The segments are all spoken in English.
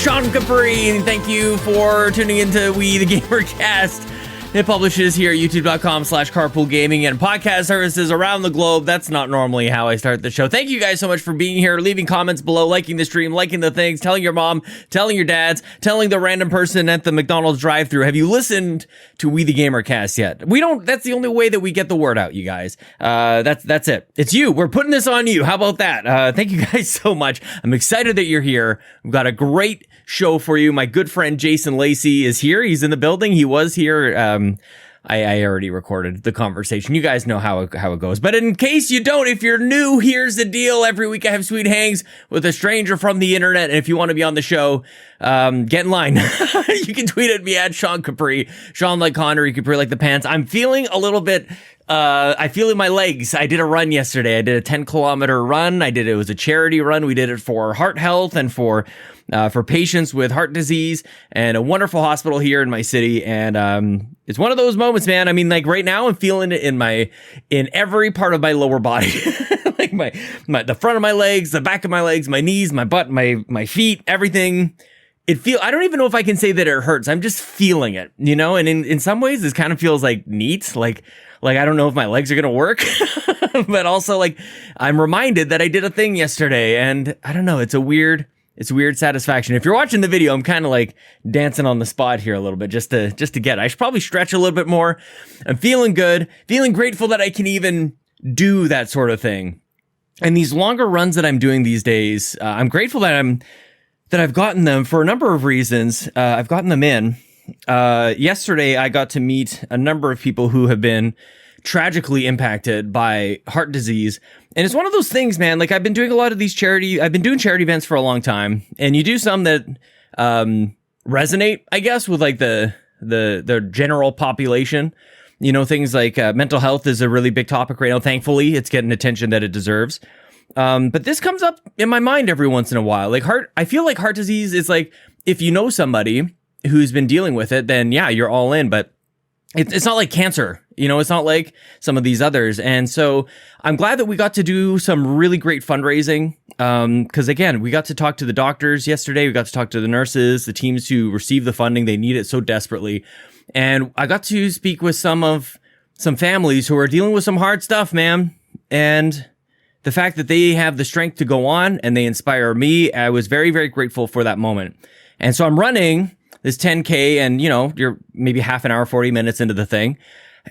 Sean Capri, and thank you for tuning into We the GamerCast. It publishes here at youtube.com/carpoolgaming and podcast services around the globe. That's not normally how I start the show. Thank you guys so much for being here, leaving comments below, liking the stream, liking the things, telling your mom, telling your dads, telling the random person at the McDonald's drive-thru. Have you listened to We the GamerCast yet? We don't. That's the only way that we get the word out, you guys. That's it. It's you. We're putting this on you. How about that? Thank you guys so much. I'm excited that you're here. We've got a great show for you. My good friend Jason Lacy is here. He's in the building. He was here. I already recorded the conversation. You guys know how it goes. But in case you don't, if you're new, here's the deal. Every week I have sweet hangs with a stranger from the internet. And if you want to be on the show, get in line. You can tweet at me at Sean Capri. Sean like Connor, Capri like the pants. I'm feeling a little bit, I feel in my legs. I did a run yesterday. I did a 10-kilometer run. It was a charity run. We did it for heart health and for patients with heart disease and a wonderful hospital here in my city. And it's one of those moments, man. I mean, like right now I'm feeling it in every part of my lower body. Like the front of my legs, the back of my legs, my knees, my butt, my feet, everything. I don't even know if I can say that it hurts. I'm just feeling it, you know? And in some ways this kind of feels like neat. Like I don't know if my legs are going to work, but also like I'm reminded that I did a thing yesterday and I don't know. It's a weird satisfaction. If you're watching the video, I'm kind of like dancing on the spot here a little bit just to get it. I should probably stretch a little bit more. I'm feeling good, feeling grateful that I can even do that sort of thing. And these longer runs that I'm doing these days, I'm grateful that I've gotten them for a number of reasons. I've gotten them in. Yesterday, I got to meet a number of people who have been tragically impacted by heart disease. And it's one of those things, man, like I've been doing charity events for a long time, and you do some that resonate, I guess, with like the general population. You know, things like mental health is a really big topic right now. Thankfully, it's getting attention that it deserves. But this comes up in my mind every once in a while. Like I feel like heart disease is like, if you know somebody who's been dealing with it, then yeah, you're all in. But it's not like cancer, you know, it's not like some of these others. And so I'm glad that we got to do some really great fundraising. Cause again, we got to talk to the doctors yesterday. We got to talk to the nurses, the teams who receive the funding. They need it so desperately. And I got to speak with some families who are dealing with some hard stuff, man. And the fact that they have the strength to go on and they inspire me, I was very, very grateful for that moment. And so I'm running this 10K and, you know, you're maybe half an hour, 40 minutes into the thing.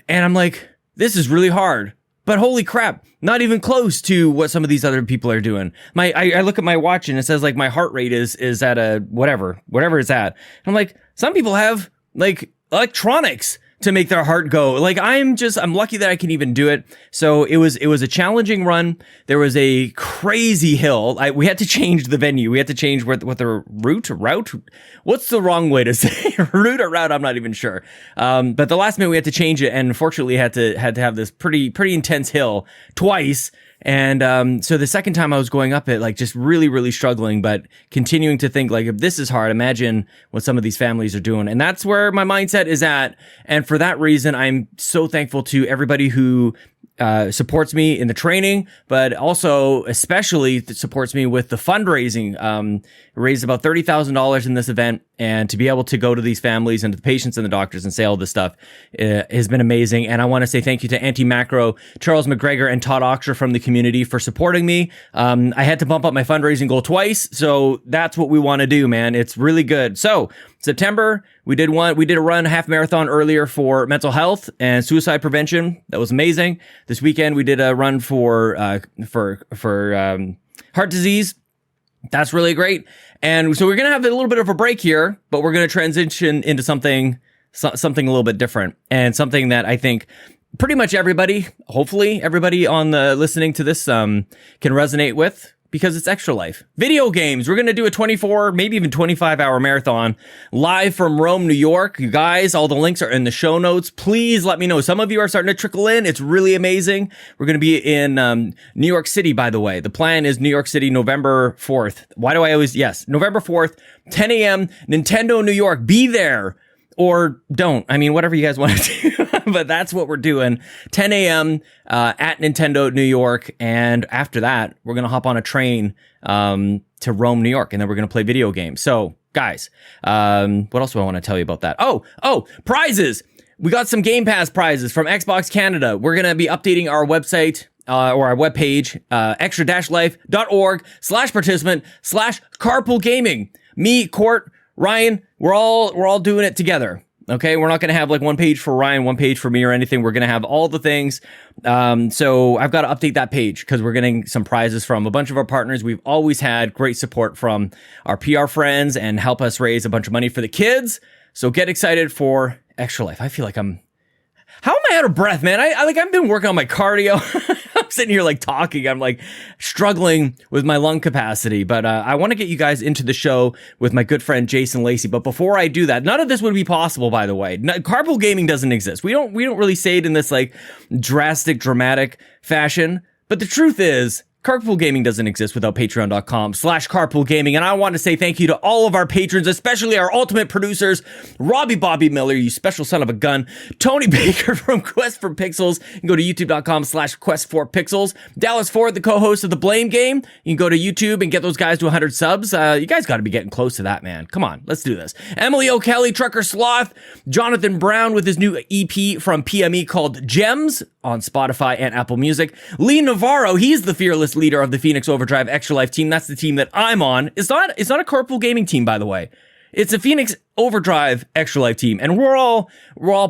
And I'm like, this is really hard, but holy crap, not even close to what some of these other people are doing. I look at my watch and it says like my heart rate is at a whatever it's at. I'm like, some people have like electronics to make their heart go. Like I'm lucky that I can even do it. So it was a challenging run. There was a crazy hill. We had to change the venue. We had to change what the route. What's the wrong way to say route or route? I'm not even sure. But the last minute we had to change it, and unfortunately had to have this pretty intense hill twice. And so the second time I was going up it, like just really, really struggling, but continuing to think like, if this is hard, imagine what some of these families are doing. And that's where my mindset is at. And for that reason, I'm so thankful to everybody who supports me in the training, but also especially supports me with the fundraising. Raised about $30,000 in this event, and to be able to go to these families and to the patients and the doctors and say all this stuff has been amazing. And I want to say thank you to Anti-Macro, Charles McGregor, and Todd Oxer from the community for supporting me. I had to bump up my fundraising goal twice, so that's what we want to do, man. It's really good. So September, we did a run, half marathon earlier for mental health and suicide prevention. That was amazing. This weekend, we did a run for heart disease. That's really great. And so we're going to have a little bit of a break here, but we're going to transition into something a little bit different, and something that I think pretty much everybody, hopefully everybody on the listening to this, can resonate with, because it's extra life. Video games. We're going to do a 24, maybe even 25-hour marathon live from Rome, New York. You guys, all the links are in the show notes. Please let me know. Some of you are starting to trickle in. It's really amazing. We're going to be in New York City, by the way. The plan is New York City, November 4th. November 4th, 10 a.m., Nintendo, New York. Be there. Or don't. I mean, whatever you guys want to do. But that's what we're doing. 10 a.m. At Nintendo, New York. And after that, we're going to hop on a train to Rome, New York. And then we're going to play video games. So, guys, what else do I want to tell you about that? Oh, prizes. We got some Game Pass prizes from Xbox Canada. We're going to be updating our website or our webpage, extra-life.org/participant/carpool gaming. Me, Court, Ryan, we're all doing it together. Okay, we're not going to have like one page for Ryan, one page for me or anything. We're going to have all the things. So I've got to update that page because we're getting some prizes from a bunch of our partners. We've always had great support from our PR friends and help us raise a bunch of money for the kids. So get excited for Extra Life. I feel like how am I out of breath, man? I've been working on my cardio. I'm sitting here like talking. I'm like struggling with my lung capacity, but I want to get you guys into the show with my good friend Jason Lacy. But before I do that, none of this would be possible, by the way. Carpool gaming doesn't exist. We don't really say it in this like dramatic fashion, but the truth is, Carpool Gaming doesn't exist without patreon.com/carpool gaming. And I want to say thank you to all of our patrons, especially our ultimate producers, Robby Bobby Miller, you special son of a gun, Tony Baker from Quest for Pixels. You can go to youtube.com/quest4pixels. Dallas Ford, the co-host of The Blame Game. You can go to YouTube and get those guys to 100 subs. You guys got to be getting close to that, man. Come on, let's do this. Emily O'Kelly, Trucker Sloth, Johnathan Brown with his new EP from PME called Gems on Spotify and Apple Music. Lee Navarro, he's the fearless leader of the Phoenix Overdrive Extra Life team. That's the team that I'm on. It's not a Carpool Gaming team, by the way. It's a Phoenix Overdrive Extra Life team, and we're all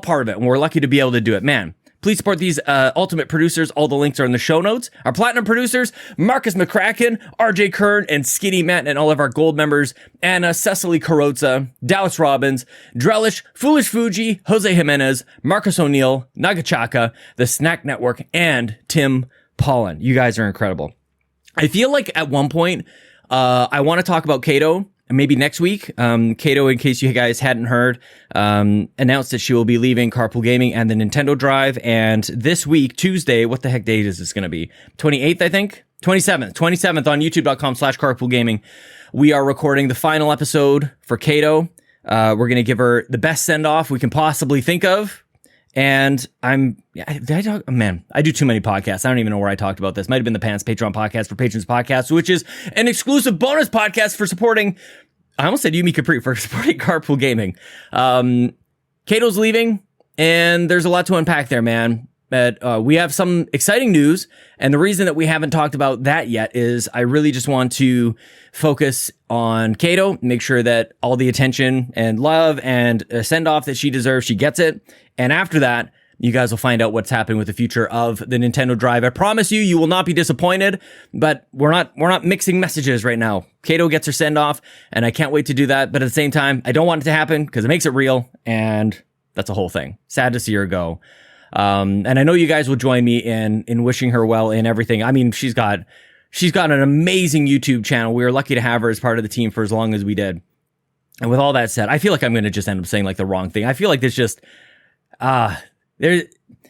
part of it, and we're lucky to be able to do it, man. Please support these ultimate producers. All the links are in the show notes. Our platinum producers, Marcus McCracken, RJ Kern, and Skinny Matt, and all of our gold members, Anna, Cecily Carrozza, Dallas Robbins, Drellish, Foolish Fuji, Jose Jimenez, Marcus O'Neill, Nagachaka, The Snack Network, and Tim Pollen. You guys are incredible. I feel like at one point, I want to talk about Kato. Maybe next week. Kato, in case you guys hadn't heard, announced that she will be leaving Carpool Gaming and the Nintendo Drive. And this week, Tuesday, what the heck date is this going to be? 28th, I think? 27th on youtube.com/carpool gaming. We are recording the final episode for Kato. We're going to give her the best send-off we can possibly think of. And I do too many podcasts. I don't even know where I talked about this. Might have been the Pants Patreon podcast for Patrons Podcast, which is an exclusive bonus podcast for supporting, I almost said Yumi Capri, for supporting Carpool Gaming. Kato's leaving, and there's a lot to unpack there, man. But we have some exciting news, and the reason that we haven't talked about that yet is I really just want to focus on Kato, make sure that all the attention and love and send-off that she deserves, she gets it. And after that, you guys will find out what's happening with the future of the Nintendo Drive. I promise you will not be disappointed, but we're not mixing messages right now. Kato gets her send-off, and I can't wait to do that. But at the same time, I don't want it to happen because it makes it real, and that's a whole thing. Sad to see her go. And I know you guys will join me in wishing her well in everything. I mean, she's got an amazing YouTube channel. We were lucky to have her as part of the team for as long as we did. And with all that said, I feel like I'm going to just end up saying like the wrong thing. I feel like there's just,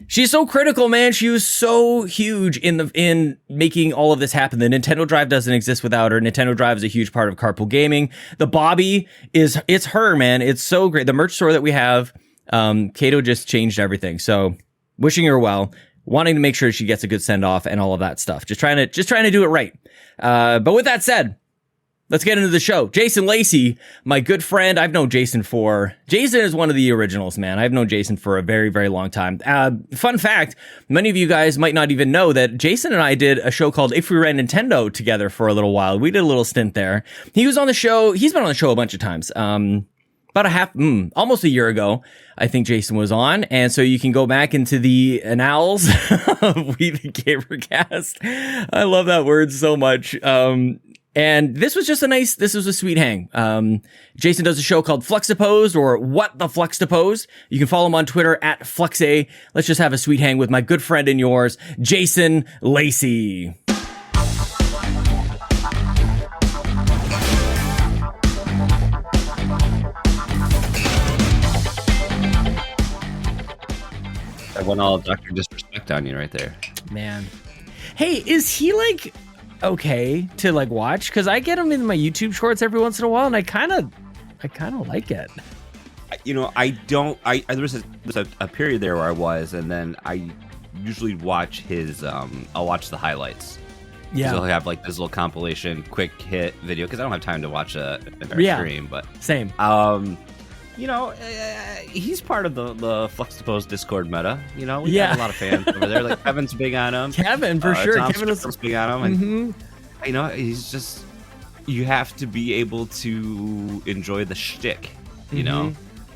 she's so critical, man. She was so huge in making all of this happen. The Nintendo Drive doesn't exist without her. Nintendo Drive is a huge part of Carpool Gaming. The Bobby it's her, man. It's so great. The merch store that we have, Kato just changed everything. So wishing her well, wanting to make sure she gets a good send off and all of that stuff. Just trying to do it right. But with that said, let's get into the show. Jason Lacy, my good friend. Jason is one of the originals, man. I've known Jason for a very, very long time. Fun fact, many of you guys might not even know that Jason and I did a show called If We Ran Nintendo together for a little while. We did a little stint there. He was on the show. He's been on the show a bunch of times. About almost a year ago, I think Jason was on. And so you can go back into the annals of We the GamerCast. I love that word so much. And this was a sweet hang. Jason does a show called Fluxopposed, or What the Fluxopposed. You can follow him on Twitter at Fluxa. Let's just have a sweet hang with my good friend and yours, Jason Lacy. I went all Dr. Disrespect on you right there. Man. Hey, is he like okay to like watch? Because I get him in my YouTube shorts every once in a while, and I kind of like it. You know, there was a period there where I was, and then I usually watch his I'll watch the highlights. Yeah. They'll have like this little compilation, quick hit video because I don't have time to watch a stream. But same. You know, he's part of the Flux to Pose Discord meta. You know, we got a lot of fans over there. Like Kevin's big on him. Kevin for sure. Tom Kevin was big on him, and you know, he's just. You have to be able to enjoy the shtick, you know,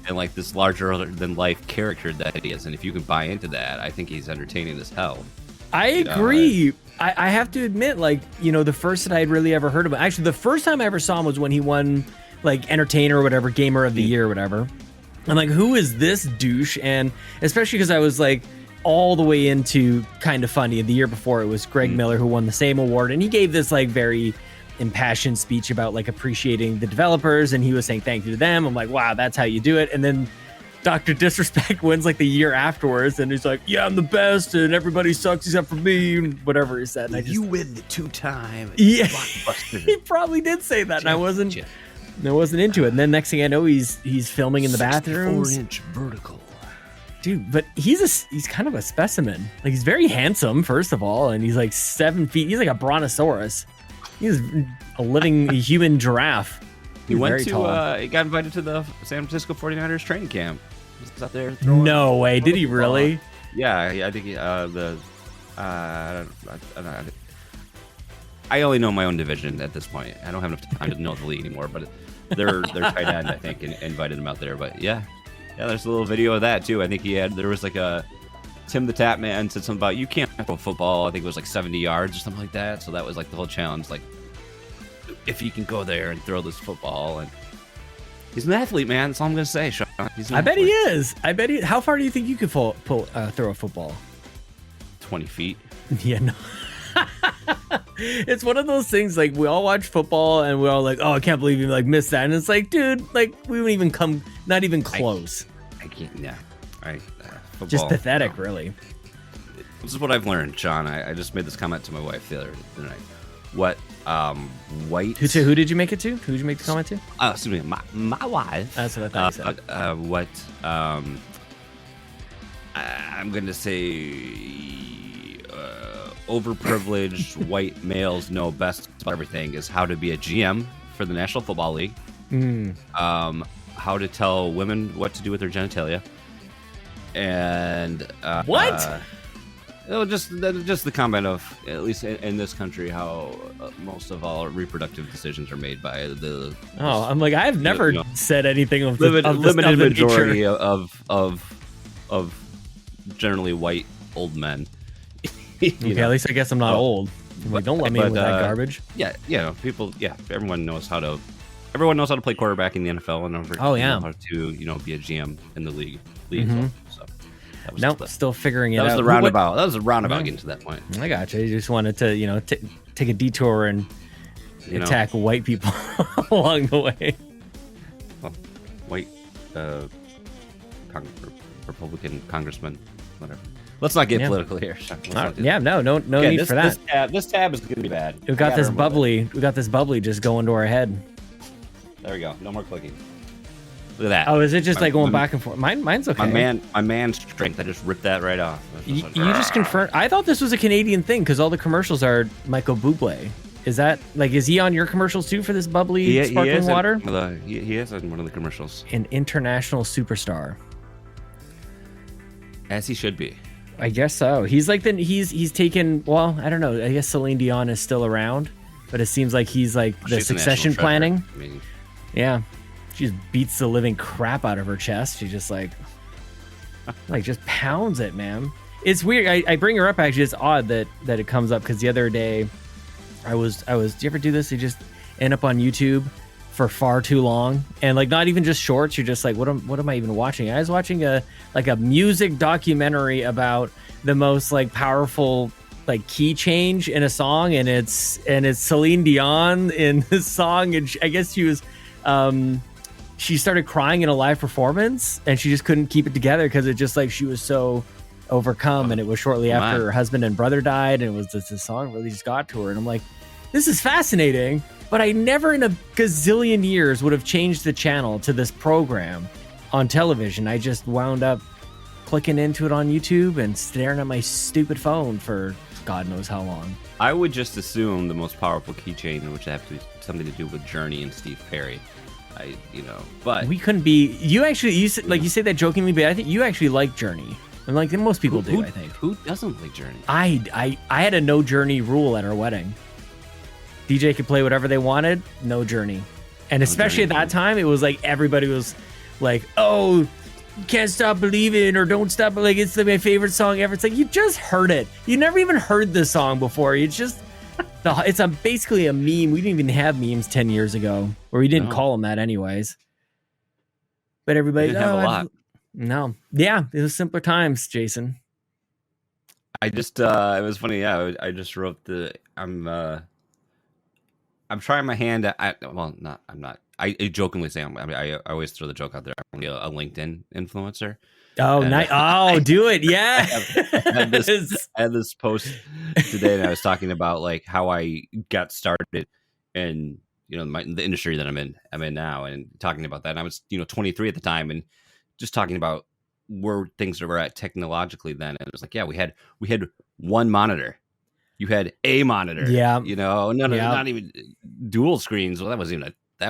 and like this larger than life character that he is. And if you can buy into that, I think he's entertaining as hell. I agree. I have to admit, like, you know, the first that I had really ever heard of him, actually, the first time I ever saw him was when he won, like, Entertainer or whatever, Gamer of the Year or whatever. I'm like, who is this douche? And especially because I was, like, all the way into Kind of Funny. The year before, it was Greg Miller who won the same award. And he gave this, like, very impassioned speech about, like, appreciating the developers. And he was saying thank you to them. I'm like, wow, that's how you do it. And then Dr. Disrespect wins like the year afterwards, and he's like, yeah, I'm the best, and everybody sucks except for me, and whatever he said. And you win the 2-time. Yeah, he probably did say that, and I wasn't into it. And then next thing I know, he's filming in the bathrooms. 4-inch vertical. Dude, but he's kind of a specimen. Like, he's very handsome, first of all, and he's like 7 feet. He's like a brontosaurus. He's a living human giraffe. He went to, he got invited to the San Francisco 49ers training camp. He was out there no way. Did he really? Yeah, I think I only know my own division at this point. I don't have enough time to know the league anymore, but their tight end, I think, invited him out there. But yeah, there's a little video of that too. I think there was like a Tim the Tap Man said something about you can't throw football. I think it was like 70 yards or something like that. So that was like the whole challenge. Like, if he can go there and throw this football, and he's an athlete, man. That's all I'm gonna say, Sean. I bet he is. I bet he. How far do you think you could throw a football? 20 feet. Yeah, no. It's one of those things. Like, we all watch football and we're all like, "Oh, I can't believe you like missed that." And it's like, dude, like we wouldn't even come, not even close. I can't. Yeah. Football, just pathetic, really. This is what I've learned, John. I just made this comment to my wife the other night. What white? Who did you make it to? Who did you make the comment to? Excuse me, my wife. That's what I thought you said. What? I'm going to say overprivileged white males know best about everything is how to be a GM for the National Football League. How to tell women what to do with their genitalia. And what? Just the comment of, at least in this country, how most of all reproductive decisions are made by the. Oh, I'm like, I've never said anything of limited majority of generally white old men. Okay, at least I guess I'm not old. Like, don't let me in with that garbage. Yeah, people. Yeah, everyone knows how to play quarterback in the NFL, and how to be a GM in the league. So still figuring it out. That was the roundabout getting to that point. I gotcha. You just wanted to, take a detour and attack white people along the way. Well, white Republican congressman, whatever. Let's not get political here. No need for that. This tab is going to be bad. We got this bubbly just going to our head. There we go. No more clicking. Look at that. Oh, is it just like going back and forth? Mine's okay. My man strength. I just ripped that right off. You just confirmed. I thought this was a Canadian thing because all the commercials are Michael Bublé. Is that is he on your commercials too for this bubbly sparkling water? He is on one of the commercials. An international superstar. As he should be. I guess so. He's like he's taken. Well, I don't know. I guess Celine Dion is still around, but it seems like he's like the succession planning. I mean, yeah. She just beats the living crap out of her chest. She just just pounds it, man. It's weird. I bring her up actually. It's odd that it comes up because the other day I was. Do you ever do this? You just end up on YouTube for far too long and not even just shorts. You're just like, what am I even watching? I was watching a music documentary about the most powerful key change in a song, and it's Celine Dion in this song, and I guess she was. She started crying in a live performance and she just couldn't keep it together because it just she was so overcome. And it was shortly after her husband and brother died, and it was this song really just got to her. And I'm like, this is fascinating, but I never in a gazillion years would have changed the channel to this program on television. I just wound up clicking into it on YouTube and staring at my stupid phone for God knows how long. I would just assume the most powerful keychain, which have to be something to do with Journey and Steve Perry. But we couldn't be. You say that jokingly, but I think you actually like Journey. And like most people do, I think. Who doesn't like Journey? I had a no Journey rule at our wedding. DJ could play whatever they wanted, no Journey. And especially at that time, it was like everybody was like, "Oh, Can't Stop Believing" or "Don't Stop," like it's my favorite song ever. It's like you just heard it. You never even heard the song before. It's basically a meme. We didn't even have memes 10 years ago, or we didn't call them that anyways. But everybody didn't have a lot. No, yeah, it was simpler times, Jason. I just it was funny. Yeah, I just wrote I'm trying my hand at. I'm not. I jokingly say I always throw the joke out there. I'm a LinkedIn influencer. Oh, nice. Oh, do it. Yeah. I had this post today, and I was talking about like how I got started in the industry that I'm in now, and talking about that. And I was 23 at the time, and just talking about where things were at technologically then. And it was like, yeah, we had one monitor. You had a monitor. Yeah. Not even dual screens. Well, that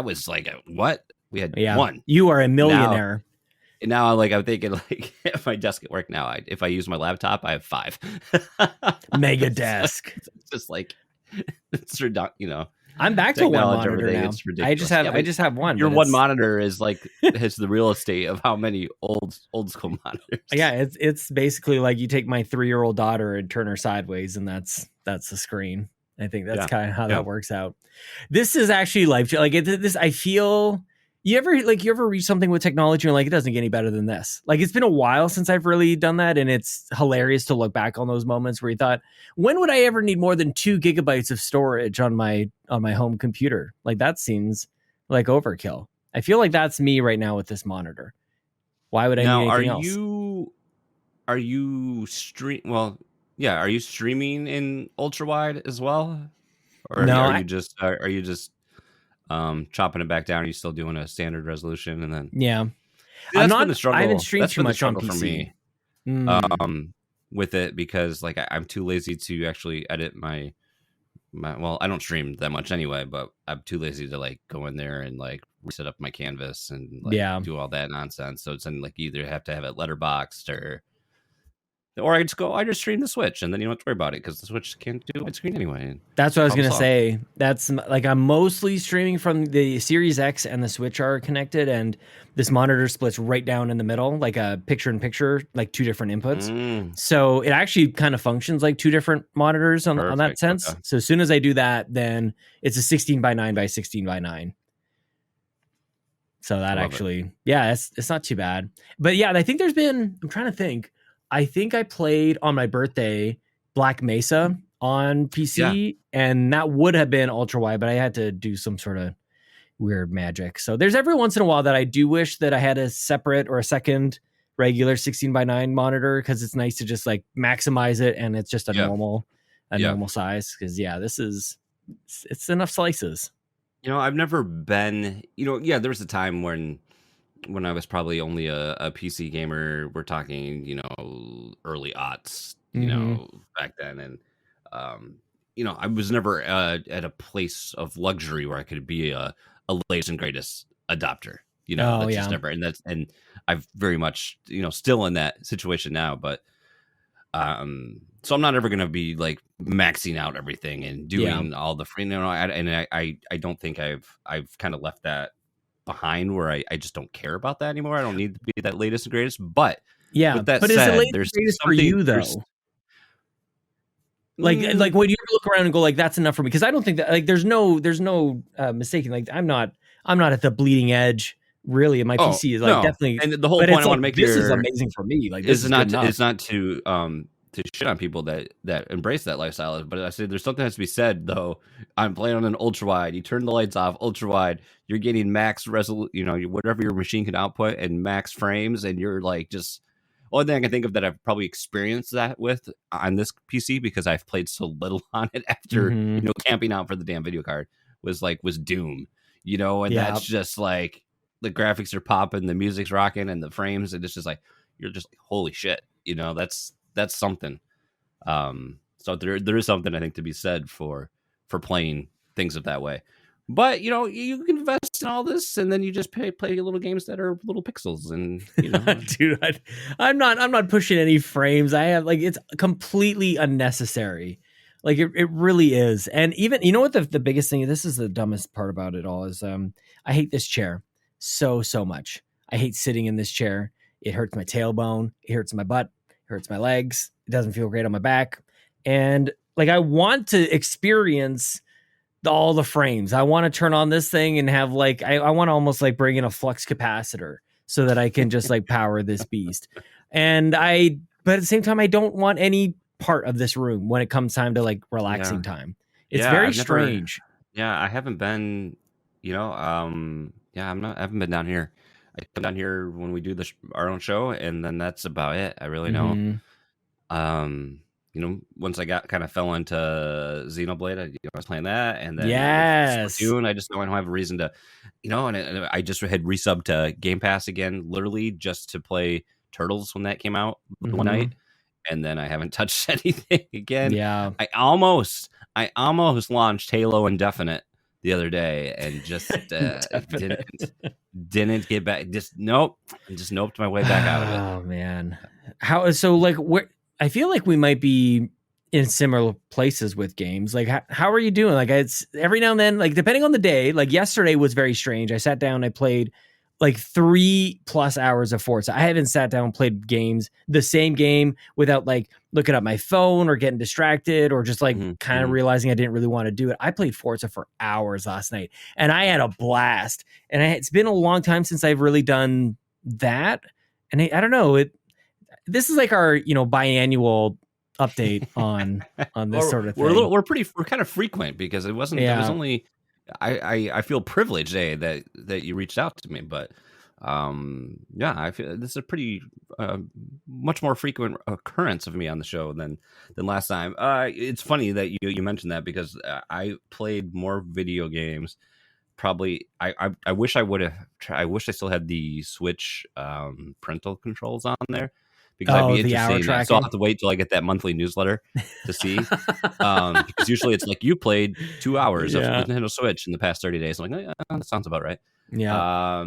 was like what? We had one. You are a millionaire. Now I'm thinking like at my desk at work now, if I use my laptop, I have 5. Mega desk. It's just like it's ridiculous. I'm back to one monitor now. It's ridiculous. I just have one. Your one monitor is like it's the real estate of how many old school monitors. Yeah, it's basically like you take my 3-year-old daughter and turn her sideways, and that's the screen. I think that's kind of how that works out. This is actually life. Like this, I feel. You ever reach something with technology and like it doesn't get any better than this? Like it's been a while since I've really done that, and it's hilarious to look back on those moments where you thought, when would I ever need more than 2 gigabytes of storage on my home computer? Like that seems like overkill. I feel like that's me right now with this monitor. Why would I need anything else? Are you are you streaming in ultra wide as well? Or no, are you just chopping it back down? Are you still doing a standard resolution? And then I'm not. I haven't streamed too much on PC for me. With it, because like I'm too lazy to actually edit my well, I don't stream that much anyway, but I'm too lazy to like go in there and like reset up my canvas and like do all that nonsense. So it's like you either have to have it letterboxed or I just stream the Switch, and then you don't have to worry about it because the Switch can't do widescreen anyway. That's what I was going to say. That's like I'm mostly streaming from the Series X, and the Switch are connected, and this monitor splits right down in the middle, like a picture-in-picture, like 2 different inputs. So it actually kind of functions like 2 different monitors on that sense. Okay. So as soon as I do that, then it's a 16:9 by 16:9. So that actually, it's not too bad. But yeah, I think I'm trying to think. I think I played on my birthday Black Mesa on PC, and that would have been ultra wide, but I had to do some sort of weird magic. So there's every once in a while that I do wish that I had a separate or a second regular 16:9 monitor, because it's nice to just like maximize it, and it's just a normal size. Because it's enough slices. I've never been. There was a time when I was probably only a PC gamer. We're talking, early aughts, back then. And, I was never at a place of luxury where I could be a latest and greatest adopter, just never. And I've very much, still in that situation now, but, so I'm not ever going to be like maxing out everything and doing all the free, I don't think I've kind of left that behind, where I just don't care about that anymore. I don't need to be that latest and greatest. But with that said, is the latest and greatest for you though? Like when you look around and go like, that's enough for me, because I don't think that like there's no mistaking. Like I'm not at the bleeding edge really. And my PC is like definitely. And the whole point I want to make here, this is amazing for me. Like this is not to shit on people that embrace that lifestyle, but I say there's something that has to be said though. I'm playing on an ultra wide. You turn the lights off, ultra wide. You're getting max resolution, whatever your machine can output, and max frames, and you're like just. Only thing I can think of that I've probably experienced that with on this PC, because I've played so little on it after camping out for the damn video card, was Doom, and that's just like the graphics are popping, the music's rocking, and the frames, and it's just like you're just like, holy shit, that's something. So there is something I think to be said for playing things of that way. But you can invest in all this, and then you just play little games that are little pixels, and Dude, I'm not pushing any frames. I have it's completely unnecessary. Like it really is. And even what the biggest thing, this is the dumbest part about it all, is I hate this chair so much. I hate sitting in this chair. It hurts my tailbone. It hurts my butt. It hurts my legs. It doesn't feel great on my back. And I want to experience all the frames. I want to turn on this thing and have I want to almost bring in a flux capacitor so that I can just power this beast. But at the same time, I don't want any part of this room when it comes time to relaxing time. It's very strange. I haven't been, I haven't been down here. I come down here when we do our own show, and then that's about it. I really don't. Once I kind of fell into Xenoblade, I was playing that, and then Splatoon, I just don't have a reason to, and I just had resubbed to Game Pass again, literally just to play Turtles when that came out one night, and then I haven't touched anything again. Yeah, I almost launched Halo Indefinite the other day, and just didn't get back. Just noped my way back out of it. Oh man, how so? Where? I feel like we might be in similar places with games. How are you doing? It's every now and then, depending on the day. Yesterday was very strange. I sat down, I played 3+ hours of Forza. I haven't sat down and played the same game without looking at my phone or getting distracted or just kind of realizing I didn't really want to do it. I played Forza for hours last night and I had a blast. And it's been a long time since I've really done that. And I don't know, this is our biannual update on this sort of thing. We're kind of frequent because it wasn't. Yeah. It was only. I feel privileged, that you reached out to me, but I feel this is a pretty much more frequent occurrence of me on the show than last time. It's funny that you mentioned that because I played more video games. Probably, I wish I would have. I wish I still had the Switch parental controls on there. Because I'd be interested. So I'll have to wait till I get that monthly newsletter to see. Because usually it's you played 2 hours of Nintendo Switch in the past 30 days. I'm like, oh, yeah, that sounds about right. Yeah.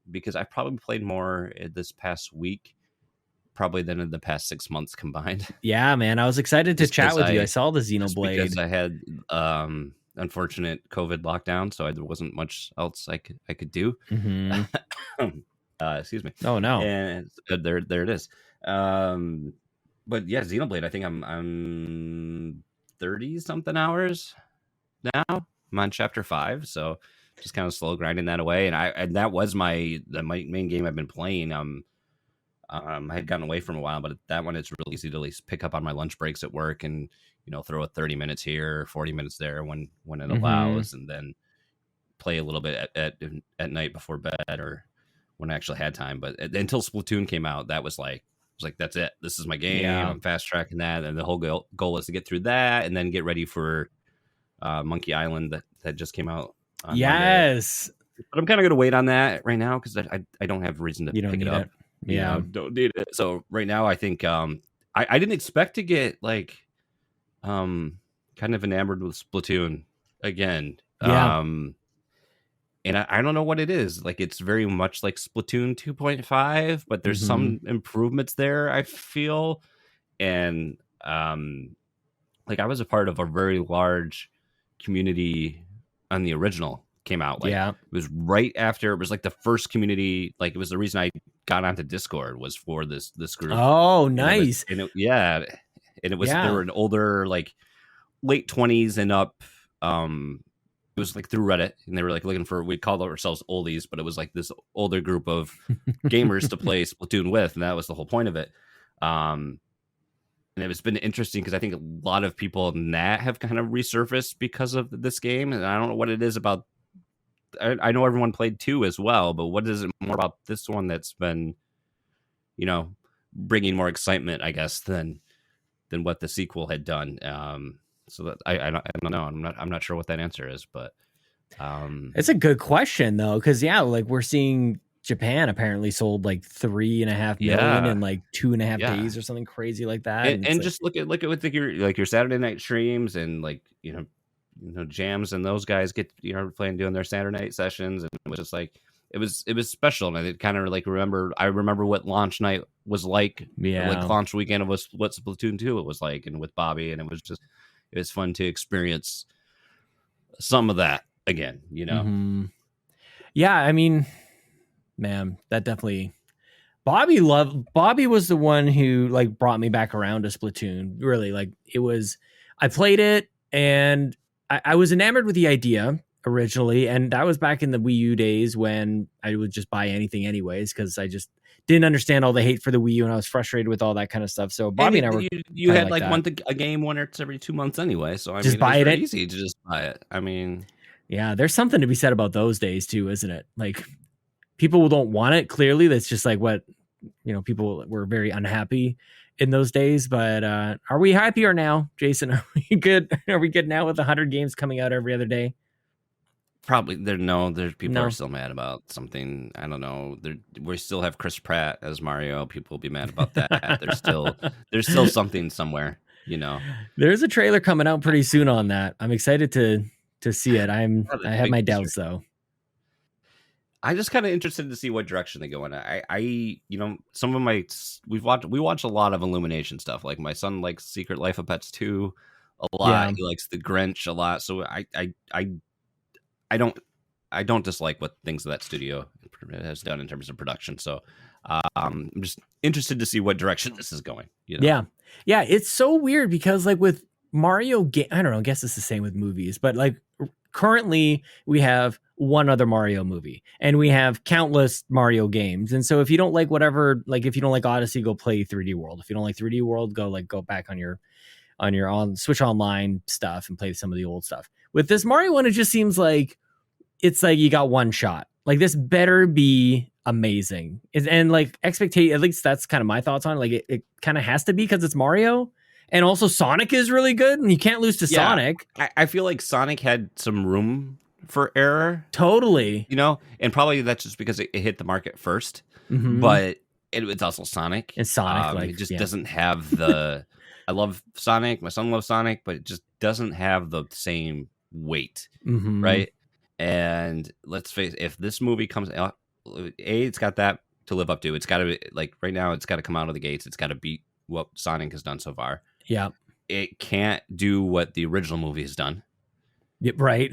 Because I probably played more this past week, probably than in the past 6 months combined. Yeah, man. I was excited to chat with you. I saw the Xenoblade. Because I had unfortunate COVID lockdown, so there wasn't much else I could do. Excuse me. Oh no. And there it is. But yeah, Xenoblade, I think I'm 30 something hours now. I'm on chapter 5, so just kind of slow grinding that away. And that was my main game I've been playing. I had gotten away from a while, but that one it's really easy to at least pick up on my lunch breaks at work and throw a 30 minutes here, 40 minutes there when it allows, and then play a little bit at night before bed or when I actually had time. But until Splatoon came out, that was that's it. This is my game. Yeah. I'm fast tracking that, and the whole goal is to get through that and then get ready for Monkey Island that just came out. Yes, Monday. But I'm kind of going to wait on that right now because I don't have a reason to pick it up. Yeah, don't need it. So right now, I think I didn't expect to get kind of enamored with Splatoon again. Yeah. And I don't know what it is. It's very much like Splatoon 2.5, but there's some improvements there, I feel. And I was a part of a very large community on the original came out. It was right after, it was the first community, it was the reason I got onto Discord was for this group. Oh, nice. And it was they were an older, late 20s and up. It was through Reddit, and they were looking for, we called ourselves oldies, but it was this older group of gamers to play Splatoon with, and that was the whole point of it. And it's been interesting because I think a lot of people in that have kind of resurfaced because of this game, and I don't know what it is about. I know everyone played 2 as well, but what is it more about this one that's been, bringing more excitement, I guess, than what the sequel had done. So that I don't know. I'm not sure what that answer is, but it's a good question though, because we're seeing Japan apparently sold like 3.5 million in like 2.5 days or something crazy like that. And just look at with your Saturday night streams and like Jams and those guys get doing their Saturday night sessions, and it was just like it was special. And I kind of like remember what launch night was like. Like launch weekend was what Splatoon 2 it was like, and with Bobby, and it was fun to experience some of that again. Yeah, I mean, man, that definitely. Bobby was the one who like brought me back around to Splatoon. Really, like I played it and I was enamored with the idea originally, and that was back in the Wii U days when I would just buy anything anyways because I just didn't understand all the hate for the Wii U, and I was frustrated with all that kind of stuff. So Bobby and I were you had like a game once every 2 months anyway, so I mean, buy it. Easy to just buy it. I mean, yeah, there's something to be said about those days too, isn't it? Like people don't want it. Clearly, that's just like what people were very unhappy in those days. But are we happier now, Jason? Are we good? Are we good now with 100 games coming out every other day? Probably there's people are still mad about something. I don't know. We still have Chris Pratt as Mario. People will be mad about that. there's still something somewhere. There's a trailer coming out pretty soon on that. I'm excited to see it. I have my doubts though. I'm just kind of interested to see what direction they go in. Some of we watch a lot of Illumination stuff. Like my son likes Secret Life of Pets 2 a lot. Yeah. He likes The Grinch a lot. So I don't dislike what things that studio has done in terms of production. So I'm just interested to see what direction this is going. Yeah, it's so weird because like with Mario, I don't know. I guess it's the same with movies, but like currently we have one other Mario movie and we have countless Mario games. And so if you don't like whatever, like if you don't like Odyssey, go play 3D World. If you don't like 3D World, go back on your Switch Online stuff and play some of the old stuff. With this Mario one, it just seems like it's like you got one shot. Like this better be amazing. And like expectation, at least that's kind of my thoughts on it. Like it kind of has to be because it's Mario. And also Sonic is really good and you can't lose to Sonic. I feel like Sonic had some room for error. Totally. And probably that's just because it hit the market first. Mm-hmm. But it's also Sonic. It's Sonic. It just doesn't have the... I love Sonic. My son loves Sonic, but it just doesn't have the same weight. Mm-hmm. Right? And let's face it, if this movie comes out, it's got that to live up to. It's got to be, like, right now, it's got to come out of the gates. It's got to beat what Sonic has done so far. Yeah. It can't do what the original movie has done. Yep, right.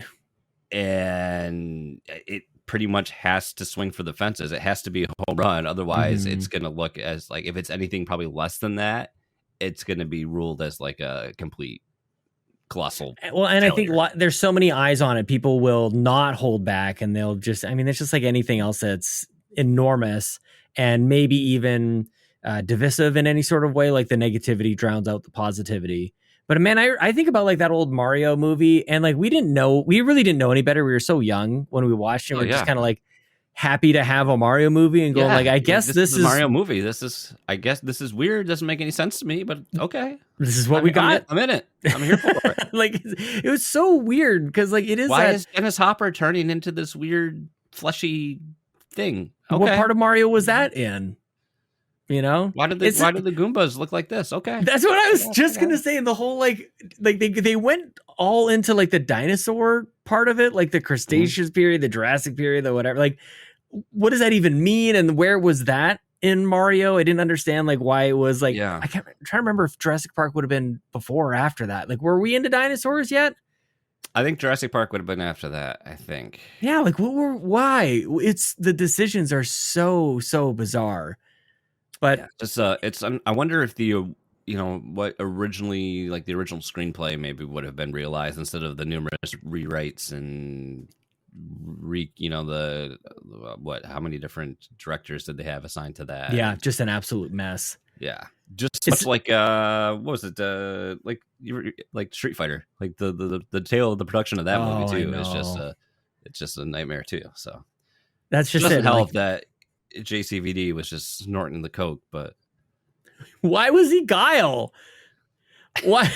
And it pretty much has to swing for the fences. It has to be a home run. Otherwise, it's going to look as like, if it's anything probably less than that, it's going to be ruled as like a complete colossal well, and failure. I think there's so many eyes on it. People will not hold back and they'll just, I mean, it's just like anything else that's enormous and maybe even divisive in any sort of way. Like the negativity drowns out the positivity. But man, I think about like that old Mario movie and like we really didn't know any better. We were so young when we watched it. We're just kind of like happy to have a Mario movie and going like, I guess this is a Mario movie. I guess this is weird. Doesn't make any sense to me, but okay. This is what we got. I'm in it. I'm here for it. Like it was so weird because like it is. Why is Dennis Hopper turning into this weird fleshy thing? Okay. What part of Mario was that in? Why did the Goombas look like this? Okay, that's what I was just gonna say. And the whole like they went all into like the dinosaur part of it, like the Cretaceous period, the Jurassic period, the whatever. Like, what does that even mean? And where was that in Mario? I didn't understand like why it was like. I'm trying to remember if Jurassic Park would have been before or after that. Like, were we into dinosaurs yet? I think Jurassic Park would have been after that. I think. Yeah, like why? It's the decisions are so bizarre. But I wonder if the what originally like the original screenplay maybe would have been realized instead of the numerous rewrites and how many different directors did they have assigned to that? Yeah, just an absolute mess. Yeah, just much like what was it like Street Fighter, like the tale of the production of that movie too is just a nightmare too. So that's just doesn't help that JCVD was just snorting the coke, but why was he Guile? Why?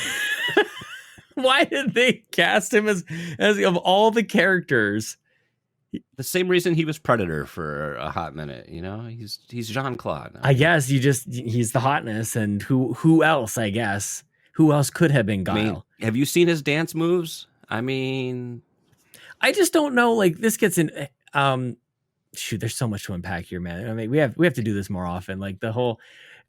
Why did they cast him as of all the characters? The same reason he was Predator for a hot minute. You know, he's Jean-Claude now. I guess he's the hotness, and who else? I guess who else could have been Guile? I mean, have you seen his dance moves? I mean, I just don't know. Like this gets in. Shoot, there's so much to unpack here, man. I mean, we have to do this more often. Like the whole.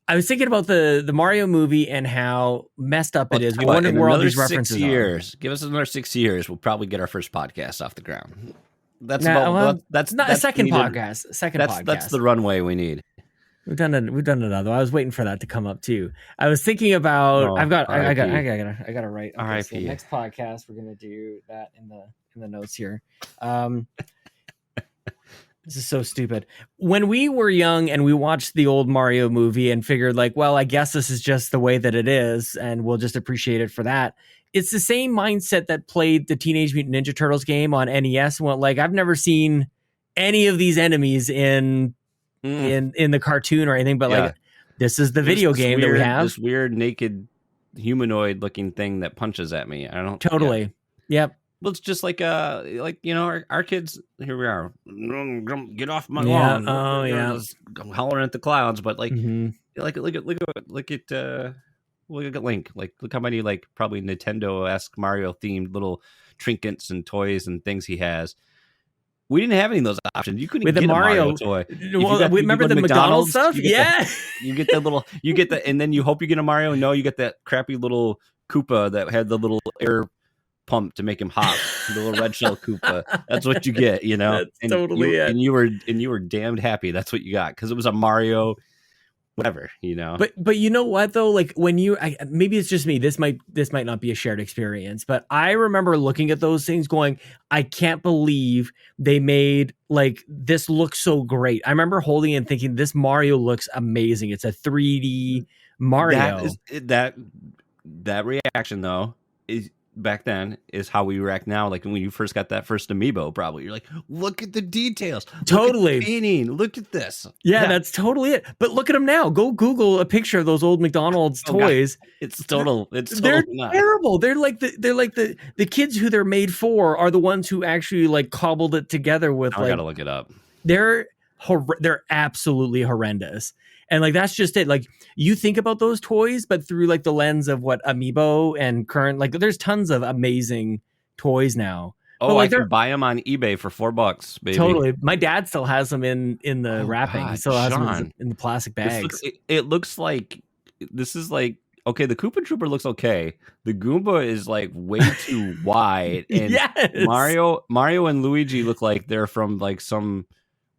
I was thinking about the Mario movie and how messed up it is. We wondered where all these references 6 years. Give us another 6 years. We'll probably get our first podcast off the ground. That's not a second podcast. That's the runway we need. We've done another. I was waiting for that to come up too. I was thinking about. I gotta write. Okay, so next podcast we're gonna do that in the notes here. This is so stupid. When we were young and we watched the old Mario movie and figured like, well, I guess this is just the way that it is and we'll just appreciate it for that. It's the same mindset that played the Teenage Mutant Ninja Turtles game on NES. And went like, I've never seen any of these enemies in the cartoon or anything, but like this is the video game that we have. This weird naked humanoid looking thing that punches at me. I don't totally. Yep. Well, it's just like you know, our kids. Here we are. Get off my lawn! Oh yeah, hollering at the clouds. But like, look at Link. Like, look how many like probably Nintendo-esque Mario themed little trinkets and toys and things he has. We didn't have any of those options. You couldn't get a Mario toy. Well, remember the McDonald's stuff? Yeah, you get the and then you hope you get a Mario. No, you get that crappy little Koopa that had the little air pump to make him hop, the little red shell Koopa. That's what you get, you know. That's totally it. And you were damned happy. That's what you got because it was a Mario, whatever, you know. But you know what though, like when maybe it's just me. This might not be a shared experience, but I remember looking at those things, going, I can't believe they made like this look so great. I remember holding it and thinking, this Mario looks amazing. It's a 3D Mario. That reaction though is. Back then is how we react now. Like when you first got that first amiibo, probably you're like, look at the details, totally look at the painting, look at this. Yeah, that's totally it. But look at them now. Go Google a picture of those old McDonald's toys. God. It's total. They're terrible. They're like the kids who they're made for are the ones who actually like cobbled it together with. I gotta look it up. They're absolutely horrendous. And like that's just it. Like you think about those toys, but through like the lens of what Amiibo and current, like there's tons of amazing toys now. Oh, like, I can buy them on eBay for $4, baby. Totally. My dad still has them in the wrapping. God, he still has them in the plastic bags. It looks like this is like, okay, the Koopa Trooper looks okay. The Goomba is like way too wide. And yes! Mario and Luigi look like they're from like some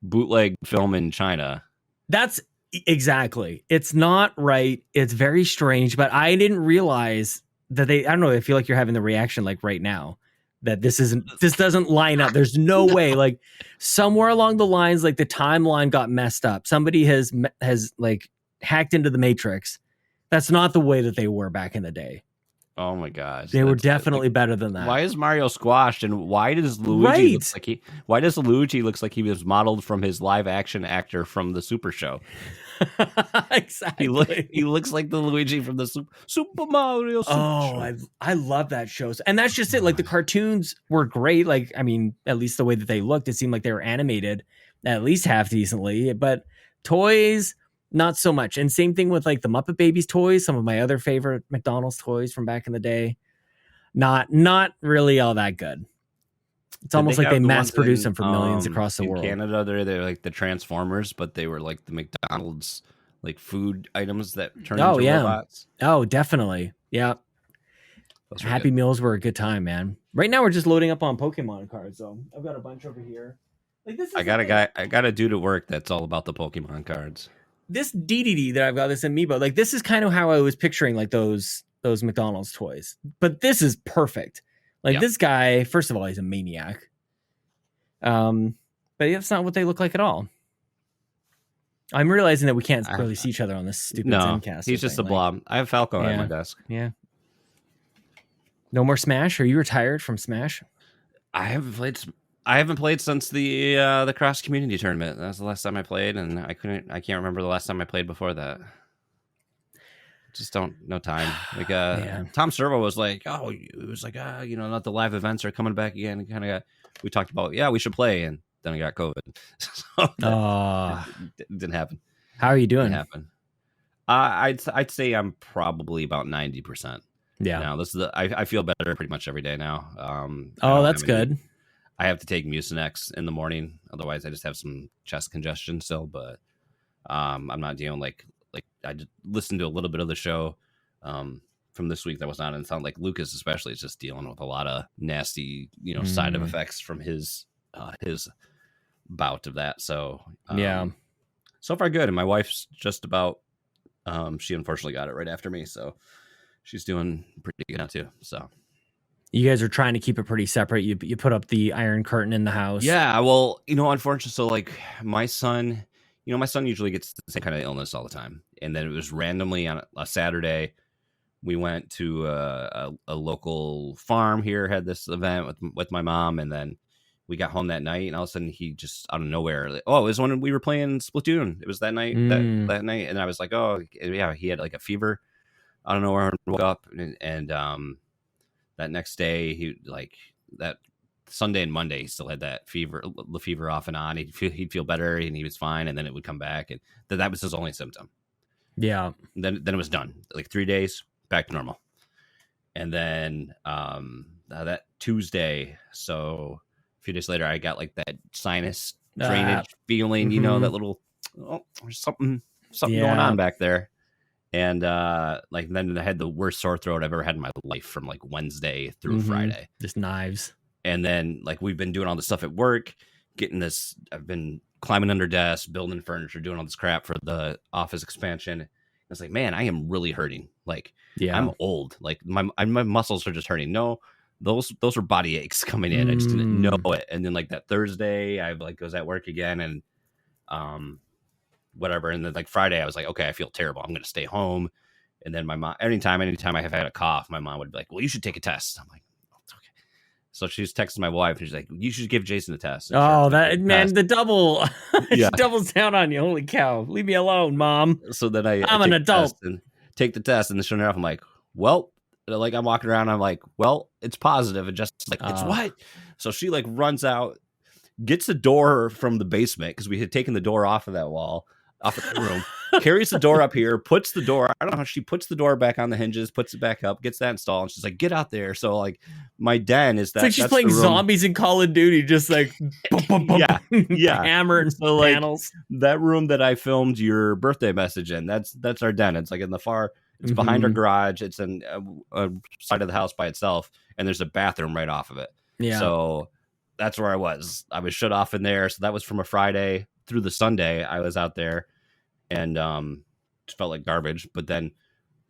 bootleg film in China. That's exactly. It's not right. It's very strange, but I didn't realize that I don't know. I feel like you're having the reaction like right now that this doesn't line up. There's no way. Like somewhere along the lines, like the timeline got messed up. Somebody has like hacked into the Matrix. That's not the way that they were back in the day. Oh my gosh. They were definitely better than that. Why is Mario squashed and why does Luigi looks like he was modeled from his live action actor from the Super Show? Exactly. He looks like the Luigi from the Super Mario Super Show. I love that show. And that's just it. Like the cartoons were great. Like, I mean, at least the way that they looked, it seemed like they were animated at least half decently, but toys, not so much. And same thing with like the Muppet Babies toys, some of my other favorite McDonald's toys from back in the day. Not really all that good. It's almost like they mass produce them for millions across the world. In Canada, they're like the Transformers, but they were like the McDonald's like food items that turned into robots. Oh, definitely. Yeah. Happy Meals were a good time, man. Right now we're just loading up on Pokemon cards, though. I've got a bunch over here. Like this. I got a dude at work that's all about the Pokemon cards. This DDD that I've got, this Amiibo, like this is kind of how I was picturing like those McDonald's toys. But this is perfect. Like this guy, first of all, he's a maniac. But that's not what they look like at all. I'm realizing that we can't really see each other on this stupid Zencaster. He's just a blob. I have Falco on my desk. Yeah. No more Smash? Are you retired from Smash? I haven't played since the cross community tournament. That was the last time I played, and I can't remember the last time I played before that. Just no time. Like Tom Servo was like, it was like not the live events are coming back again. And kind of we talked about we should play, and then I got COVID. So it didn't happen. How are you doing? Didn't happen. I'd say I'm probably about 90%. Yeah. Now I feel better pretty much every day now. That's good. I have to take Mucinex in the morning, otherwise I just have some chest congestion still. But I'm not dealing like I just listened to a little bit of the show from this week that was on, and it sounded like Lucas especially is just dealing with a lot of nasty side of effects from his bout of that. So so far good. And my wife's just about she unfortunately got it right after me, so she's doing pretty good now too. So you guys are trying to keep it pretty separate. You put up the iron curtain in the house. Yeah, well, unfortunately, so like my son usually gets the same kind of illness all the time, and then it was randomly on a Saturday. We went to a local farm here, had this event with my mom, and then we got home that night, and all of a sudden he just out of nowhere, it was when we were playing Splatoon. It was that night, that night, and I was like, oh yeah, he had like a fever. I don't know where I woke up, and that next day he that Sunday and Monday he still had that fever, the fever off and on. He'd feel better, and he was fine, and then it would come back, and that was his only symptom. Yeah. Then it was done. Like 3 days. Back to normal. And then that Tuesday, so a few days later, I got like that sinus drainage feeling, that little there's something going on back there. And then I had the worst sore throat I've ever had in my life from like Wednesday through Friday. Just knives. And then like we've been doing all this stuff at work, I've been climbing under desks, building furniture, doing all this crap for the office expansion. It's like, man, I am really hurting. Like, I'm old. Like my muscles are just hurting. No, those are body aches coming in. I just didn't know it. And then like that Thursday, I was at work again, and whatever. And then like Friday, I was like, okay, I feel terrible. I'm going to stay home. And then my mom, anytime I have had a cough, my mom would be like, well, you should take a test. I'm like, okay. So she's texting my wife, and she's like, you should give Jason a test. Oh, that man, the double, she doubles down on you. Holy cow. Leave me alone, Mom. So then I'm an adult. And take the test, and then sure enough, I'm like, well, like I'm walking around, I'm like, well, it's positive. And just like, it's what? So she like runs out, gets the door from the basement, because we had taken the door off of that wall, off of the room, carries the door up here, puts the door, I don't know how she puts the door back on the hinges, puts it back up, gets that installed, and she's like, get out there. So like my den is that. It's like she's playing zombies in Call of Duty, just like hammering so panels. Like, that room that I filmed your birthday message in, that's our den. It's like in the far, it's behind our garage. It's in a side of the house by itself, and there's a bathroom right off of it. Yeah. So that's where I was shut off in there. So that was from a Friday through the Sunday. I was out there, and just felt like garbage. But then,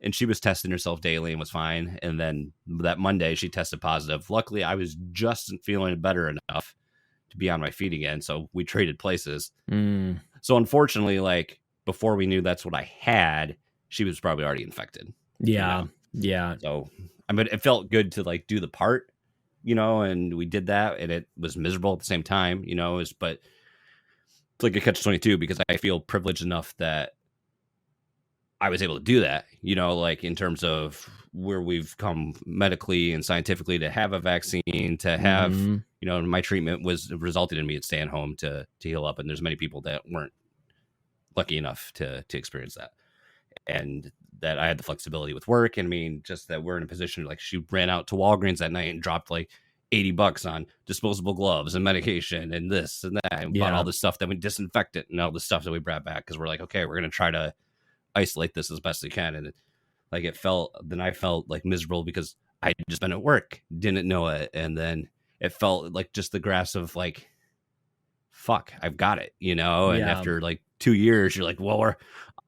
and she was testing herself daily and was fine. And then that Monday she tested positive. Luckily, I was just feeling better enough to be on my feet again. So we traded places. So unfortunately, like before we knew that's what I had, she was probably already infected. Yeah. Yeah. So I mean, it felt good to like do the part, and we did that, and it was miserable at the same time, but it's like a catch-22, because I feel privileged enough that I was able to do that, like in terms of where we've come medically and scientifically to have a vaccine, to have, my treatment resulted in me staying home to heal up. And there's many people that weren't lucky enough to experience that. And that I had the flexibility with work. And I mean, just that we're in a position, like she ran out to Walgreens that night and dropped like $80 on disposable gloves and medication and this and that, and bought all this stuff that we disinfectant and all the stuff that we brought back, because we're like, okay, we're going to try to isolate this as best we can. And I felt like miserable because I had just been at work, didn't know it. And then it felt like just the grasp of like, fuck, I've got it, And after like 2 years, you're like, well,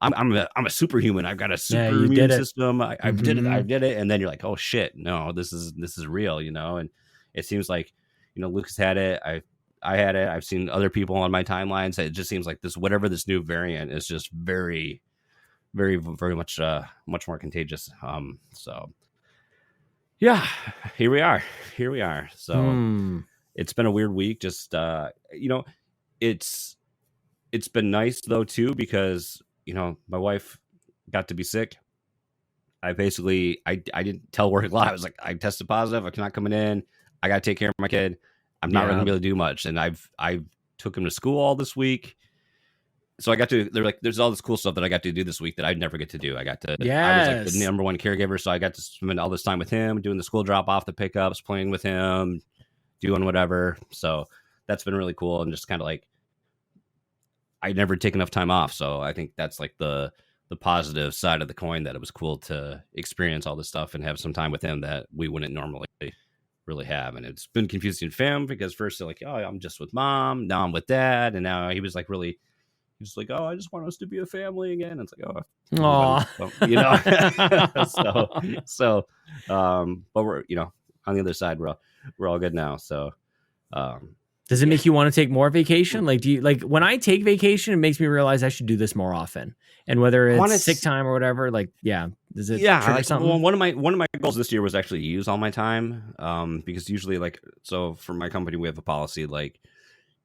I'm a superhuman. I've got a super immune system. I did it. And then you're like, oh shit, no, this is real, And it seems like, Lucas had it. I had it. I've seen other people on my timelines. It just seems like whatever this new variant is, just very, very, very much more contagious. So yeah, here we are. So it's been a weird week. Just it's been nice though too, because my wife got to be sick. I didn't tell work a lot. I was like, I tested positive. I'm not coming in. I got to take care of my kid. I'm not really going to be able to do much. And I've took him to school all this week. So I got to, there's all this cool stuff that I got to do this week that I'd never get to do. I was like the number one caregiver. So I got to spend all this time with him, doing the school drop off, the pickups, playing with him, doing whatever. So that's been really cool. And just kind of like, I never take enough time off. So I think that's like the positive side of the coin, that it was cool to experience all this stuff and have some time with him that we wouldn't normally really have. And it's been confusing for him because first they're like, oh, I'm just with mom. Now I'm with dad. And now he was like, oh, I just want us to be a family again. It's like, oh, you know, but we're, you know, on the other side, we're all good now. So, does it make you want to take more vacation? Like, do you like when I take vacation, it makes me realize I should do this more often. And whether it's sick time or whatever, like, does it trigger something? Well, one of my goals this year was actually use all my time. Because usually, like, so for my company, we have a policy like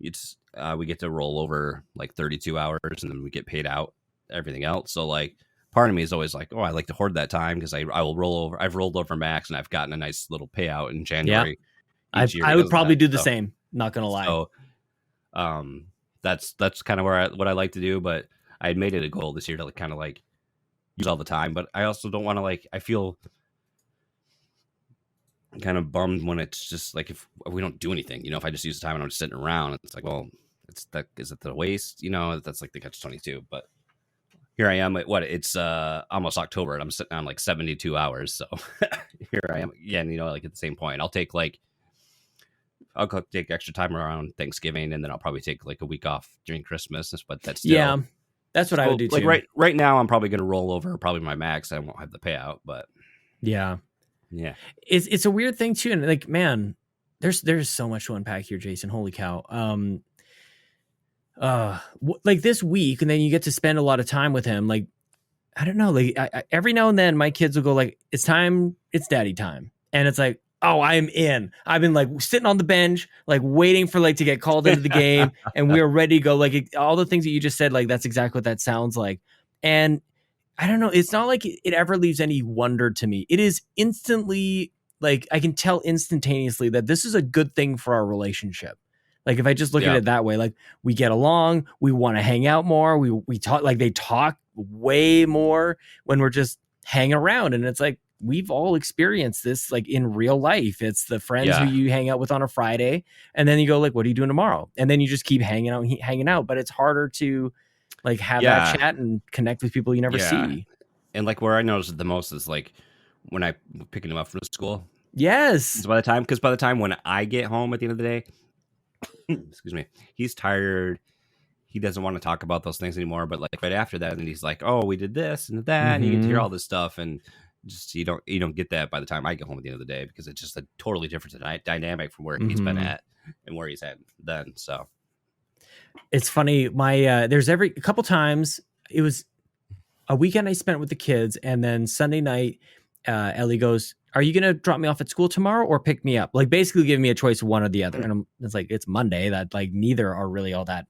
it's we get to roll over like 32 hours and then we get paid out everything else. So like part of me is always like, oh, I like to hoard that time because I will roll over. I've rolled over max and I've gotten a nice little payout in January. Yeah. I would probably do the same. Not gonna lie. So, that's kind of what I like to do. But I had made it a goal this year to kind of like use all the time. But I also don't want to like. I feel kind of bummed when it's just like if we don't do anything. You know, if I just use the time and I'm just sitting around, it's like, well, is it the waste? You know, that's like the catch-22. But here I am. It's almost October and I'm sitting on like 72 hours. So here I am again. You know, like at the same point, I'll take extra time around Thanksgiving, and then I'll probably take like a week off during Christmas. But that's still, that's what I would do too. Like right now, I'm probably going to roll over probably my max. I won't have the payout, but yeah, it's a weird thing too. And like, man, there's so much to unpack here, Jason. Holy cow! Like this week, and then you get to spend a lot of time with him. Like, I don't know. Like every now and then, my kids will go like, "It's time. It's daddy time," and it's like, oh, I'm in. I've been like sitting on the bench, like waiting for like to get called into the game, and we're ready to go. Like all the things that you just said, like that's exactly what that sounds like. And I don't know, it's not like it ever leaves any wonder to me. It is instantly like I can tell instantaneously that this is a good thing for our relationship. Like if I just look at it that way, like we get along, we want to hang out more, we talk, like they talk way more when we're just hanging around, and it's like we've all experienced this like in real life. It's the friends who you hang out with on a Friday, and then you go like, what are you doing tomorrow? And then you just keep hanging out. But it's harder to like have that chat and connect with people you never see. And like where I notice it the most is like when I'm picking him up from school. Yes. So by the time when I get home at the end of the day, excuse me, he's tired. He doesn't want to talk about those things anymore. But like right after that, and he's like, oh, we did this and that, and you get to hear all this stuff, and just you don't get that by the time I get home at the end of the day, because it's just a totally different dynamic from where he's been at and where he's at then. So it's funny. My there's a couple times it was a weekend I spent with the kids, and then Sunday night, Ellie goes, "Are you gonna drop me off at school tomorrow or pick me up?" Like basically giving me a choice of one or the other, and it's like it's Monday. That like neither are really all that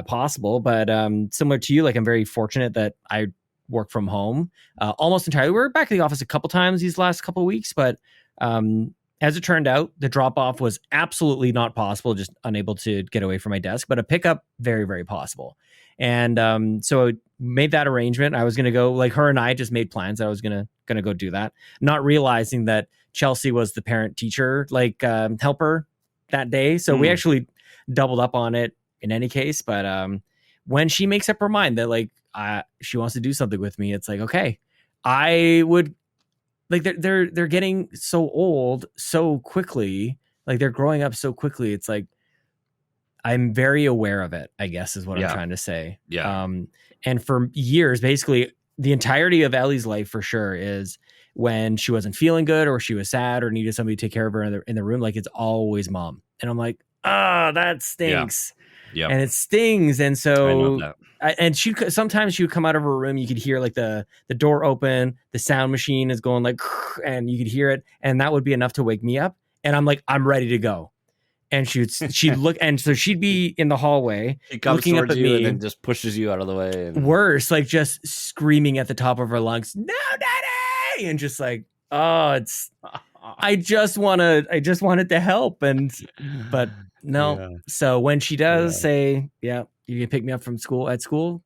possible. But similar to you, like I'm very fortunate that I work from home almost entirely. We're back at the office a couple times these last couple of weeks, but as it turned out, the drop off was absolutely not possible, just unable to get away from my desk, but a pickup very, very possible. And so I made that arrangement. I was going to go, like her and I just made plans. I was going to go do that, not realizing that Chelsea was the parent teacher, like helper that day. So we actually doubled up on it in any case. But when she makes up her mind that like, she wants to do something with me, it's like, okay, I would like, they're getting so old so quickly. Like they're growing up so quickly. It's like, I'm very aware of it, I guess is what I'm trying to say. Yeah. And for years, basically the entirety of Ellie's life for sure is when she wasn't feeling good or she was sad or needed somebody to take care of her in the room. Like it's always mom. And I'm like, that stinks. Yeah. And it stings. And so, and sometimes she would come out of her room. You could hear like the door open, the sound machine is going like, and you could hear it. And that would be enough to wake me up. And I'm like, I'm ready to go. And she'd look, and so she'd be in the hallway, she comes looking up at me, and then just pushes you out of the way. And worse, like just screaming at the top of her lungs, "No, Daddy!" And just like, it's I just wanted to help, but no. Yeah. So when she does say, yeah, you can pick me up from school at school,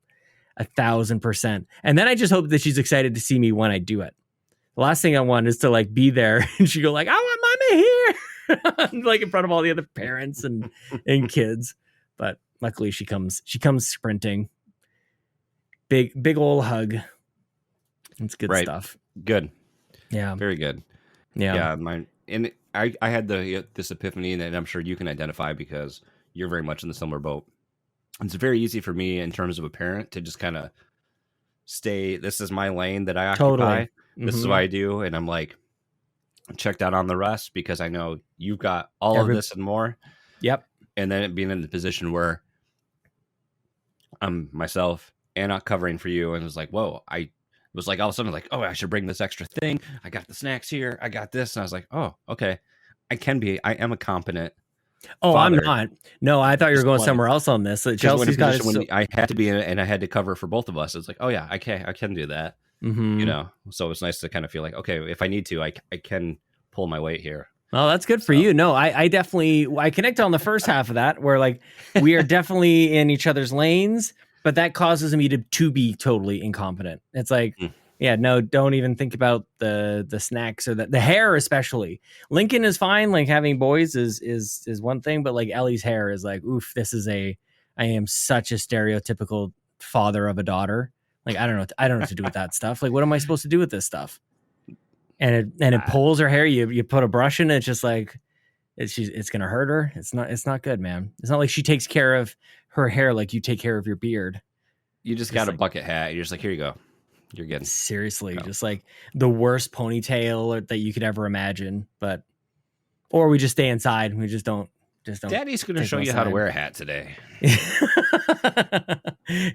1,000%. And then I just hope that she's excited to see me when I do it. The last thing I want is to like be there and she go like, I want mommy here, like in front of all the other parents and kids. But luckily she comes sprinting. Big old hug. It's good stuff. Good. Yeah. Very good. Yeah. Yeah. I had this epiphany that I'm sure you can identify because you're very much in the similar boat. It's very easy for me in terms of a parent to just kind of stay. This is my lane that I occupy. Totally. This is what I do. And I'm like checked out on the rest because I know you've got all of this and more. Yep. And then it being in the position where I'm myself and not covering for you. And it was like, whoa, I was like, all of a sudden like, oh, I should bring this extra thing. I got the snacks here. I got this. And I was like, oh, okay. I am a competent father. I'm not. No, I thought you were going somewhere else on this. So Chelsea's got it. When I had to be in it and I had to cover for both of us. It's like, oh yeah, I can do that. Mm-hmm. You know, so it's nice to kind of feel like, okay, if I need to, I can pull my weight here. Oh, that's good for you. No, I definitely, I connect on the first half of that where like we are definitely in each other's lanes, but that causes me to be totally incompetent. It's like, yeah, no, don't even think about the snacks or the hair, especially. Lincoln is fine. Like having boys is one thing, but like Ellie's hair is like, oof, I am such a stereotypical father of a daughter. Like, I don't know what to do with that stuff. Like, what am I supposed to do with this stuff? And it pulls her hair. You put a brush in it. It's just like, it's going to hurt her. It's not good, man. It's not like she takes care of her hair like you take care of your beard. You just got a bucket hat. You're just like, here you go. You're good. Seriously, just like the worst ponytail that you could ever imagine. Or we just stay inside. We just don't. Daddy's going to show you how to wear a hat today.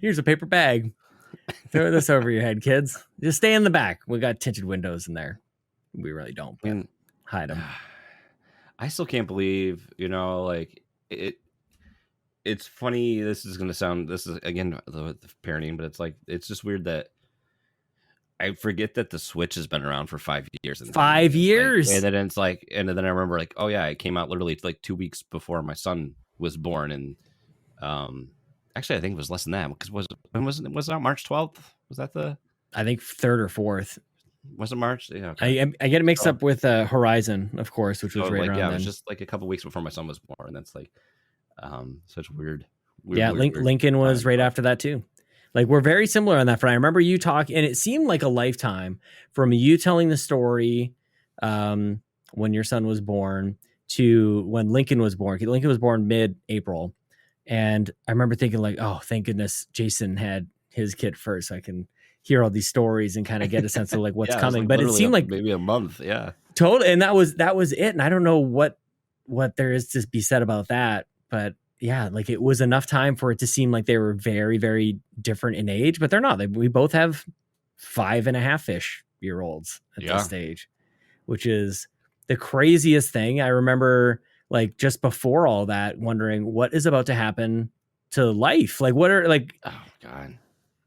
Here's a paper bag. Throw this over your head, kids. Just stay in the back. We got tinted windows in there. We really don't. But hide them. I still can't believe, like it. It's funny. This is again the parenting, but it's just weird that I forget that the Switch has been around for 5 years. 5 years, and then it's like, and then I remember like, oh yeah, it came out literally like 2 weeks before my son was born, and actually I think it was less than that because was it out March 12th? Was that I think 3rd or 4th. Was it March? Yeah. Okay. I get it mixed up with Horizon, of course, which was right around then. It was just like a couple weeks before my son was born, and that's like such weird. Lincoln was right after that too. Like we're very similar on that front. I remember you talking, and it seemed like a lifetime from you telling the story when your son was born to when Lincoln was born. Lincoln was born mid-April, and I remember thinking like, oh, thank goodness Jason had his kid first, so I can hear all these stories and kind of get a sense of like what's coming. Like but it seemed like maybe a month, yeah, totally. And that was it. And I don't know what there is to be said about that, but yeah, like it was enough time for it to seem like they were very, very different in age, but they're not. We both have 5.5-ish year olds at this stage, which is the craziest thing. I remember like just before all that, wondering what is about to happen to life. Like what are like, oh God,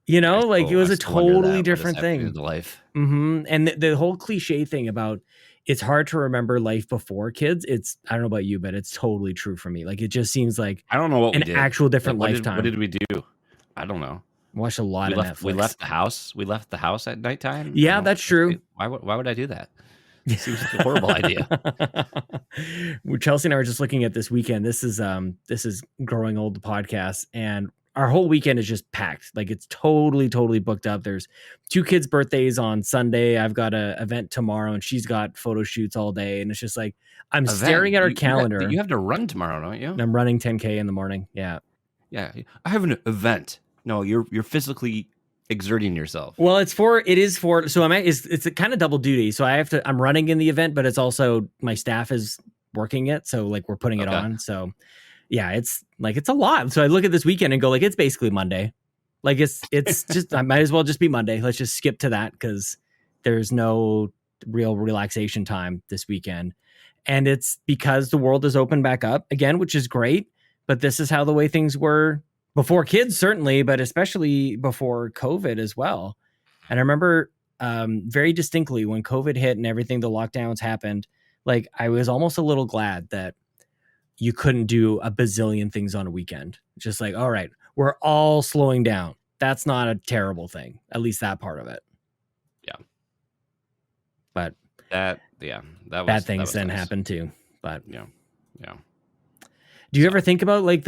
like it was a totally different thing. Life. Mm-hmm. And the whole cliche thing about it's hard to remember life before kids. I don't know about you, but it's totally true for me. Like it just seems like I don't know what an we did. actual different lifetime. What did we do? I don't know. Watched a lot of Netflix. We left the house. We left the house at nighttime. Yeah, that's true. Why would I do that? It seems like a horrible idea. Chelsea and I were just looking at this weekend. This is Growing Old, the podcast, and our whole weekend is just packed. Like it's totally booked up. There's 2 kids' birthdays on Sunday. I've got an event tomorrow, and she's got photo shoots all day. And it's just like I'm staring at our calendar. You have to run tomorrow, don't you? I'm running 10K in the morning. Yeah. Yeah. I have an event. No, you're physically exerting yourself. Well, it's a kind of double duty. So I'm running in the event, but it's also my staff is working it. So like we're putting it on. So yeah, it's a lot. So I look at this weekend and go like, it's basically Monday. Like it's just, I might as well just be Monday. Let's just skip to that because there's no real relaxation time this weekend. And it's because the world is open back up again, which is great. But this is how the way things were before kids, certainly, but especially before COVID as well. And I remember very distinctly when COVID hit and everything, the lockdowns happened. like I was almost a little glad that you couldn't do a bazillion things on a weekend. Just like, all right, we're all slowing down. That's not a terrible thing. At least that part of it. Yeah. But that bad was things then nice. happen too. But Yeah. do you ever think about like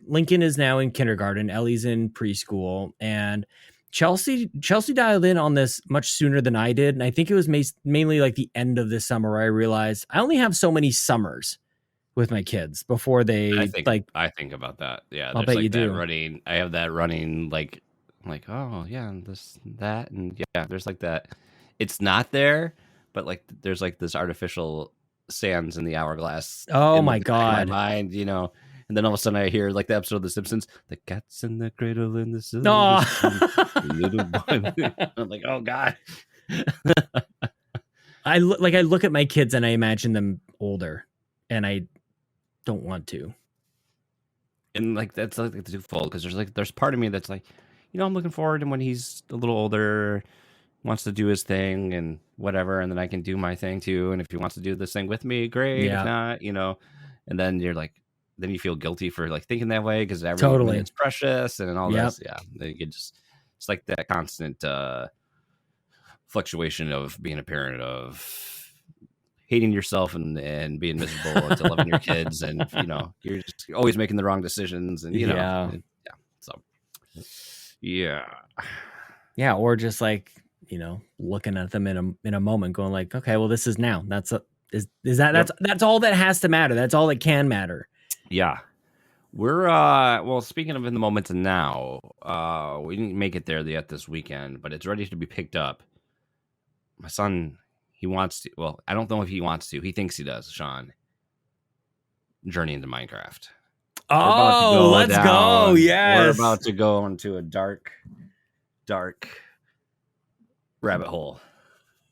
Lincoln is now in kindergarten, Ellie's in preschool, and Chelsea dialed in on this much sooner than I did. And I think it was mainly like the end of this summer where I realized I only have so many summers with my kids before they I think about that. Yeah. I'll There's bet like you that do. running. I have that running like, oh yeah, and that, and yeah, there's like that. It's not there, but like there's like this artificial sands in the hourglass. Oh in my the back of God. my mind, and then all of a sudden I hear like the episode of The Simpsons, the cat's in the cradle in the silver No. spoon, little boy. I'm like, oh God. I look at my kids and I imagine them older, and I don't want to. And like that's like the twofold, because there's part of me that's like, I'm looking forward to when he's a little older, wants to do his thing and whatever, and then I can do my thing too. And if he wants to do this thing with me, great. Yeah. If not, and then you're like, then you feel guilty for like thinking that way because every Totally. minute's precious and all Yep. this. Yeah, it's like that constant fluctuation of being a parent, of hating yourself and being miserable until loving your kids, and you're just always making the wrong decisions, and so yeah, or just like looking at them in a moment going like, okay, well, this is now, that's all that has to matter, that's all that can matter. Yeah. We're well, speaking of in the moment and now, we didn't make it there yet this weekend, but it's ready to be picked up. My son, he wants to, well, I don't know if he wants to, he thinks he does, Sean. Journey into Minecraft. Oh, let's go. Yes. We're about to go into a dark rabbit hole.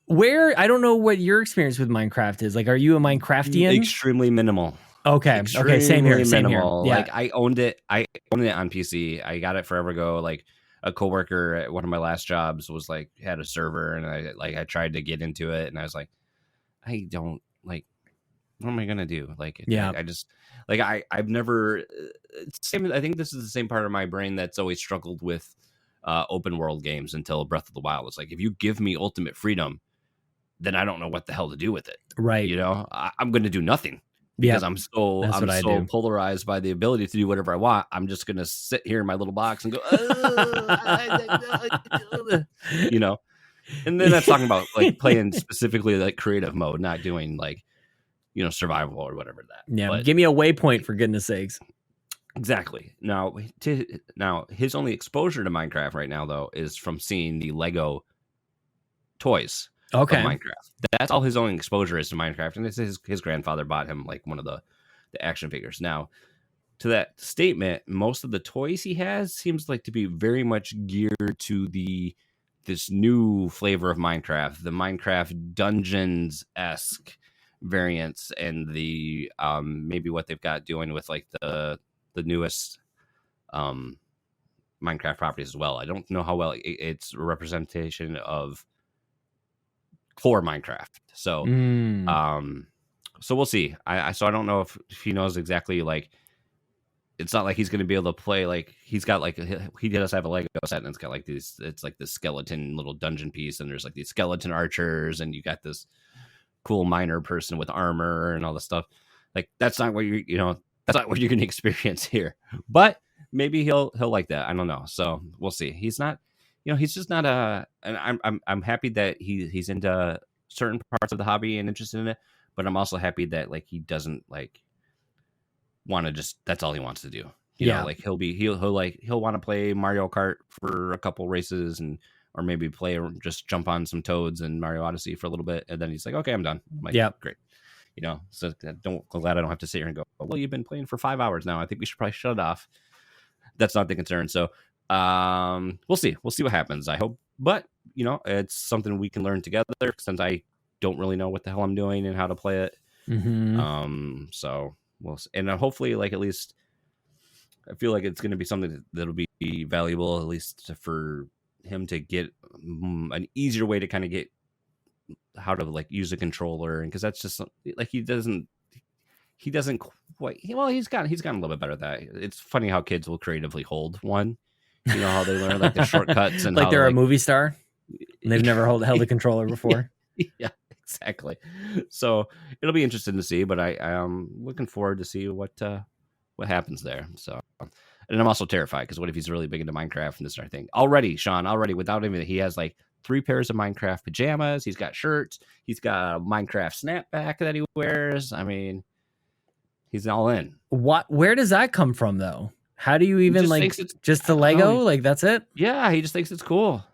Where, I don't know what your experience with Minecraft is. Like, are you a Minecraftian? Extremely minimal. Okay. Okay. Same here. Minimal. Yeah. Like I owned it on PC. I got it forever ago. Like a coworker at one of my last jobs was like, had a server, and I tried to get into it, and I was like, I don't like, what am I going to do? Like, yeah, I just like, I've never, same. I think this is the same part of my brain that's always struggled with open world games until Breath of the Wild. It's like, if you give me ultimate freedom, then I don't know what the hell to do with it. Right. I'm going to do nothing. Because I'm so polarized by the ability to do whatever I want. I'm just gonna sit here in my little box and go, And then that's talking about like playing specifically like creative mode, not doing like, survival or whatever that. Yeah, but, give me a waypoint for goodness sakes. Exactly. Now his only exposure to Minecraft right now though is from seeing the Lego toys. Okay. Of Minecraft. That's all his only exposure is to Minecraft, and it's his grandfather bought him like one of the action figures. Now, to that statement, most of the toys he has seems like to be very much geared to this new flavor of Minecraft, the Minecraft Dungeons-esque variants, and the maybe what they've got doing with like the newest Minecraft properties as well. I don't know how well it's a representation of core Minecraft. So so we'll see. I don't know if he knows exactly, like, it's not like he's going to be able to play, like, he's got like he does have a Lego set, and it's got like these, it's like this skeleton little dungeon piece, and there's like these skeleton archers, and you got this cool miner person with armor and all this stuff. Like, that's not what that's not what you're going to experience here, but maybe he'll like that. I don't know. So we'll see. He's not, he's just not and I'm happy that he's into certain parts of the hobby and interested in it, but I'm also happy that like he doesn't like want to just, that's all he wants to do. You know, like he'll want to play Mario Kart for a couple races, or maybe play or just jump on some Toads in Mario Odyssey for a little bit, and then he's like, okay, I'm done. I'm like, yeah, great. So glad I don't have to sit here and go, well, you've been playing for 5 hours now, I think we should probably shut it off. That's not the concern. So we'll see what happens. I hope, but it's something we can learn together, since I don't really know what the hell I'm doing and how to play it. So we'll see. And hopefully, like, at least I feel like it's going to be something that'll be valuable, at least for him to get an easier way to kind of get how to like use a controller, and because that's just like he doesn't quite. Well, he's gotten a little bit better at that. It's funny how kids will creatively hold one. You know how they learn like the shortcuts and like how, they're a movie star and they've never held a controller before. Yeah, exactly. So it'll be interesting to see, but I am looking forward to see what happens there. So, and I'm also terrified because what if he's really big into Minecraft and this sort of thing? Sean, without even, he has like 3 pairs of Minecraft pajamas. He's got shirts. He's got a Minecraft snapback that he wears. I mean, he's all in. Where does that come from though? How do you even like just the Lego? Like that's it? Yeah, he just thinks it's cool.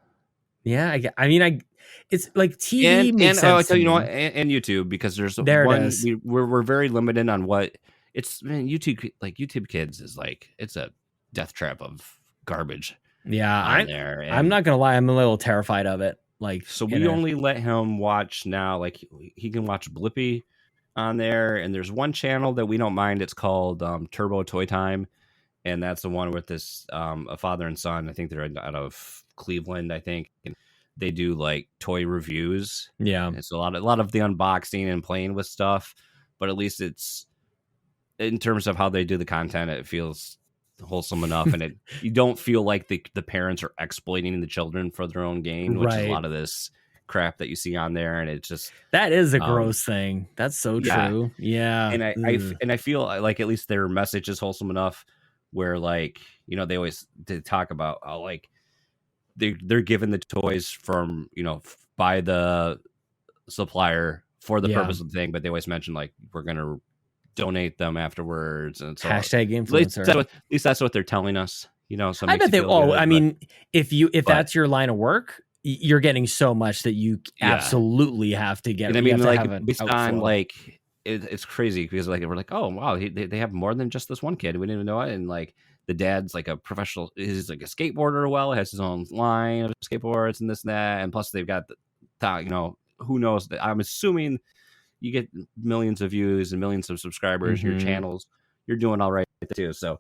Yeah, it's like TV makes sense. I'll tell you what, and YouTube, because we're very limited on what it's. Man, YouTube Kids is like, it's a death trap of garbage. Yeah, I'm not gonna lie, I'm a little terrified of it. Like, so we only let him watch now. Like, he can watch Blippi on there, and there's one channel that we don't mind. It's called Turbo Toy Time, and that's the one with this a father and son. I think they're out of Cleveland, I think, and they do like toy reviews. Yeah, it's a lot of the unboxing and playing with stuff, but at least it's, in terms of how they do the content, it feels wholesome enough, and you don't feel like the parents are exploiting the children for their own gain, which is a lot of this crap that you see on there, and it's just, that is a gross thing. That's so true. Yeah. And I feel like at least their message is wholesome enough where, like, you know, they talk about how like they're given the toys from, you know, by the supplier for the purpose of the thing, but they always mention like, we're gonna donate them afterwards, and so #influencer. At least that's what they're telling us, you know. So I bet they. I mean, if that's your line of work, you're getting so much that you absolutely have to get. And I mean, like, based on like, it's crazy because like we're like, oh wow, they have more than just this one kid. We didn't even know it, and like the dad's like a professional. He's like a skateboarder. Well, has his own line of skateboards and this and that, and plus they've got you know, who knows? I'm assuming you get millions of views and millions of subscribers. Your channels, you're doing all right too. So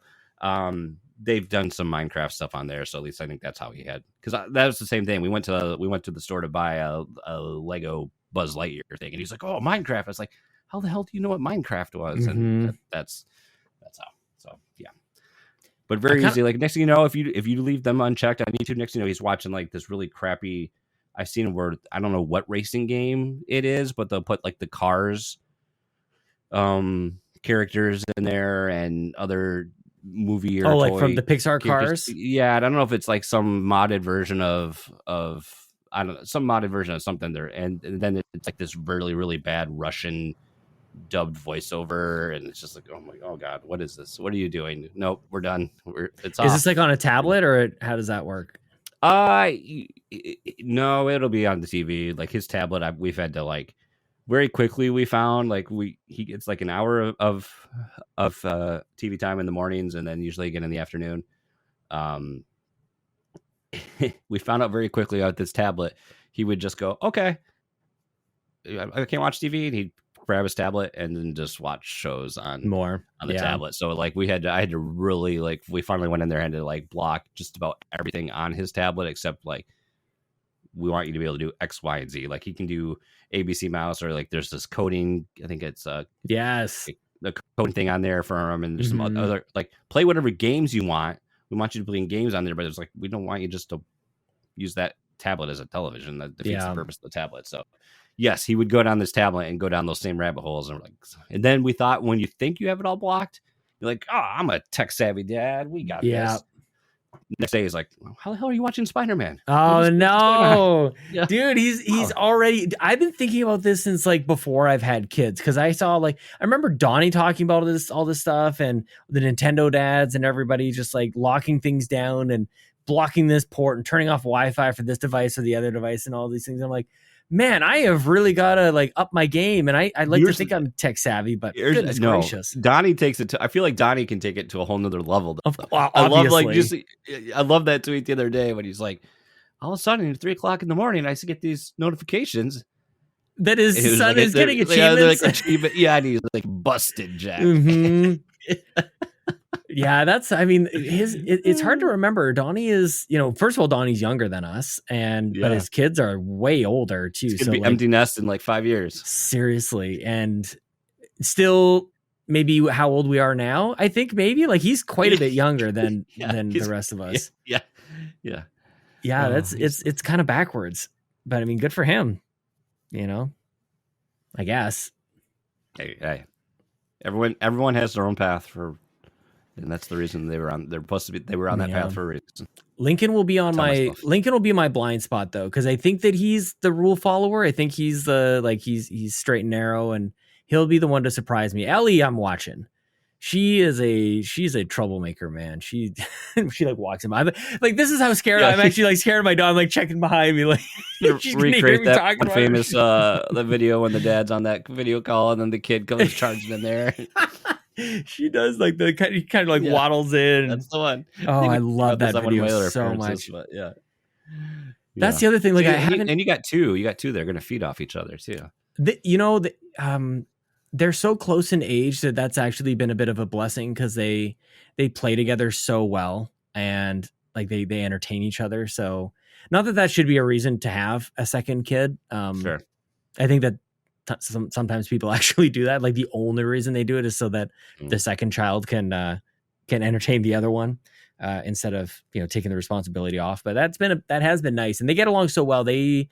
they've done some Minecraft stuff on there. So at least I think that's how he had, because that was the same thing. We went to the store to buy a Lego Buzz Lightyear thing, and he's like, "Oh, Minecraft." I was like, "How the hell do you know what Minecraft was?" And that's how. So yeah, but very easy. Like, next thing you know, if you leave them unchecked on YouTube, next thing you know, he's watching like this really crappy. I've seen where I don't know what racing game it is, but they'll put like the Cars characters in there and other movie or like from the Pixar characters. Cars. Yeah, I don't know if it's like some modded version of I don't know, some modded version of something there, and then it's like this really, really bad Russian dubbed voiceover, and it's just like, oh god, what is this? What are you doing? Nope, we're done. It's off. Is this like on a tablet, or how does that work? No, it'll be on the TV. Like his tablet, we've had to like very quickly. We found like he gets like an hour of TV time in the mornings, and then usually again in the afternoon. We found out very quickly out this tablet, he would just go, okay, I can't watch TV, and he'd grab his tablet and then just watch shows on the tablet. So like I had to really, like, we finally went in there and had to like block just about everything on his tablet, except like, we want you to be able to do X, Y, and Z. Like he can do ABC mouse, or like there's this coding, I think it's the coding thing on there for him, and there's some other, like, play whatever games you want. We want you to play games on there, but it's like, we don't want you just to use that tablet as a television. That defeats the purpose of the tablet. So yes, he would go down this tablet and go down those same rabbit holes. And we're like, and then we thought, when you think you have it all blocked, you're like, oh, I'm a tech savvy dad. We got this. Next day, he's like, how the hell are you watching Spider-Man? Oh, no. Dude, he's already, I've been thinking about this since like before I've had kids. Cause I saw I remember Donnie talking about all this stuff, and the Nintendo dads and everybody just like locking things down and blocking this port and turning off Wi-Fi for this device or the other device and all these things. I'm like, man, I have really got to like up my game. And I like to think I'm tech savvy, but goodness gracious. Donnie takes it I feel like Donnie can take it to a whole nother level. I love that tweet the other day when he's like, all of a sudden at 3:00 in the morning, I get these notifications that his son is getting achievements. And he's like, busted, Jack. Yeah, it's hard to remember. Donnie is, first of all, Donnie's younger than us, but his kids are way older too. It's So gonna be empty nest in like 5 years. Seriously, and still maybe how old we are now. I think maybe like he's quite a bit younger than the rest of us. Yeah. It's kind of backwards, but I mean, good for him. I guess. Hey. Everyone has their own path and that's the reason they were on that path for a reason. Lincoln will be my blind spot though, because I think that he's the rule follower. I think he's he's straight and narrow, and he'll be the one to surprise me. Ellie, I'm watching. She's a troublemaker, man. She like walks in. I'm like, this is how scared I'm actually like scared of my dog. I'm like checking behind me, like she's recreate that one famous the video when the dad's on that video call and then the kid comes charging in there. She does like the kind of like waddles in. That's the one. Oh, I love that video so much. But That's the other thing. Like and you got two. They're going to feed off each other too. They're so close in age that's actually been a bit of a blessing because they play together so well and like they entertain each other. So not that should be a reason to have a second kid. Sure. I think that sometimes people actually do that. Like the only reason they do it is so that the second child can entertain the other one instead of taking the responsibility off. But that has been nice, and they get along so well. They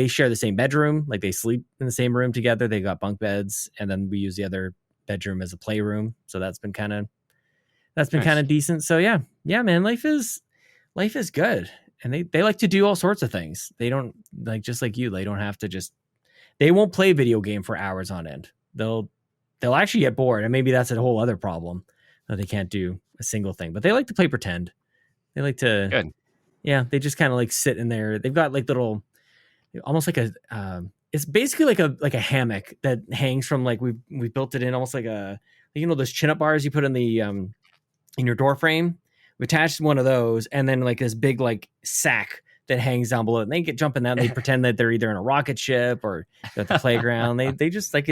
share the same bedroom, like they sleep in the same room together. They got bunk beds, and then we use the other bedroom as a playroom. So that's been kind of decent. So yeah, man, life is good, and they like to do all sorts of things. They don't just like you. They don't have to they won't play a video game for hours on end. They'll actually get bored, and maybe that's a whole other problem that they can't do a single thing. But they like to play pretend. They like to, good. Yeah. They just kind of like sit in there. They've got like little, almost like it's basically like a hammock that hangs from like we built it in almost like those chin up bars you put in the in your door frame. We attached one of those, and then like this big like sack that hangs down below. And they get jumping that. And they pretend that they're either in a rocket ship or at the playground. They just like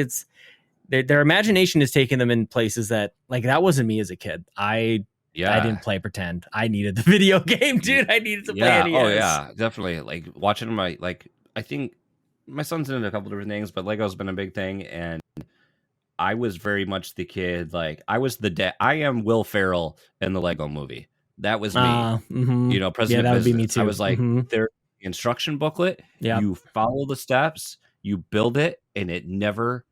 their imagination is taking them in places that like that wasn't me as a kid. I didn't play pretend. I needed the video game, dude. I needed to play NES. Oh yeah, definitely. Like watching my I think my son's into a couple different things, but Lego's been a big thing, and I was very much the kid. Like I was the dad. I am Will Ferrell in the Lego Movie. That was me. Mm-hmm. President. That would be me too. I was like, there's the instruction booklet. Yeah. You follow the steps, you build it, and it never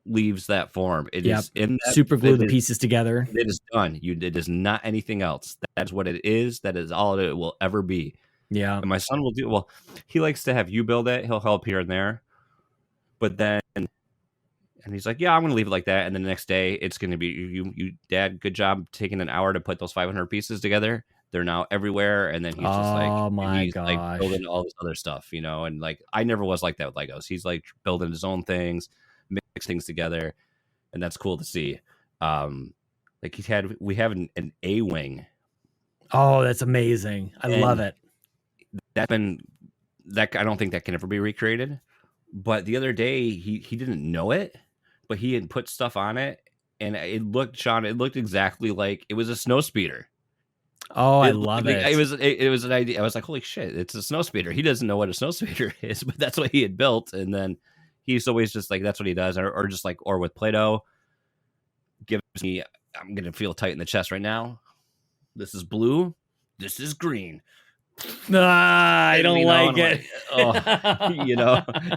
leaves that form. It is in that, super glue the pieces together. It is done. It is not anything else. That's what it is. That is all it will ever be. Yeah. And my son will do well. He likes to have you build it. He'll help here and there, but then. And he's like, yeah, I'm going to leave it like that. And then the next day, it's going to be, you, Dad, good job taking an hour to put those 500 pieces together. They're now everywhere. And then he's just like, oh my gosh, like building all this other stuff, and like, I never was like that with Legos. He's like building his own things, mix things together. And that's cool to see. Like we have an A-wing. Oh, that's amazing. I love it. I don't think that can ever be recreated. But the other day, he didn't know it. But he had put stuff on it, and it looked exactly like it was a snow speeder. Oh, I love it. It was an idea. I was like, holy shit, it's a snow speeder. He doesn't know what a snow speeder is, but that's what he had built. And then he's always just like, that's what he does. Or just like, or with Play-Doh, I'm going to feel tight in the chest right now. This is blue. This is green. I don't like it.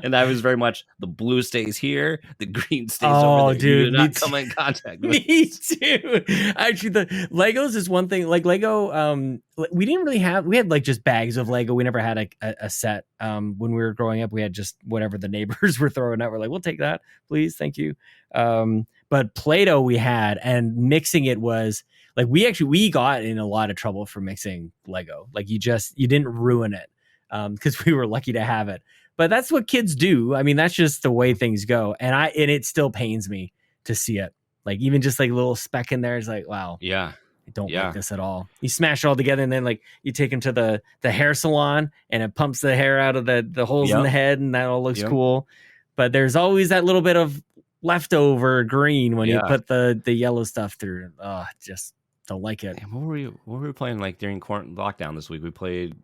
And I was very much the blue stays here, the green stays over there. Dude, you do not come in contact with. Me too. Actually, the Legos is one thing. Like Lego, we didn't really have. We had like just bags of Lego. We never had a set. When we were growing up, we had just whatever the neighbors were throwing out. We're like, we'll take that, please, thank you. But Play-Doh we had, and mixing it was. Like we got in a lot of trouble for mixing Lego. Like you didn't ruin it because we were lucky to have it. But that's what kids do. I mean, that's just the way things go. And it still pains me to see it. Like even just like a little speck in there is like, wow. Yeah. I don't like this at all. You smash it all together, and then like you take them to the hair salon, and it pumps the hair out of the holes in the head, and that all looks cool. But there's always that little bit of leftover green when you put the yellow stuff through. Oh, just Don't like it. What were we playing like during lockdown this week? We played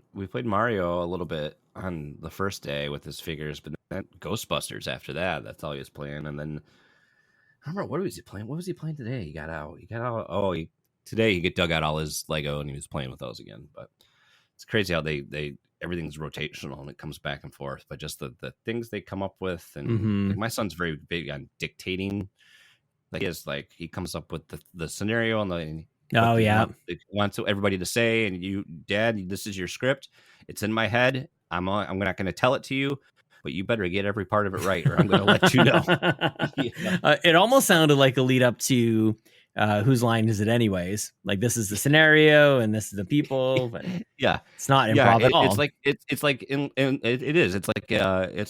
Mario a little bit on the first day with his figures, but then Ghostbusters after that. That's all he was playing. And then I don't remember, what was he playing? What was he playing today? He got out. Oh, today he dug out all his Lego and he was playing with those again. But it's crazy how they everything's rotational and it comes back and forth. But just the things they come up with, and like, my son's very big on dictating. Like he comes up with the scenario and he wants everybody to say, and Dad, this is your script. It's in my head. I'm not going to tell it to you, but you better get every part of it right, or I'm going to let you know. It almost sounded like a lead up to whose line is it anyways? Like, this is the scenario and this is the people. But yeah, it's not improv at all. It's like it is. It's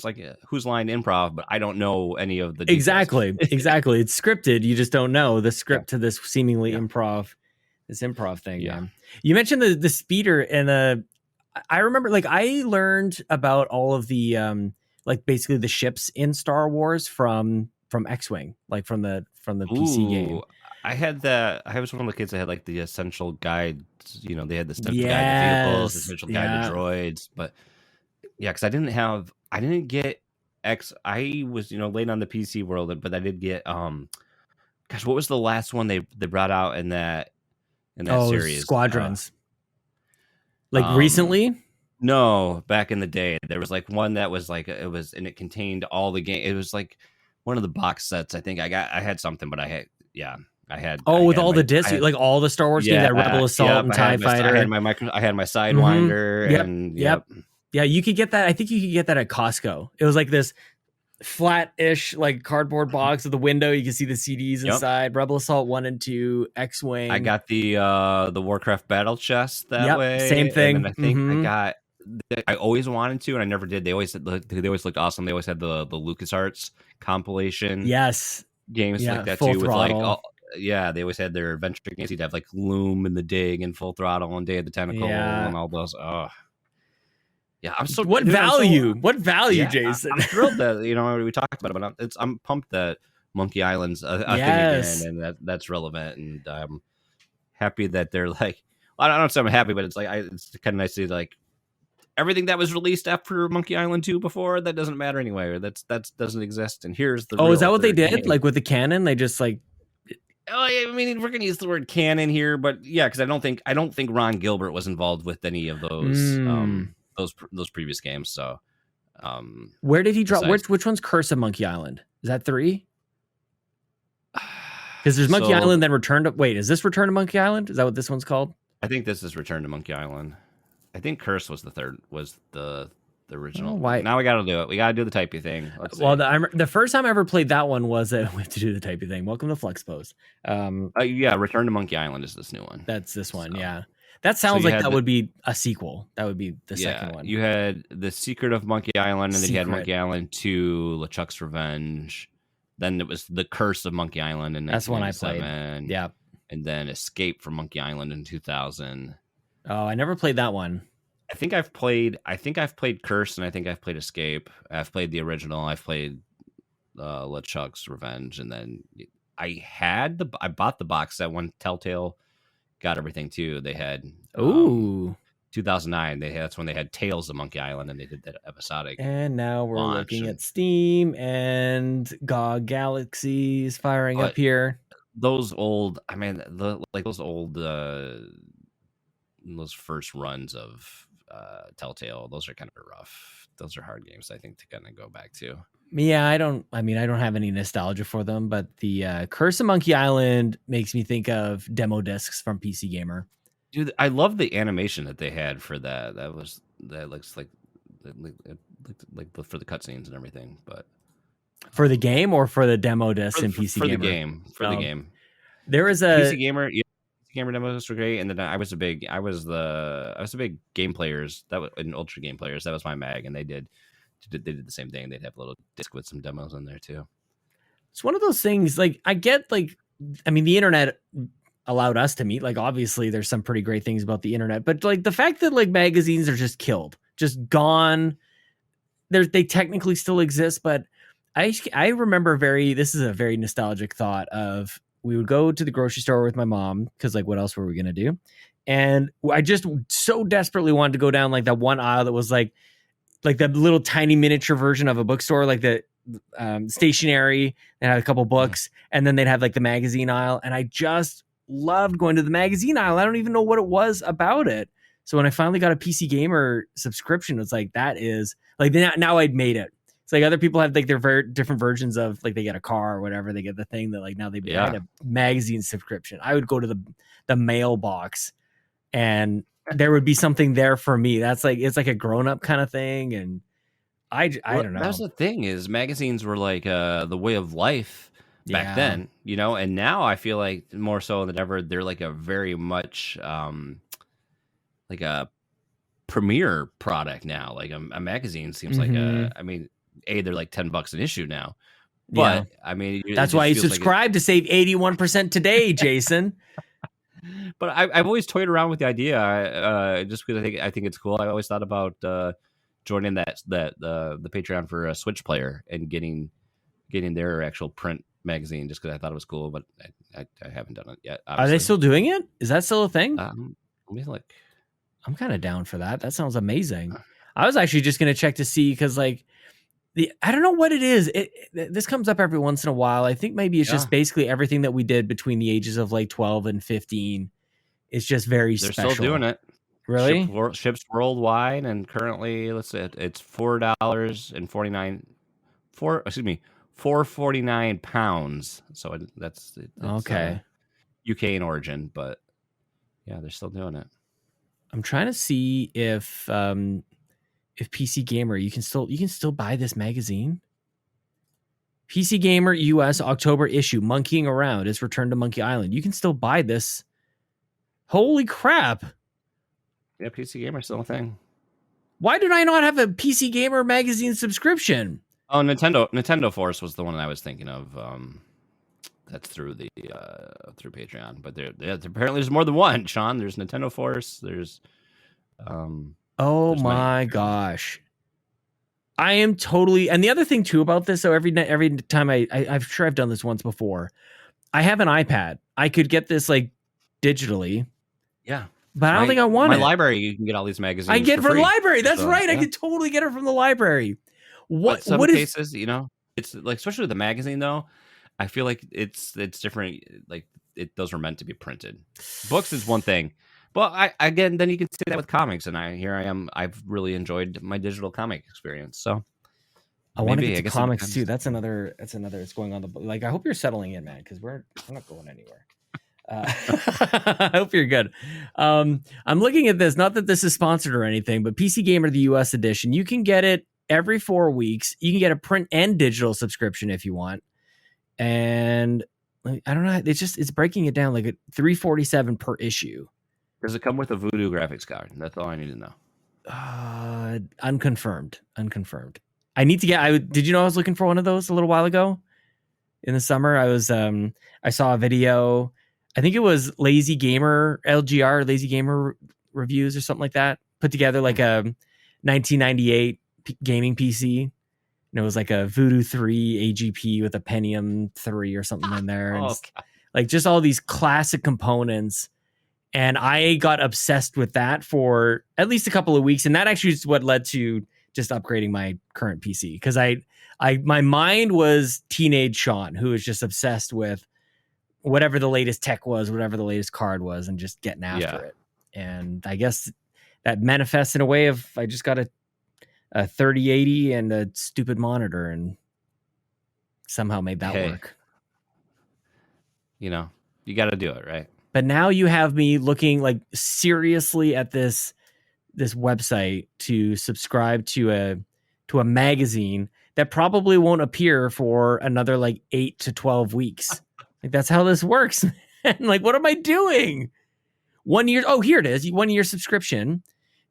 like whose line improv, but I don't know any of the details. Exactly. It's scripted. You just don't know the script to this seemingly improv thing. Yeah. Man. You mentioned the speeder, and I remember, like, I learned about all of the like basically the ships in Star Wars from X-Wing, like from the PC game. I had that. I was one of the kids that had like the essential guide. You know, they had the essential guide to vehicles, essential guide to droids. But yeah, because I didn't get X. I was late on the PC world, but I did get gosh, what was the last one they brought out in that series? Squadrons. Like recently? No, back in the day, there was like one that was like and it contained all the game. It was like one of the box sets. I think I had something, but I had with all the discs, like all the Star Wars games, that Rebel Assault and TIE Fighter. I had my Sidewinder. And yeah, you could get that. I think you could get that at Costco. It was like this flat-ish, like cardboard box with the window. You can see the CDs inside. Rebel Assault 1 and 2, X-Wing. I got the Warcraft Battle Chest that way. Same thing. And I think I always wanted to, and I never did. They always looked awesome. They always had the LucasArts compilation. Yes. Games like that too. Throttle. They always had their adventure games. You'd have like Loom and the Dig and Full Throttle and Day of the Tentacle and all those. Oh, yeah. I'm so what value, Jason? I'm thrilled that we talked about it, but I'm pumped that Monkey Island's a thing again, and that's relevant, and I'm happy that they're like. I don't know if I'm happy, but it's like it's kind of nice to see like everything that was released after Monkey Island 2 before that doesn't matter anyway. That doesn't exist, and here's the. Is that what they did? Game. Like with the canon, they just like. Oh, I mean, we're gonna use the word canon here, but yeah, because I don't think Ron Gilbert was involved with any of those previous games. So, where did he drop? Which one's Curse of Monkey Island? Is that 3? Because there's Monkey Island, then Return to. Wait, is this Return to Monkey Island? Is that what this one's called? I think this is Return to Monkey Island. I think Curse was the third. Was the original. Why? Now we got to do it. We got to do the typey thing. Well, the first time I ever played that one was we have to do the typey thing. Welcome to Flex Pose. Return to Monkey Island is this new one. That's this one. Yeah, that sounds like that would be a sequel. That would be the second one. You had The Secret of Monkey Island, and then you had Monkey Island 2, LeChuck's Revenge. Then it was The Curse of Monkey Island, and that's one I played. Yeah, and then Escape from Monkey Island in 2000. Oh, I never played that one. I think I've played Curse, and I think I've played Escape. I've played the original. I've played LeChuck's Revenge, and then I bought the box set when Telltale got everything too. They had 2009. That's when they had Tales of Monkey Island, and they did that episodic. And now we're looking at Steam, and GOG Galaxy is firing up here. Those old, those first runs of Telltale, those are kind of rough. Those are hard games, I think, to kind of go back to. Yeah, I don't have any nostalgia for them, but the Curse of Monkey Island makes me think of demo discs from PC Gamer. Dude, I love the animation that they had for that. That looks like for the cutscenes and everything. But for the game or for the demo discs in PC Gamer? For the game. There is a PC Gamer. Gamer demos were great, and then I was a big game players. That was in Ultra Game Players. That was my mag, and they did the same thing. They'd have a little disc with some demos in there too. It's one of those things. Like I get, the internet allowed us to meet. Like obviously, there's some pretty great things about the internet, but like the fact that like magazines are just killed, just gone. They technically still exist, but I remember this is a very nostalgic thought of we would go to the grocery store with my mom because like what else were we gonna do? And I just so desperately wanted to go down like that one aisle that was like that little tiny miniature version of a bookstore, like the stationery that had a couple books, and then they'd have like the magazine aisle. And I just loved going to the magazine aisle. I don't even know what it was about it. So when I finally got a PC Gamer subscription, it's like that is like now I'd made it. It's like other people have like their very different versions of like they get a car or whatever, they get the thing that like now they had a magazine subscription. I would go to the mailbox and there would be something there for me. That's like it's like a grown up kind of thing, and I don't know. That's the thing is magazines were like the way of life back then, you know, and now I feel like more so than ever they're like a very much like a premier product now. Like a magazine seems like I mean, they're like $10 an issue now, but I mean that's why you subscribe to save 81% today, Jason. But I've always toyed around with the idea, just because I think it's cool. I always thought about joining the Patreon for a Switch player and getting their actual print magazine, just because I thought it was cool. But I haven't done it yet. Obviously. Are they still doing it? Is that still a thing? Let me look. I'm kind of down for that. That sounds amazing. I was actually just gonna check to see because like I don't know what it is. This comes up every once in a while. I think maybe it's just basically everything that we did between the ages of like 12 and 15. It's just very special. They're still doing it. Really? Ships worldwide, and currently, let's say it's $4.49. £4.49. So that's okay. UK in origin, but yeah, they're still doing it. I'm trying to see if PC Gamer you can still buy this magazine. PC Gamer US October issue Monkeying Around is returned to Monkey Island. You can still buy this. Holy crap. Yeah, PC Gamer still a thing. Why did I not have a PC Gamer magazine subscription? Oh, Nintendo Force was the one I was thinking of. That's through the through Patreon, but apparently there's more than one. Sean, there's Nintendo Force. There's oh my gosh, I am totally. And the other thing too about this, so every time I'm sure I've done this once before. I have an iPad. I could get this like digitally. Yeah. But I don't think I want it. My library, you can get all these magazines. I get from the library. That's right. Yeah. I could totally get it from the library. What cases, you know, it's like, especially with the magazine though, I feel like it's different. Like those were meant to be printed. Books is one thing, but then you can say that with comics, and here I am. I've really enjoyed my digital comic experience. So I want to get to comics too. That's another. It's going on like. I hope you're settling in, man, because we're not going anywhere. I hope you're good. I'm looking at this. Not that this is sponsored or anything, but PC Gamer the US edition. You can get it every 4 weeks. You can get a print and digital subscription if you want. And I don't know. It's breaking it down like at $347 per issue. Does it come with a Voodoo graphics card? That's all I need to know. Unconfirmed. I need to get. Did you know I was looking for one of those a little while ago? In the summer, I was. I saw a video. I think it was Lazy Gamer LGR, Lazy Gamer Reviews or something like that. Put together like a 1998 gaming PC. And it was like a Voodoo 3 AGP with a Pentium 3 or something in there. And like just all these classic components. And I got obsessed with that for at least a couple of weeks. And that actually is what led to just upgrading my current PC. Because my mind was teenage Sean, who was just obsessed with whatever the latest tech was, whatever the latest card was, and just getting after it. And I guess that manifests in a way of I just got a 3080 and a stupid monitor and somehow made that work. You know, you got to do it, right? But now you have me looking like seriously at this website to subscribe to a magazine that probably won't appear for another like 8 to 12 weeks. Like that's how this works. Man. Like, what am I doing? 1 year. Oh, here it is. 1 year subscription.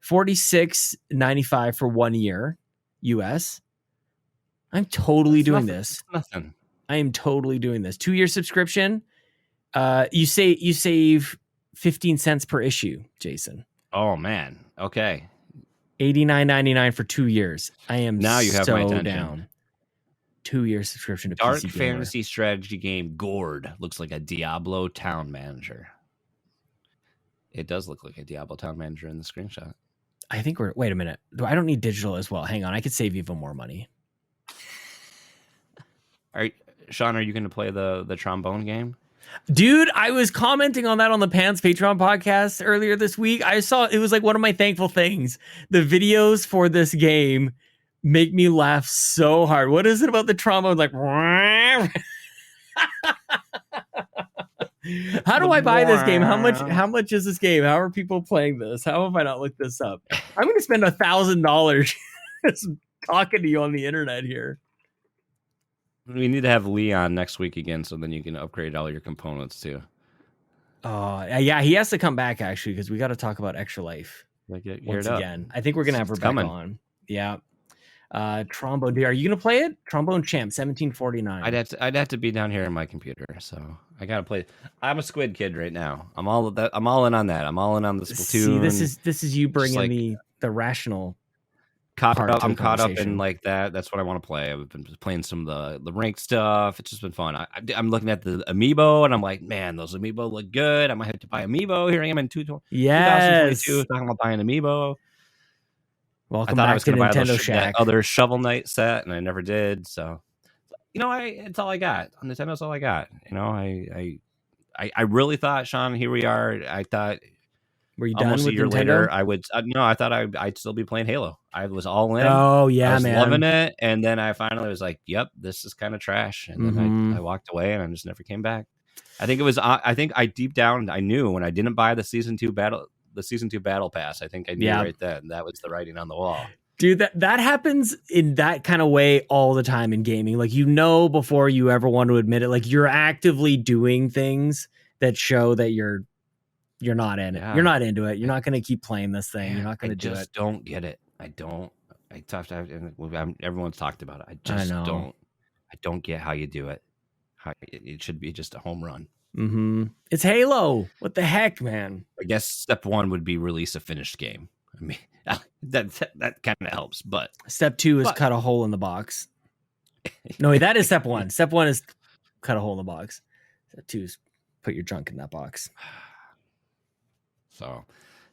$46.95 for 1 year US. I'm totally doing this. Nothing. I am totally doing this. 2 year subscription. You save 15 cents per issue, Jason. Oh man. Okay. $89.99 for 2 years. I am now you have my attention. Down. 2-year subscription to Dark PC Gamer. fantasy strategy game Gourd looks like a Diablo town manager. It does look like a Diablo town manager in the screenshot. I think wait a minute. I don't need digital as well. Hang on. I could save even more money. Sean, are you going to play the trombone game? Dude, I was commenting on that on the Pants Patreon podcast earlier this week. I saw it was like one of my thankful things. The videos for this game make me laugh so hard. What is it about the trombone? Like, how do I buy this game? How much is this game? How are people playing this? How have I not looked this up? I'm going to spend $1,000 just talking to you on the internet here. We need to have Lee on next week again, so then you can upgrade all your components too. Oh, yeah, he has to come back actually because we got to talk about Extra Life once again. I think we're gonna have Rebecca on. Yeah, trombone. Are you gonna play it? Trombone Champ 1749. I'd have to be down here on my computer, so I gotta play. I'm a Squid kid right now. I'm all in on that. I'm all in on the Splatoon. See, this is you bringing the rational. I'm caught up in like that. That's what I want to play. I've been playing some of the ranked stuff. It's just been fun. I'm looking at the amiibo and I'm like, man, those amiibo look good. I might have to buy amiibo. Here I am in 2022 talking about buying amiibo. Welcome back to Nintendo Shack. That other Shovel Knight set, and I never did. So, it's all I got. On Nintendo's all I got. I really thought, Sean, here we are. I thought. Were you done almost with a year Nintendo? later? I would no. I thought I'd still be playing Halo. I was all in. Oh yeah, I was man, loving it. And then I finally was like, "Yep, this is kind of trash." And then I walked away, and I just never came back. I think it was. I think I deep down I knew when I didn't buy the season 2 battle pass. I think I knew right then that was the writing on the wall. Dude, that happens in that kind of way all the time in gaming. Like before you ever want to admit it. Like you're actively doing things that show that you're not in it. Yeah. You're not into it. You're not going to keep playing this thing. You're not going to do it. I just don't get it. I don't. Everyone's talked about it. I don't get how you do it. It should be just a home run. Mm-hmm. It's Halo. What the heck, man? I guess step 1 would be release a finished game. I mean, that kind of helps. But step 2 is cut a hole in the box. No, that is step 1. Step 1 is cut a hole in the box. Step 2 is put your junk in that box. So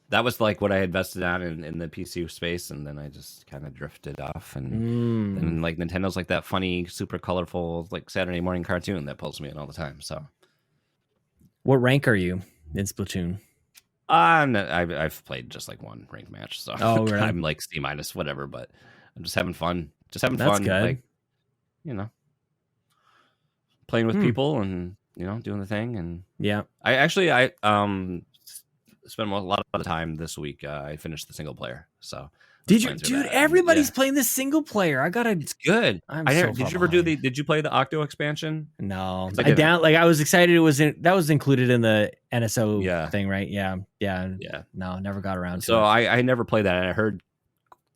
that was like what I invested on in the PC space, and then I just kind of drifted off. And like Nintendo's like that funny, super colorful, like Saturday morning cartoon that pulls me in all the time. So, what rank are you in Splatoon? I've played just like one ranked match, so really? I'm like C-, whatever. But I'm just having fun. That's fun. Good. Like, playing with people and doing the thing. And yeah, I spent a lot of the time this week. I finished the single player. So did you, dude? Everybody's playing the single player. It's good. Did you ever did you play the Octo expansion? No, I was excited. That was included in the NSO thing, right? Yeah. No, never got around to it. So I never played that, and I heard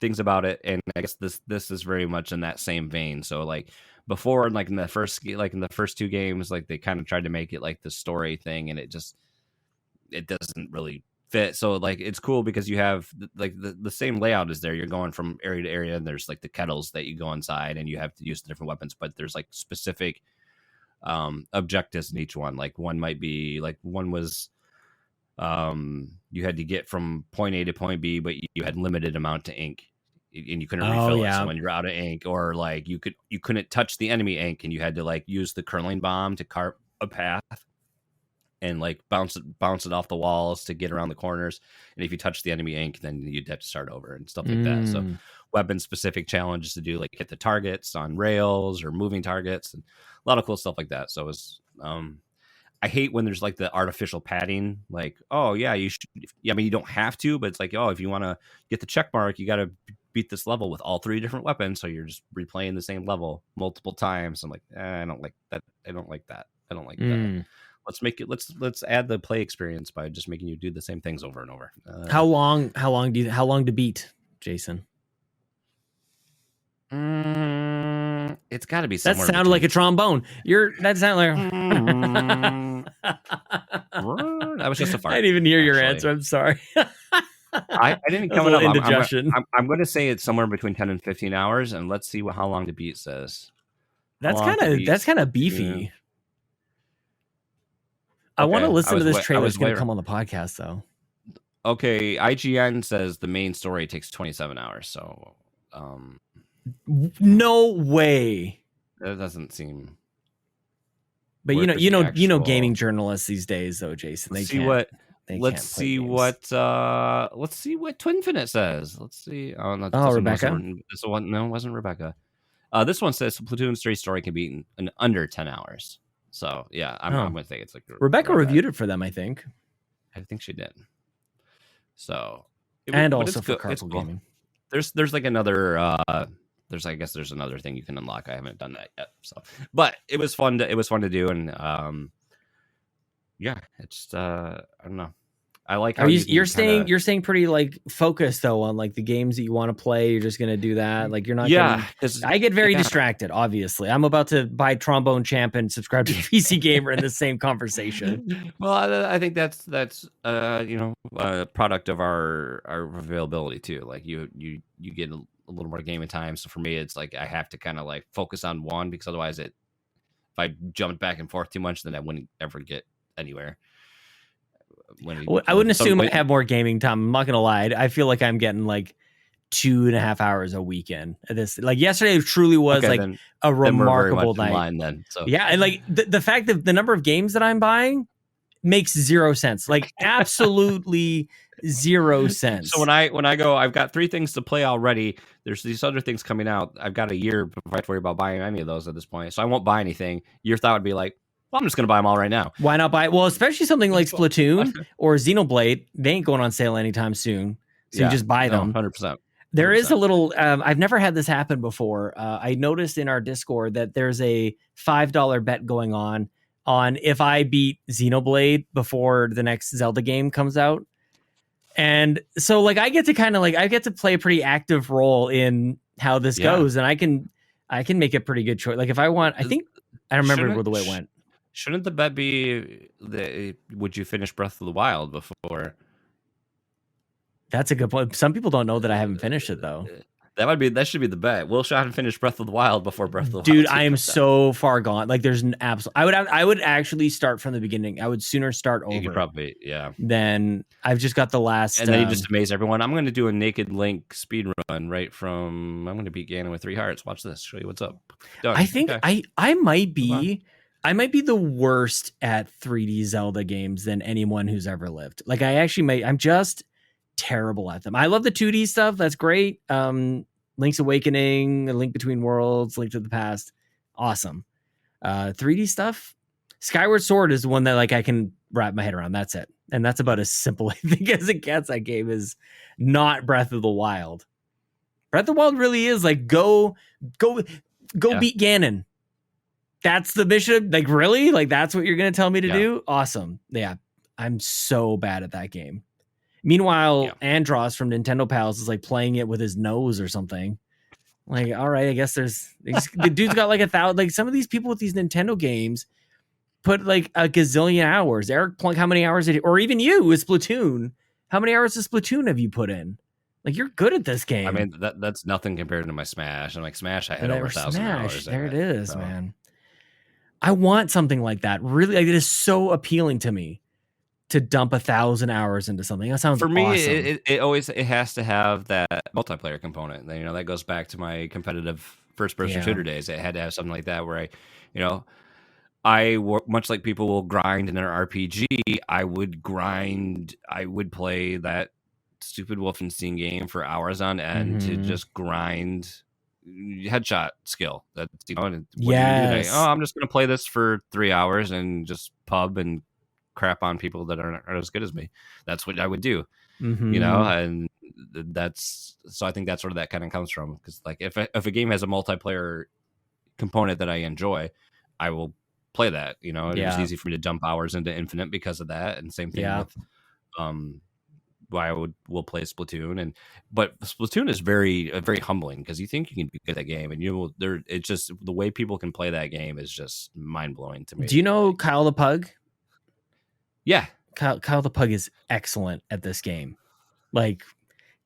things about it, and I guess this is very much in that same vein. So like before, like in the first 2 games, like they kind of tried to make it like the story thing, and it doesn't really fit. So like it's cool because you have like the same layout is there. You're going from area to area, and there's like the kettles that you go inside, and you have to use the different weapons, but there's like specific objectives in each one. Like one might be like one was you had to get from point A to point B, but you had limited amount of ink and you couldn't refill it. So when you're out of ink, or like you couldn't touch the enemy ink, and you had to like use the curling bomb to carve a path and like bounce it off the walls to get around the corners. And if you touch the enemy ink, then you'd have to start over and stuff like that. So weapon specific challenges to do, like hit the targets on rails or moving targets, and a lot of cool stuff like that. So it was, I hate when there's like the artificial padding, like, oh yeah, you should, I mean, you don't have to, but it's like, oh, if you want to get the check mark, you got to beat this level with all 3 different weapons. So you're just replaying the same level multiple times. I'm like, I don't like that. I don't like that. Let's make it. Let's add the play experience by just making you do the same things over and over. How long to beat, Jason? It's got to be somewhere. That sounded like a trombone. That sounded like. That was just a fart. I didn't even hear your answer. I'm sorry. I didn't come up. I'm going to say it's somewhere between 10 and 15 hours, and let's see how long the beat says. That's want to beat kind of Splatoon. beefy. I want to listen to this trailer. It's going to come on the podcast, though. Okay, IGN says the main story takes 27 hours. So, no way. That doesn't seem. But you know, gaming journalists these days, though, Jason. Let's see what Twinfinite says. Let's see. Oh, no, Rebecca. This one, no, it wasn't Rebecca. This one says Splatoon 3 story can be in under 10 hours. So yeah, I'm going to think it's like Rebecca reviewed it for them. I think she did. So also for Carpool Gaming. There's like another. There's another thing you can unlock. I haven't done that yet. So, but it was fun to do, and yeah, it's I don't know. I like how you're staying pretty like focused though on like the games that you want to play. You're just gonna do that. Like you're not. I get very distracted. Obviously, I'm about to buy Trombone Champ and subscribe to PC Gamer in the same conversation. Well, I think that's a product of our availability too. Like you get a little more gaming time. So for me, it's like I have to kind of like focus on one because otherwise, if I jumped back and forth too much, then I wouldn't ever get anywhere. I wouldn't assume I have more gaming time. I'm not gonna lie. I feel like I'm getting like 2.5 hours a weekend. This like yesterday truly was a remarkable night. Yeah, and like the fact that the number of games that I'm buying makes zero sense. Like absolutely zero sense. So when I go, I've got 3 things to play already. There's these other things coming out. I've got a year before I have to worry about buying any of those at this point. So I won't buy anything. Your thought would be like, well, I'm just going to buy them all right now. Why not buy? Well, especially something like Splatoon or Xenoblade. They ain't going on sale anytime soon. So you just buy them. 100%. There is a little, I've never had this happen before. I noticed in our Discord that there's a $5 bet going on if I beat Xenoblade before the next Zelda game comes out. And so like, I get to play a pretty active role in how this goes. And I can make a pretty good choice. Like if I want, I don't remember the way it went. Shouldn't the bet be would you finish Breath of the Wild before? That's a good point. Some people don't know that I haven't finished it though. That should be the bet. Will Sean finish Breath of the Wild before Breath of the Wild? Dude, I am so far gone. Like there's an absolute. I would actually start from the beginning. I would sooner start over. You probably, Then I've just got the last. And then you just amaze everyone. I'm going to do a Naked Link speed run right from. I'm going to beat Ganon with 3 hearts. Watch this. Show you what's up. Done. I think I might be. I might be the worst at 3D Zelda games than anyone who's ever lived. Like I'm just terrible at them. I love the 2D stuff. That's great. Link's Awakening, A Link Between Worlds, Link to the Past. Awesome. 3D stuff. Skyward Sword is the one that like I can wrap my head around. That's it. And that's about as simple I think as it gets. That game is not Breath of the Wild. Breath of the Wild really is like go beat Ganon. That's the mission. Like, really? Like, that's what you're going to tell me to do? Awesome. Yeah. I'm so bad at that game. Meanwhile, Andros from Nintendo Pals is like playing it with his nose or something. Like, all right, I guess the dude's got like 1,000. Like, some of these people with these Nintendo games put like a gazillion hours. Eric Plunk, how many hours or even you with Splatoon? How many hours of Splatoon have you put in? Like, you're good at this game. I mean, that's nothing compared to my Smash. And like Smash, I had over 1,000 hours. There it is, man. I want something like that. Really, like, it is so appealing to me to dump 1,000 hours into something. That sounds for me. Awesome. It has to have that multiplayer component. You know, that goes back to my competitive first-person shooter days. It had to have something like that where I much like people will grind in an RPG. I would grind. I would play that stupid Wolfenstein game for hours on end to just grind headshot skill. That's and yes. I'm just going to play this for 3 hours and just pub and crap on people that aren't as good as me. That's what I would do, and that's so I think that's where that kind of comes from. Because like if a game has a multiplayer component that I enjoy, I will play that. It was easy for me to dump hours into Infinite because of that, and same thing with why will play Splatoon, but Splatoon is very very humbling because you think you can be good at that game, and it's just the way people can play that game is just mind blowing to me. Do you know Kyle the Pug? Yeah, Kyle the Pug is excellent at this game. Like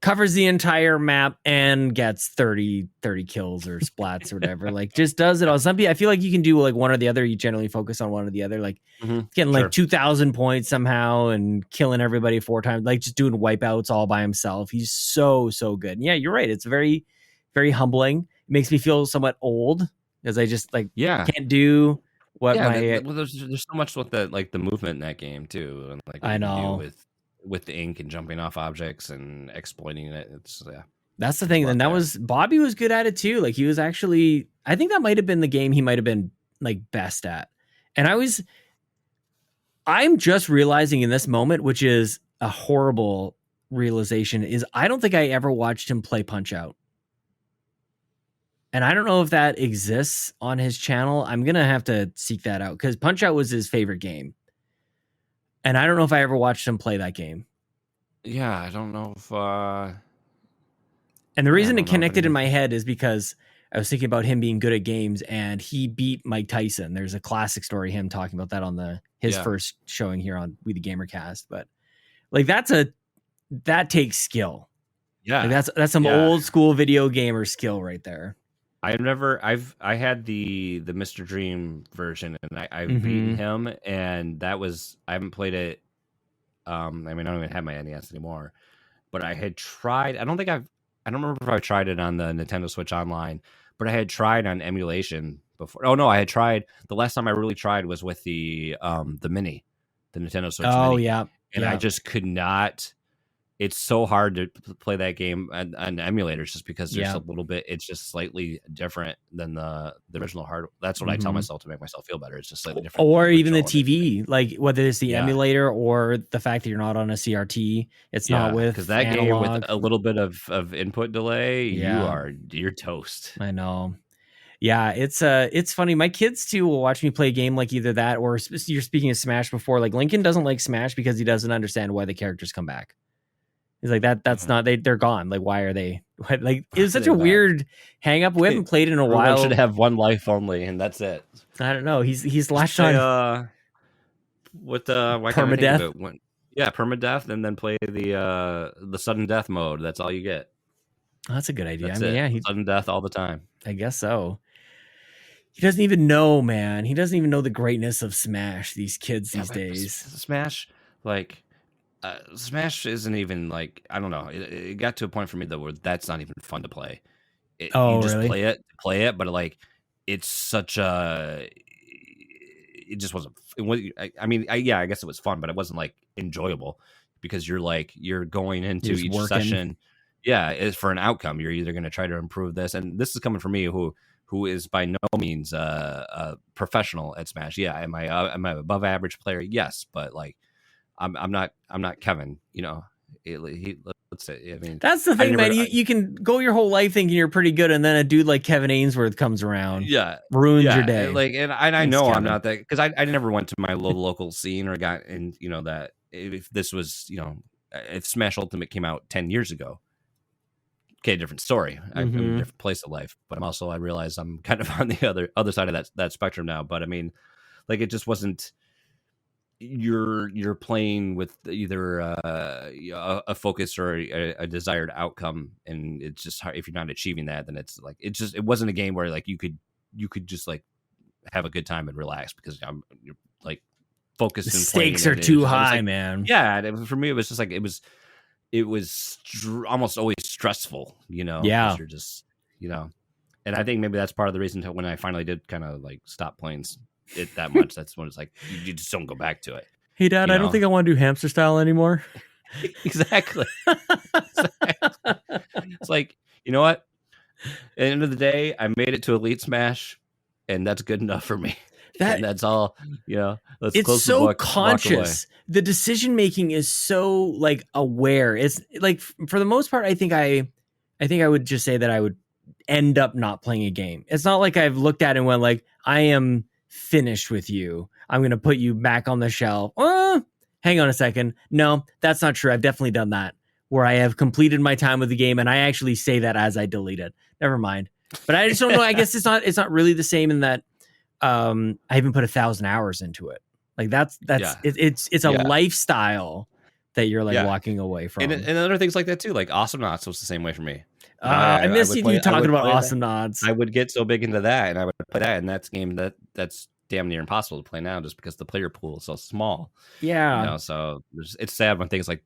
covers the entire map and gets 30 kills or splats or whatever. Like just does it all. Some people, I feel like you can do like one or the other. You generally focus on one or the other, like getting like 2,000 points somehow and killing everybody 4 times, like just doing wipeouts all by himself. He's so good. And yeah, you're right. It's very, very humbling. It makes me feel somewhat old because I just like can't do what there's so much with the like the movement in that game too. And like I know with the ink and jumping off objects and exploiting it. It's that's the thing. And that was Bobby was good at it too. Like he was actually, I think that might have been the game he might have been like best at. And I'm just realizing in this moment, which is a horrible realization, is I don't think I ever watched him play Punch-Out. And I don't know if that exists on his channel. I'm going to have to seek that out because Punch-Out was his favorite game. And I don't know if I ever watched him play that game. Yeah, I don't know if... And the reason it connected in my head is because I was thinking about him being good at games and he beat Mike Tyson. There's a classic story, him talking about that on his first showing here on We the GamerCast. But like that takes skill. Yeah. Like that's some old school video gamer skill right there. I had the Mr. Dream version and I've beaten him, and that was, I haven't played it. I mean, I don't even have my NES anymore, but I had tried. I don't remember if I tried it on the Nintendo Switch Online, but I had tried on emulation before. Oh no, I had tried. The last time I really tried was with the Mini, the Nintendo Switch Mini. Oh yeah. And I just could not. It's so hard to play that game on emulators just because there's a little bit, it's just slightly different than the original hardware. That's what I tell myself to make myself feel better. It's just slightly different. Or even the TV, like whether it's the emulator or the fact that you're not on a CRT, it's not with because that analog. game with a little bit of input delay, you're toast. I know. Yeah, it's funny. My kids too will watch me play a game like either that or you're speaking of Smash before. Like Lincoln doesn't like Smash because he doesn't understand why the characters come back. He's like that's not they're gone. Like why are they like? It was such a weird hang up. We haven't played in a while. Should have one life only, and that's it. I don't know. He's latched on with permadeath. Yeah, permadeath, and then play the sudden death mode. That's all you get. Oh, that's a good idea. That's sudden death all the time. I guess so. He doesn't even know, man. He doesn't even know the greatness of Smash. These kids these days. Smash, like. Smash isn't even like, I don't know. It got to a point for me though where that's not even fun to play. You just really? play it, but like it's such a. It just wasn't. I mean, I guess it was fun, but it wasn't like enjoyable because you're going into each session. Yeah, it's for an outcome. You're either going to try to improve this, and this is coming from me who is by no means a professional at Smash. Yeah, am I above average player? Yes, but like. I'm not Kevin, you know. Let's say, I mean, that's the thing, man. You can go your whole life thinking you're pretty good, and then a dude like Kevin Ainsworth comes around, ruins your day. Like, and I know Kevin. I'm not that because I never went to my local scene or got in. You know that if this was if Smash Ultimate came out 10 years ago, okay, different story. I'm in a different place of life, but I realize I'm kind of on the other side of that spectrum now. But I mean, like, it just wasn't. You're playing with either a focus or a desired outcome, and it's just hard if you're not achieving that. Then it's like it wasn't a game where like you could just like have a good time and relax because you're like focused. The stakes are too high, like, man. Yeah, for me it was just like it was almost always stressful, you know. Yeah, you're just and I think maybe that's part of the reason when I finally did kind of like stop playing it that much. That's when it's like you just don't go back to it. Hey Dad, I don't think I want to do hamster style anymore. Exactly. It's like, you know what, at the end of the day I made it to Elite Smash and that's good enough for me. And that's all, let's it's close so the book, conscious. The decision making is so like aware. It's like for the most part I think I would just say that I would end up not playing a game. It's not like I've looked at it and went like, I am finished with you. I'm going to put you back on the shelf. Hang on a second. No, that's not true. I've definitely done that where I have completed my time with the game and I actually say that as I delete it. Never mind. But I just don't know. I guess it's not really the same in that I even put 1,000 hours into it. Like it's a lifestyle that you're like walking away from. And other things like that too. Like Awesome Knots was the same way for me. I missed you talking about Awesome Knots. I would get so big into that, and I would play that, and that's a game that's damn near impossible to play now, just because the player pool is so small. Yeah. You know, so it's sad when things like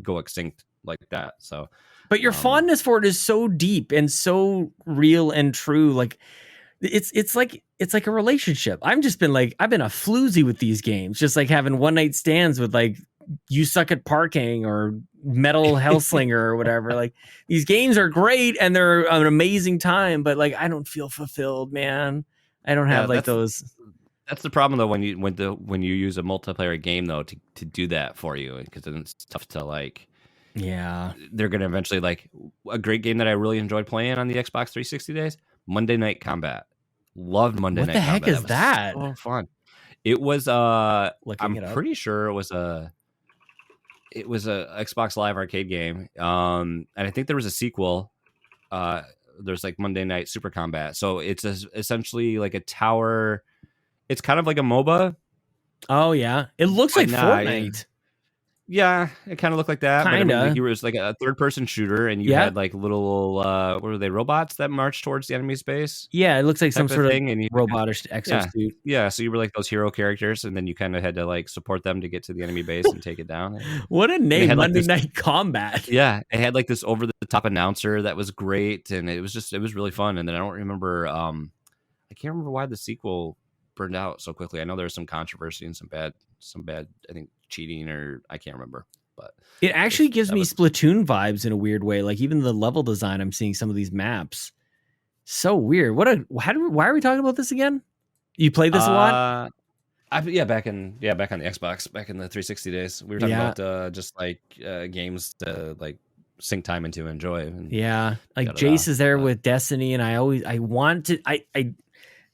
go extinct like that. So, but your fondness for it is so deep and so real and true. Like it's like a relationship. I've been a floozy with these games, just like having one night stands with like You Suck at Parking or Metal Hellslinger or whatever. Like these games are great and they're an amazing time, but like I don't feel fulfilled, man. I don't have like those. That's the problem though when you use a multiplayer game though to do that for you, because then it's tough to like. Yeah, they're gonna eventually like a great game that I really enjoyed playing on the Xbox 360 days. Monday Night Combat. Loved Monday Night Combat. What the heck is that? So fun. It was pretty sure it was a Xbox Live arcade game. And I think there was a sequel. There's like Monday Night Super Combat. So it's essentially like a tower. It's kind of like a MOBA. Oh yeah, it looks like Fortnite. Yeah, it kind of looked like that. Kinda. But I mean, it was like a third-person shooter, and you had like little, what were they, robots that marched towards the enemy's base? Yeah, it looks like some sort of thing, and robotish exosuit. Yeah, so you were like those hero characters, and then you kind of had to like support them to get to the enemy base and take it down. What a name, Monday Night Combat. Yeah, it had like this over-the-top announcer that was great, and it was really fun. And then I don't remember, I can't remember why the sequel burned out so quickly. I know there was some controversy and some bad, I think, cheating, or I can't remember, but it actually gives me Splatoon vibes in a weird way. Like even the level design, I'm seeing some of these maps. So weird. Why are we talking about this again? You played this a lot? Back on the Xbox, back in the 360 days. We were talking about just like games to like sink time into, enjoy. And like Jace is there with Destiny, and I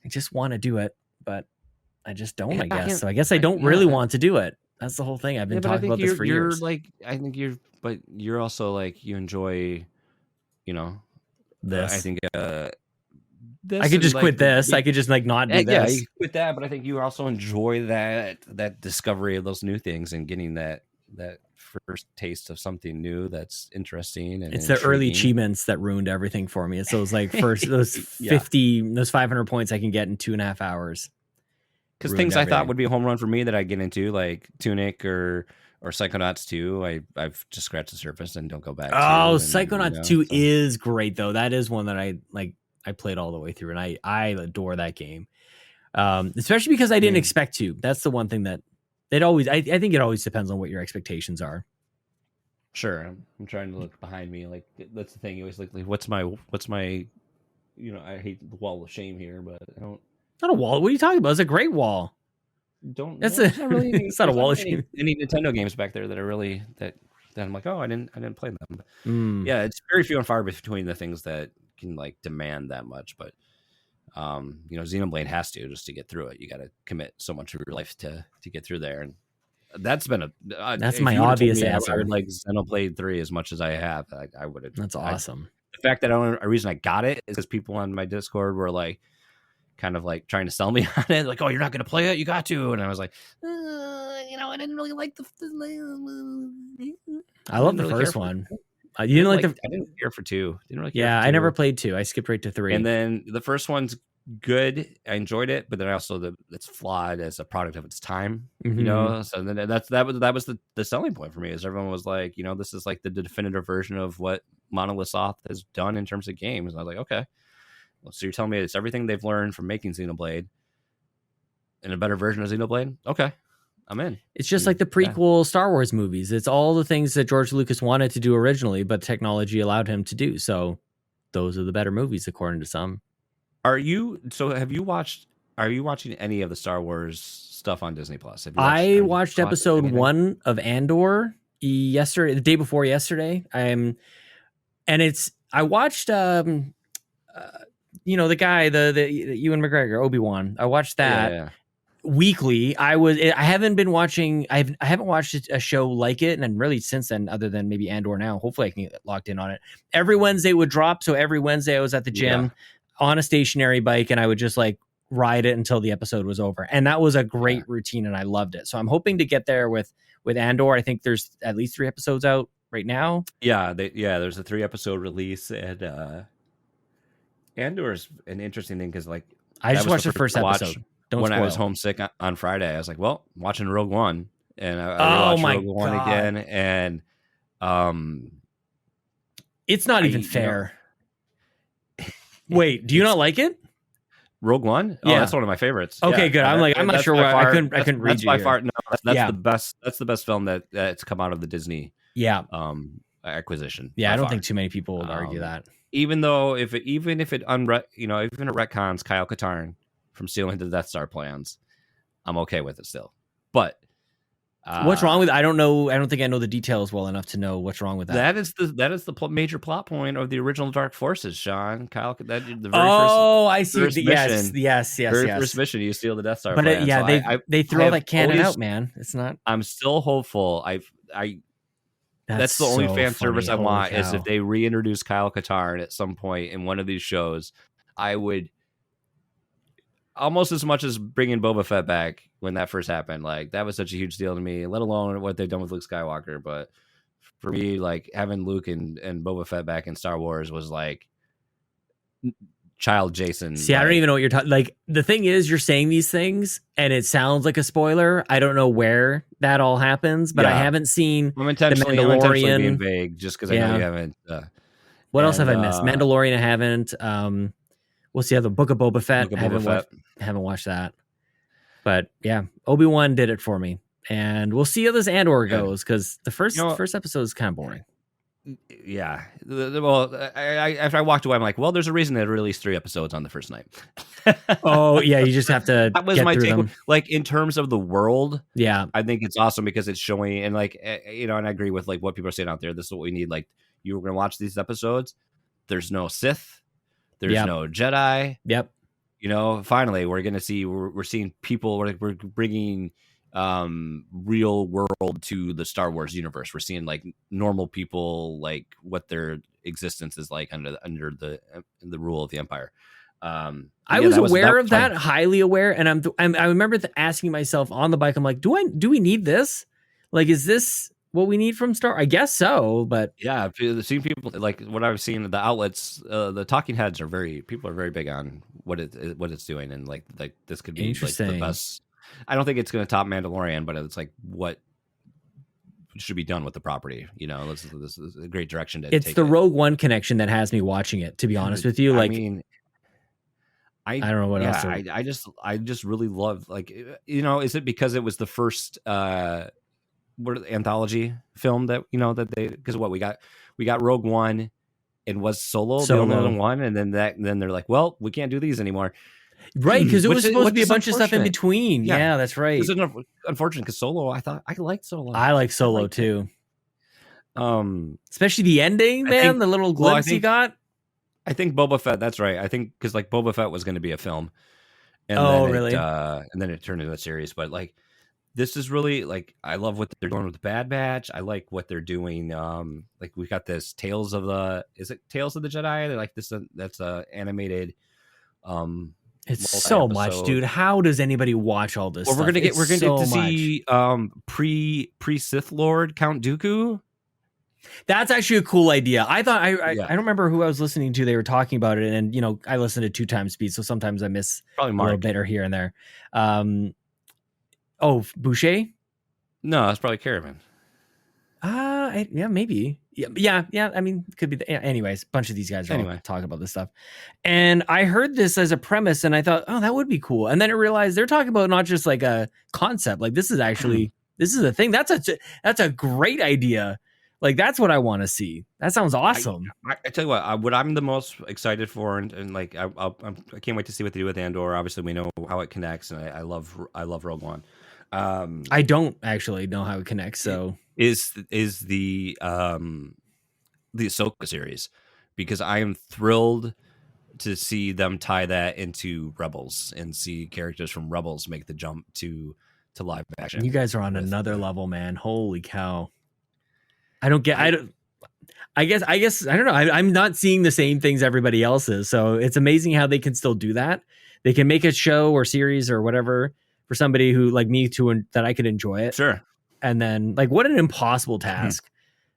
just want to do it, but I just don't, I guess. So I guess I don't really want to do it. That's the whole thing. I've been talking about this for years. But you're also like, you enjoy, this. I think this I could just quit this. I could just like not do this. Yeah, you quit that, but I think you also enjoy that discovery of those new things and getting that first taste of something new that's interesting. And it's the early achievements that ruined everything for me. It's those like first those 50, those 500 points I can get in 2.5 hours. Because things I thought would be a home run for me that I get into, like Tunic or Psychonauts 2, I've just scratched the surface and don't go back. Psychonauts 2 is great though. That is one that I played all the way through, and I adore that game. Especially because I didn't expect to. That's the one thing that it always. I think it always depends on what your expectations are. Sure, I'm trying to look behind me. Like that's the thing. You always like what's my. I hate the wall of shame here, but I don't. Not a wall. What are you talking about? It's a great wall. It's not really. It's not a wall of shame. Any Nintendo games back there that are really that I'm like, oh, I didn't play them. Yeah, it's very few and far between the things that can like demand that much. But Xenoblade has to, just to get through it. You got to commit so much of your life to get through there, and that's been that's my obvious answer. I would like Xenoblade 3 as much as I have. I would have. That's awesome. The fact that a reason I got it is because people on my Discord were like, kind of like trying to sell me on it, like, oh, you're not going to play it, you got to. And I was like, I didn't really like I love the first one. You didn't like the. I didn't care for 2. Didn't really care. Yeah, I never played 2. I skipped right to 3. And then the first one's good. I enjoyed it, but then also it's flawed as a product of its time. So then that was the selling point for me. Is everyone was like, this is like the definitive version of what Monolith Soft has done in terms of games. And I was like, okay. So you're telling me it's everything they've learned from making Xenoblade in a better version of Xenoblade? Okay, I'm in. It's just like the prequel Star Wars movies. It's all the things that George Lucas wanted to do originally, but technology allowed him to do. So those are the better movies, according to some. Are you watching any of the Star Wars stuff on Disney Plus? I watched episode 1 of Andor yesterday, the day before yesterday. I watched the guy, the Ewan McGregor, Obi-Wan. I watched that weekly. I haven't watched a show like it, and really since then, other than maybe Andor now. Hopefully I can get locked in on it. Every Wednesday would drop, so every Wednesday I was at the gym on a stationary bike, and I would just like ride it until the episode was over. And that was a great routine, and I loved it. So I'm hoping to get there with Andor. I think there's at least 3 episodes out right now. Yeah, there's a 3-episode release, and Andor's an interesting thing because like I just watched the first episode. When I was homesick on Friday, I was like, well, I'm watching Rogue One, and I rewatched Rogue One again, and it's not even fair. Wait, do you not like it? Rogue One? Oh, that's one of my favorites. Okay, good. I'm not sure why I couldn't read you. By far, no, that's the best. That's the best film that's come out of the Disney acquisition. Yeah, I don't think too many people would argue that. Even though even if it retcons Kyle Katarn from stealing the Death Star plans, I'm okay with it still. But what's wrong with it? I don't know. I don't think I know the details well enough to know what's wrong with that. That is the major plot point of the original Dark Forces, Sean. Kyle, the very first. I see. Yes. First mission, you steal the Death Star. But plans. They throw all that canon out, man. It's not. I'm still hopeful. That's the only fan service I want is if they reintroduce Kyle Katarn at some point in one of these shows. I would almost as much as bringing Boba Fett back when that first happened. Like that was such a huge deal to me, let alone what they've done with Luke Skywalker. But for me, like having Luke and Boba Fett back in Star Wars was like child Jason. See, I don't even know what you're talking. Like the thing is, you're saying these things and it sounds like a spoiler. I don't know where that all happens, but I haven't seen I'm intentionally being vague just because I know you haven't. What else have I missed? Mandalorian, I haven't. We'll see how the Book of Boba Fett. Haven't watched that, but yeah, Obi-Wan did it for me, and we'll see how this Andor goes because the first episode is kind of boring. Yeah, well, after I walked away, I'm like, well, there's a reason they released 3 episodes on the first night. Oh yeah, you just have to. That was my take. Like in terms of the world, yeah, I think it's awesome because it's showing, and like and I agree with like what people are saying out there. This is what we need. Like you were going to watch these episodes. There's no Sith. There's no Jedi. Yep. Finally, we're going to see. We're seeing people. We're bringing real world to the Star Wars universe. We're seeing like normal people, like what their existence is like under the rule of the Empire. I was aware of that, highly aware, and I remember asking myself on the bike, I'm like, do we need this? Like, is this what we need from Star? I guess so, but yeah, seeing people like what I've seen in the outlets, the talking heads people are very big on what it's doing, and like this could be like the best. I don't think it's going to top Mandalorian, but it's like what should be done with the property. This is a great direction to take. It's the Rogue One connection that has me watching it. To be honest with you, like, I don't know what else. I just really love, like, is it because it was the first anthology film that that they, because what we got Rogue One and was Solo the only one, and then they're like, well, we can't do these anymore. Right, because it was supposed to be a bunch of stuff in between. Yeah, that's right. It's unfortunate because Solo, I liked Solo. I like Solo too. Especially the ending, man. The little glimpse he got. I think Boba Fett. That's right. I think because like Boba Fett was going to be a film, and really? And then it turned into a series. But like, this is really like, I love what they're doing with the Bad Batch. I like what they're doing. Like we got this Tales of the Jedi? They're like this. That's animated. It's so much, dude. How does anybody watch all this? Well, stuff? we're gonna get to see pre Sith Lord Count Dooku. That's actually a cool idea. I thought I don't remember who I was listening to. They were talking about it, and I listen to 2 times speed, so sometimes I miss probably a little bit or here and there. Boucher? No, it's probably Caravan. Yeah, maybe. Yeah. I mean, could be. Anyways, a bunch of these guys are talking about this stuff, and I heard this as a premise, and I thought, oh, that would be cool. And then I realized they're talking about not just like a concept. Like this is actually this is a thing. That's a great idea. Like that's what I want to see. That sounds awesome. I tell you what I'm the most excited for, and like I can't wait to see what they do with Andor. Obviously, we know how it connects, and I love Rogue One. I don't actually know how it connects. So is the Ahsoka series, because I am thrilled to see them tie that into Rebels and see characters from Rebels make the jump to live action. You guys are on another level, man. Holy cow. I guess I don't know. I'm not seeing the same things everybody else is. So it's amazing how they can still do that. they can make a show or series or whatever for somebody who like me that I could enjoy it. Sure. And then like, what an impossible task.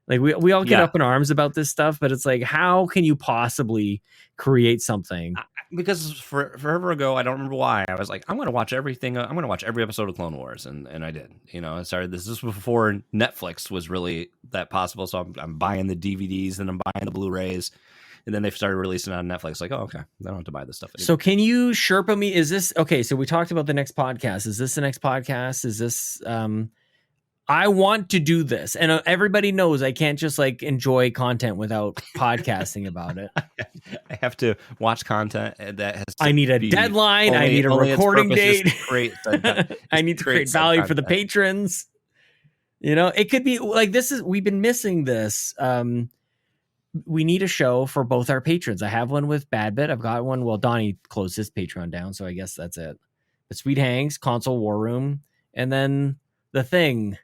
Like we all get up in arms about this stuff, but it's like, how can you possibly create something? Because forever ago, I don't remember why, I was like, I'm going to watch everything. I'm going to watch every episode of Clone Wars. And I did, I started, this was before Netflix was really that possible. So I'm buying the DVDs and I'm buying the Blu-rays. And then they started releasing on Netflix. Like, oh, okay, I don't have to buy this stuff anymore. So can you Sherpa me? Is this, okay, so we talked about the next podcast. Is this the next podcast? Is this, I want to do this, and everybody knows I can't just like enjoy content without podcasting about it. I have to watch content that has. I need a deadline. I need a recording date. I need to create value for the patrons. It could be like this is. We've been missing this. We need a show for both our patrons. I have one with Badbit. I've got one. Well, Donnie closed his Patreon down, so I guess that's it. But Sweet Hanks, Console War Room, and then The Thing.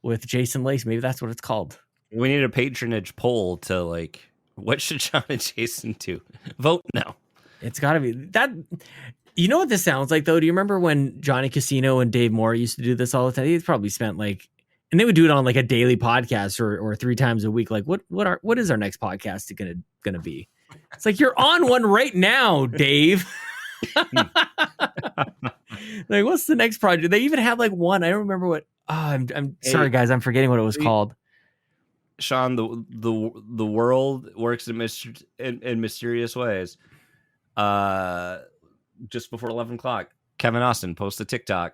With Jason Lacy, maybe that's what it's called. We need a patronage poll to like, what should John and Jason do? Vote no. It's got to be that. You know what this sounds like though? Do you remember when Johnny Casino and Dave Moore used to do this all the time? They probably spent like, and they would do it on like a daily podcast or 3 times a week. Like, what is our next podcast gonna be? It's like you're on one right now, Dave. Like, what's the next project? They even had like one. I don't remember what. Oh, I'm sorry, guys. I'm forgetting what it was called. Sean, the world works in mysterious ways. Just before 11 o'clock, Kevin Austin posts a TikTok.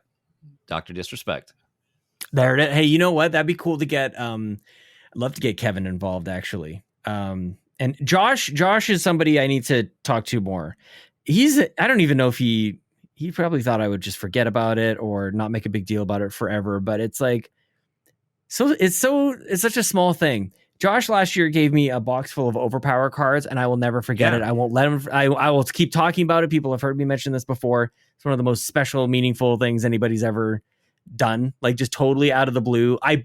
Dr. Disrespect. There it is. Hey, you know what? That'd be cool to get. I'd love to get Kevin involved, actually. And Josh is somebody I need to talk to more. I don't even know if he probably thought I would just forget about it or not make a big deal about it forever. But it's like, it's such a small thing. Josh last year gave me a box full of Overpower cards, and I will never forget it. I won't let him. I will keep talking about it. People have heard me mention this before. It's one of the most special, meaningful things anybody's ever done. Like, just totally out of the blue. I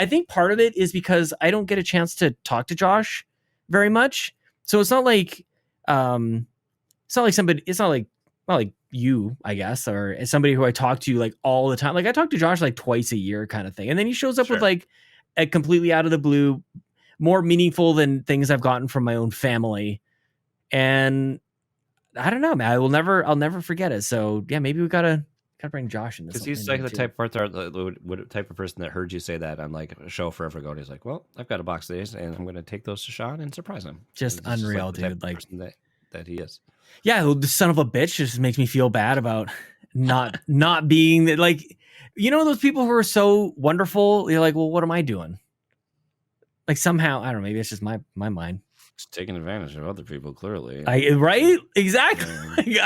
think part of it is because I don't get a chance to talk to Josh very much. So it's not like you, I guess, or somebody who I talk to like all the time. Like I talk to Josh like twice a year kind of thing. And then he shows up with like a completely out of the blue, more meaningful than things I've gotten from my own family. And I don't know, man, I'll never forget it. So yeah, maybe we gotta bring Josh in this. Because he's like the type of person that heard you say that on like a show forever ago. And he's like, well, I've got a box of these and I'm going to take those to Sean and surprise him. Just unreal, dude. Like that he is. Yeah, the son of a bitch just makes me feel bad about not being that. Like, those people who are so wonderful. You're like, well, what am I doing? Like somehow, I don't know. Maybe it's just my mind. Just taking advantage of other people. Clearly, right? Exactly.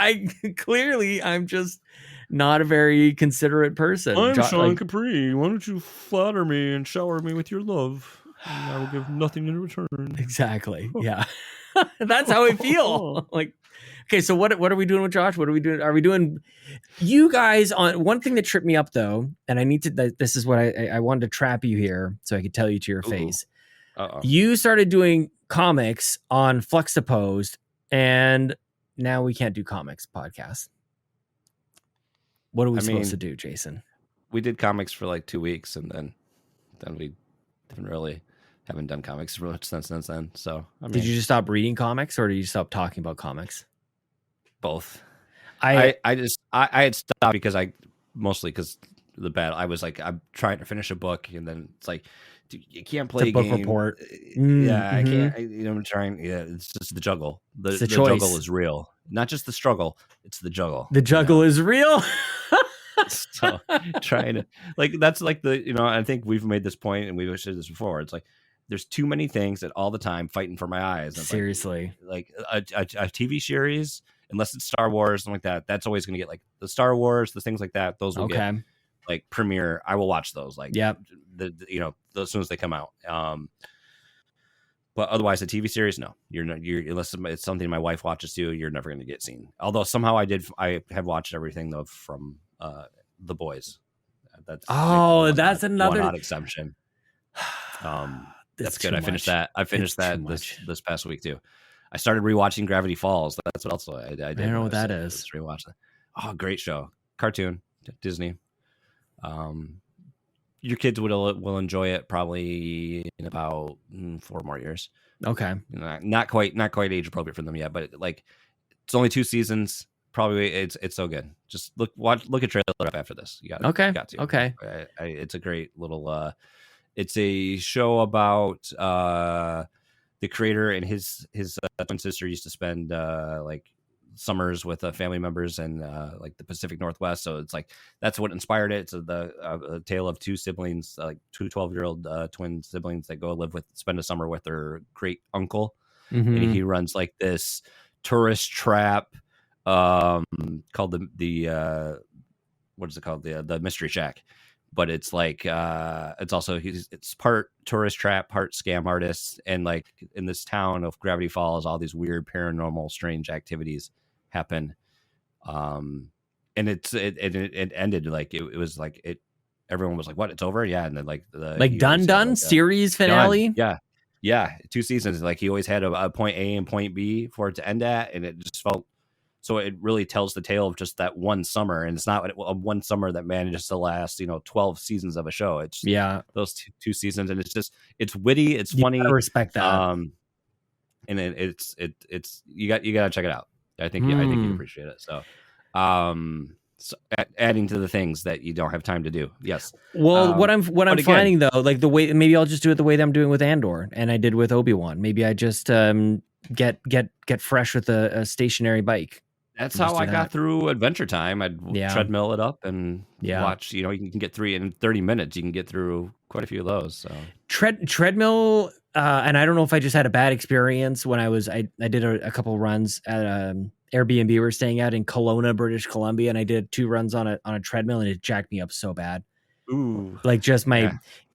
I'm just not a very considerate person. I'm Sean Capri. Why don't you flatter me and shower me with your love? And I will give nothing in return. Exactly. Yeah. That's how I feel. Like, okay, so what are we doing with Josh? What are we doing? Are we doing you guys on one thing that tripped me up though? And I need to, this is what I wanted to trap you here so I could tell you to your face. You started doing comics on Fluxopposed and now we can't do comics podcasts. What are we supposed to do, Jason? We did comics for like 2 weeks and then we haven't done comics for much since then. So did you just stop reading comics or did you stop talking about comics? Both. I had stopped because I was like, I'm trying to finish a book and then it's like, dude, you can't play a book game. Report. Yeah, I can't. I'm trying. Yeah, it's just the juggle. The juggle is real, not just the struggle. It's the juggle. The juggle is real. So trying to that's like I think we've made this point and we've said this before. It's like there's too many things that all the time fighting for my eyes. Seriously, like a TV series, unless it's Star Wars, something like that. That's always going to get like the Star Wars, the things like that. Those will get like premiere. I will watch those. Like as soon as they come out. But otherwise, a TV series, no, you're unless it's something my wife watches too. You're never going to get seen. Although somehow I have watched everything though from The Boys. That's another one odd exception. That's good. I finished that. I finished that this past week too. I started rewatching Gravity Falls. That's what else I did. I don't know what that is. Just rewatch that. Oh, great show, cartoon, Disney. Your kids will enjoy it probably in about 4 more years. Okay, not quite age appropriate for them yet, but like it's only 2 seasons. Probably it's so good. Just look a trailer up after this. You got okay, you got to. Okay. It's a great little. It's a show about the creator and his twin sister used to spend like summers with family members and like the Pacific Northwest. So it's like that's what inspired it. It's a tale of 2 siblings, like 2 12-year-old twin siblings that go spend a summer with their great uncle, and he runs like this tourist trap called the what is it called, the Mystery Shack. But it's like it's also it's part tourist trap, part scam artist, and like in this town of Gravity Falls, all these weird paranormal, strange activities happen. And it ended like it was like it. Everyone was like, "What? It's over?" Yeah, and then like done series finale. Done. Yeah, 2 seasons. Like he always had a point A and point B for it to end at, and it just felt. So it really tells the tale of just that one summer, and it's not a one summer that manages to last 12 seasons of a show. It's those two seasons, and it's witty, it's funny. I respect that. And it's you got to check it out. I think you'd appreciate it. So, adding to the things that you don't have time to do. Yes. Well, what I'm finding though, like the way, maybe I'll just do it the way that I'm doing with Andor, and I did with Obi-Wan. Maybe I just get fresh with a stationary bike. That's how I got through Adventure Time. I'd treadmill it up and watch. You can get in 30 minutes. You can get through quite a few of those. So treadmill, and I don't know if I just had a bad experience when I did a couple runs at Airbnb we were staying at in Kelowna, British Columbia, and I did 2 runs on a treadmill, and it jacked me up so bad. Ooh, like just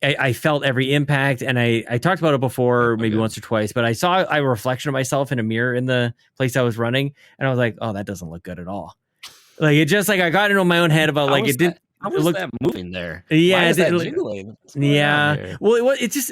I felt every impact, and I talked about it before, maybe once or twice, but I saw a reflection of myself in a mirror in the place I was running, and I was like, oh, that doesn't look good at all. Like it just like I got into my own head about like it didn't. How was that moving there? Yeah, why is that jiggling? Yeah. Well, it just.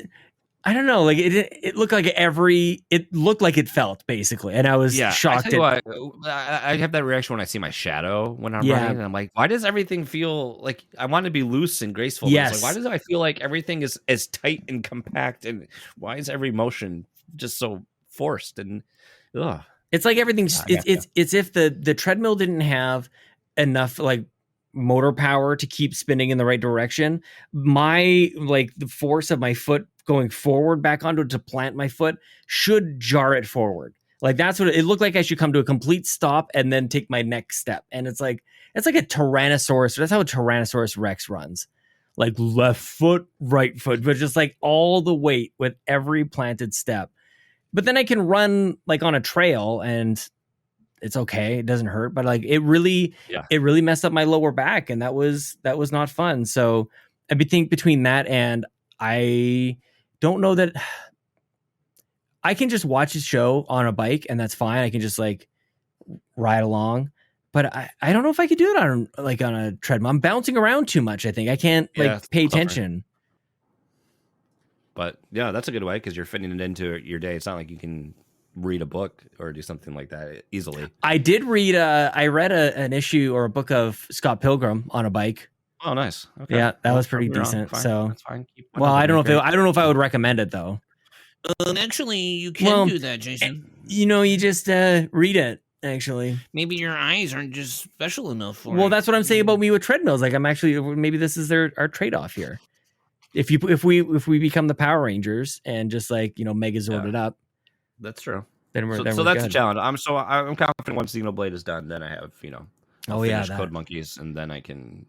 I don't know. Like it looked like it looked like it felt basically, and I was shocked. I have that reaction when I see my shadow when I'm running, and I'm like, why does everything feel like I want to be loose and graceful? Yes. Like, why does I feel like everything is as tight and compact, and why is every motion just so forced? And it's like everything's it's if the treadmill didn't have enough like motor power to keep spinning in the right direction. My like the force of my foot going forward back onto it to plant my foot should jar it forward. Like that's what it looked like. I should come to a complete stop and then take my next step. And it's like a Tyrannosaurus. That's how a Tyrannosaurus Rex runs. Like left foot, right foot, but just like all the weight with every planted step. But then I can run like on a trail and it's okay. It doesn't hurt, but like it really messed up my lower back, and that was not fun. So I think between that and I don't know that I can just watch a show on a bike and that's fine. I can just like ride along, but I don't know if I could do it on a treadmill. I'm bouncing around too much. I think I can't pay attention. But yeah, that's a good way because you're fitting it into your day. It's not like you can read a book or do something like that easily. I did read an issue or a book of Scott Pilgrim on a bike. Oh, nice. Okay. Yeah, that was pretty decent. So that's fine. Well, I don't know if I would recommend it though. Actually, you can do that, Jason. You just read it. Actually, maybe your eyes aren't just special enough for it. Well, that's what I'm saying about me with treadmills. Like I'm actually maybe this is our trade-off here. If we become the Power Rangers and just like Megazord it up. That's true. Then we're that's good. a challenge. I'm confident once Xenoblade is done, then I have finish Code Monkeys, and then I can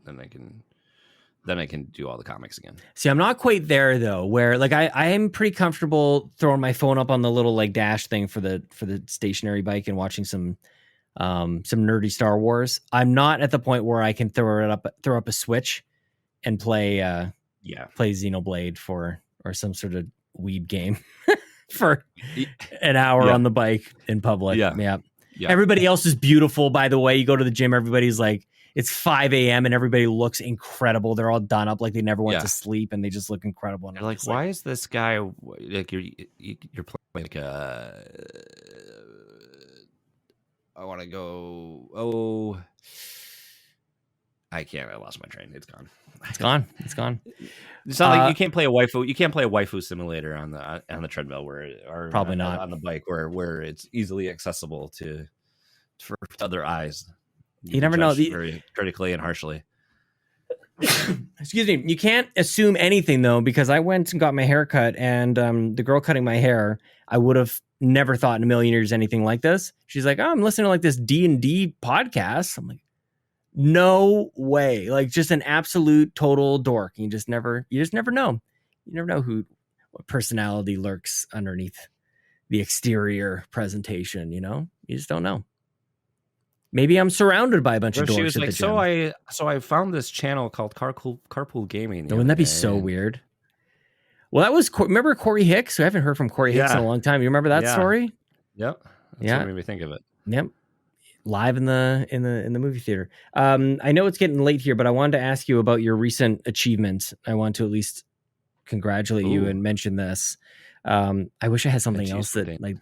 do all the comics again. See, I'm not quite there though, where like I am pretty comfortable throwing my phone up on the little like dash thing for the stationary bike and watching some nerdy Star Wars. I'm not at the point where I can throw up a Switch and play Xenoblade or some sort of weed game for an hour on the bike in public. Yeah. Everybody else is beautiful, by the way. You go to the gym, everybody's like, it's 5 a.m. and everybody looks incredible. They're all done up like they never went to sleep, and they just look incredible. And like, why is this guy like you're playing like want to go. Oh, I can't. I lost my train. It's gone. It's gone. It's gone. It's not like you can't play a waifu. You can't play a waifu simulator on the treadmill or probably not on the bike where it's easily accessible for other eyes. You never know. Very critically and harshly. Excuse me. You can't assume anything though, because I went and got my hair cut, and the girl cutting my hair, I would have never thought in a million years anything like this. She's like, "Oh, I'm listening to like this D&D podcast." I'm like, no way. Like, just an absolute total dork. You just never know. You never know what personality lurks underneath the exterior presentation, you just don't know. Maybe I'm surrounded by a bunch of dorks. She was at like, the gym. so I found this channel called Carpool Gaming. Wouldn't that be so weird? Well, that was, remember Corey Hicks? I haven't heard from Corey Hicks in a long time. You remember that story? Yep. That's what made me think of it. Yep. Live in the movie theater. I know it's getting late here, but I wanted to ask you about your recent achievements. I want to at least congratulate you and mention this. I wish I had something else that like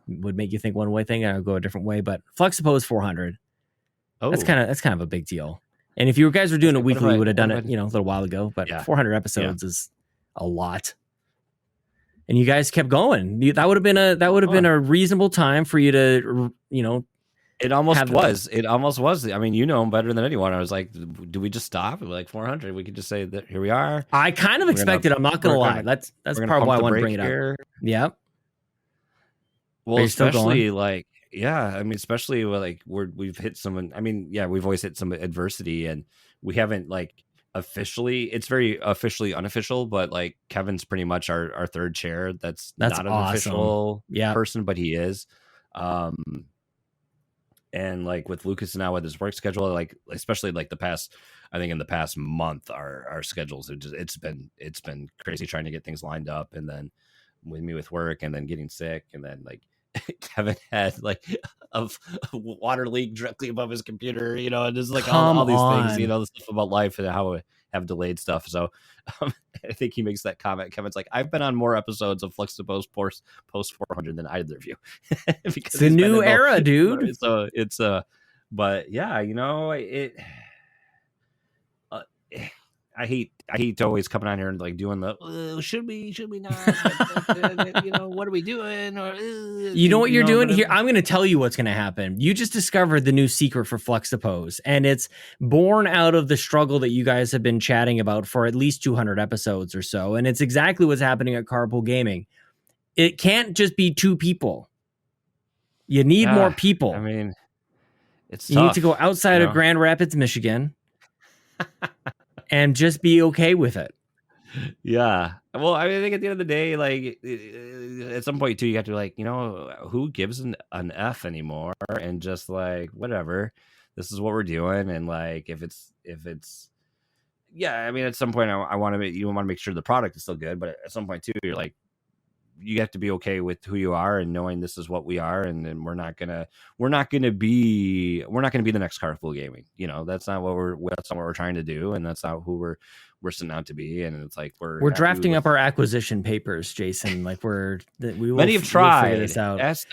would make you think one way thing and I'll go a different way, but Fluxipose 400. Oh, that's kind of a big deal. And if you guys were doing it weekly, you would have done it, a little while ago. But 400 episodes is a lot. And you guys kept going. That would have been a reasonable time for you to, It almost was. It almost was. I mean, you know him better than anyone. I was like, do we just stop? We're like 400. We could just say that here we are. I kind of expected. I'm not going to lie. That's probably why I want to bring it up. Yeah. Well, especially like, I mean, especially like we've hit some. I mean, we've always hit some adversity, and we haven't like officially. It's very officially unofficial, but like Kevin's pretty much our third chair. That's not an official person, but he is. And like with Lucas now with his work schedule, like especially like in the past month, our schedules it's been crazy trying to get things lined up, and then with me with work, and then getting sick, and then like Kevin had like a water leak directly above his computer, and just like all these things, the stuff about life and how I have delayed stuff. So I think he makes that comment. Kevin's like, I've been on more episodes of Fluxipose post 400 than either of you. Because it's a new era, dude. So it's but yeah, it. I hate always coming on here and like doing the should we not what are we doing, or you know what you're doing here. I'm going to tell you what's going to happen. You just discovered the new secret for Fluxipose, and it's born out of the struggle that you guys have been chatting about for at least 200 episodes or so, and it's exactly what's happening at Carpool Gaming. It can't just be two people. You need more people. I mean, it's you tough, need to go outside of Grand Rapids, Michigan. And just be okay with it. Yeah. Well, I mean, I think at the end of the day, like at some point too, you have to like, who gives an F anymore, and just like, whatever, this is what we're doing. And like, if it's, I mean, at some point you want to make sure the product is still good, but at some point too, you're like, you have to be okay with who you are and knowing this is what we are, and then we're not gonna be the next Carpool Gaming. That's not what we're trying to do, and that's not who we're setting out to be. And it's like we're drafting up our acquisition papers, Jason. Like many have tried. Figure this out. Ask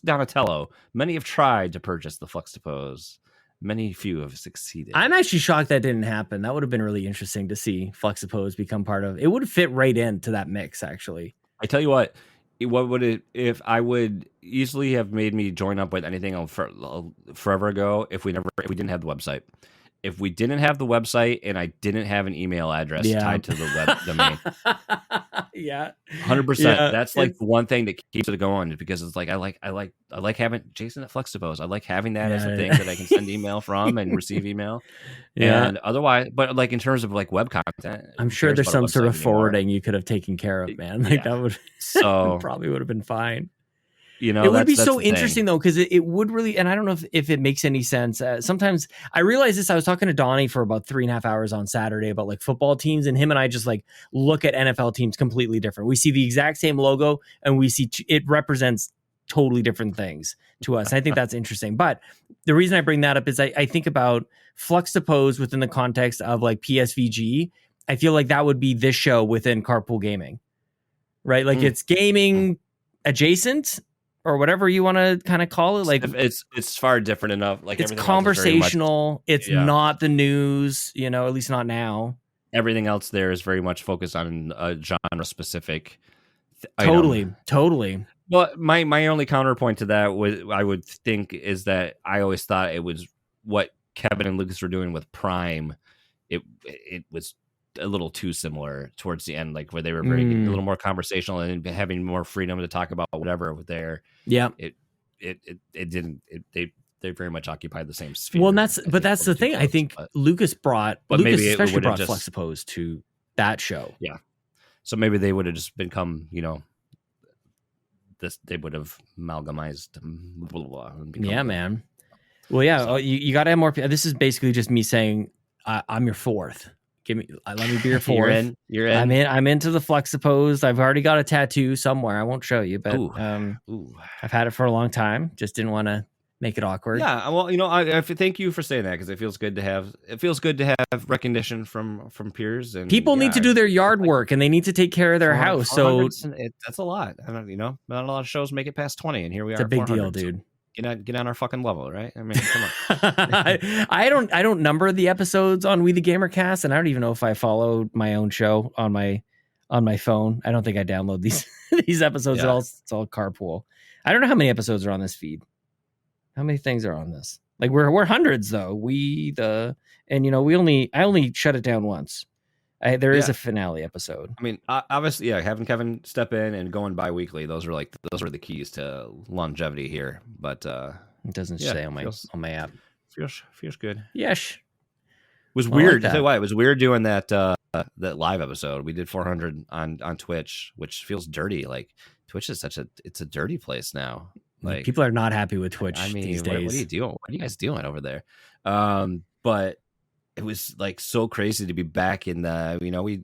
Donatello. Many have tried to purchase the Fluxipose. Few have succeeded. I'm actually shocked that didn't happen. That would have been really interesting to see Fluxipose become part of. It would have fit right into that mix, actually. I tell you what would it, if I would easily have made me join up with anything forever ago if we didn't have the website. If we didn't have the website and I didn't have an email address tied to the web domain. 100%. That's like the one thing that keeps it going, because it's like I like having Jason at Fluxipose. I like having that as a thing that I can send email from and receive email. And otherwise, but like in terms of like web content, I'm sure there's some sort of forwarding you could have taken care of, man. Like that would probably would have been fine. It would be so interesting though, because it would really, and I don't know if it makes any sense. Sometimes I realize this. I was talking to Donnie for about 3.5 hours on Saturday about like football teams, and him and I just like look at NFL teams completely different. We see the exact same logo, and we see it represents totally different things to us. I think that's interesting. But the reason I bring that up is I think about Fluxipose within the context of like PSVG. I feel like that would be this show within Carpool Gaming, right? Like it's gaming adjacent, or whatever you want to kind of call it. Like it's far different enough. Like it's everything else is very much- conversational. It's not the news, at least not now. everything else there is very much focused on a genre specific. Totally. Well, my only counterpoint to that I would think is that I always thought it was what Kevin and Lucas were doing with Prime. It was a little too similar towards the end, like where they were a little more conversational and having more freedom to talk about whatever there. Yeah. They very much occupied the same sphere. Well, that's the thing. I think Lucas especially brought Flexipose to that show. Yeah. So maybe they would have just become, they would have amalgamized. Blah, blah, blah, man. Well, yeah, so. You got to have more. This is basically just me saying I'm your fourth. Let me be your fourth. You're in. I'm into the Flexipose. I've already got a tattoo somewhere. I won't show you, but I've had it for a long time. Just didn't want to make it awkward. Yeah, well, I thank you for saying that because it feels good to have recognition from peers and people need to do their yard work and they need to take care of their house. So that's a lot. I don't, not a lot of shows make it past 20, and here we are. It's a big deal, dude. So get on our fucking level, right? I mean, come on. I don't number the episodes on We the GamerCast, and I don't even know if I follow my own show on my phone. I don't think I download these episodes at all. It's all carpool. I don't know how many episodes are on this feed. How many things are on this? Like we're hundreds though. I only shut it down once. There is a finale episode. I mean, obviously, having Kevin step in and going bi-weekly, those are the keys to longevity here. But it doesn't say on my app. Feels good. Yes. It was weird. Like I'll tell you what, it was weird doing that live episode. We did 400 on Twitch, which feels dirty. Like Twitch is it's a dirty place now. Like people are not happy with Twitch these days. What are you doing? What are you guys doing over there? But it was like so crazy to be back in the, we,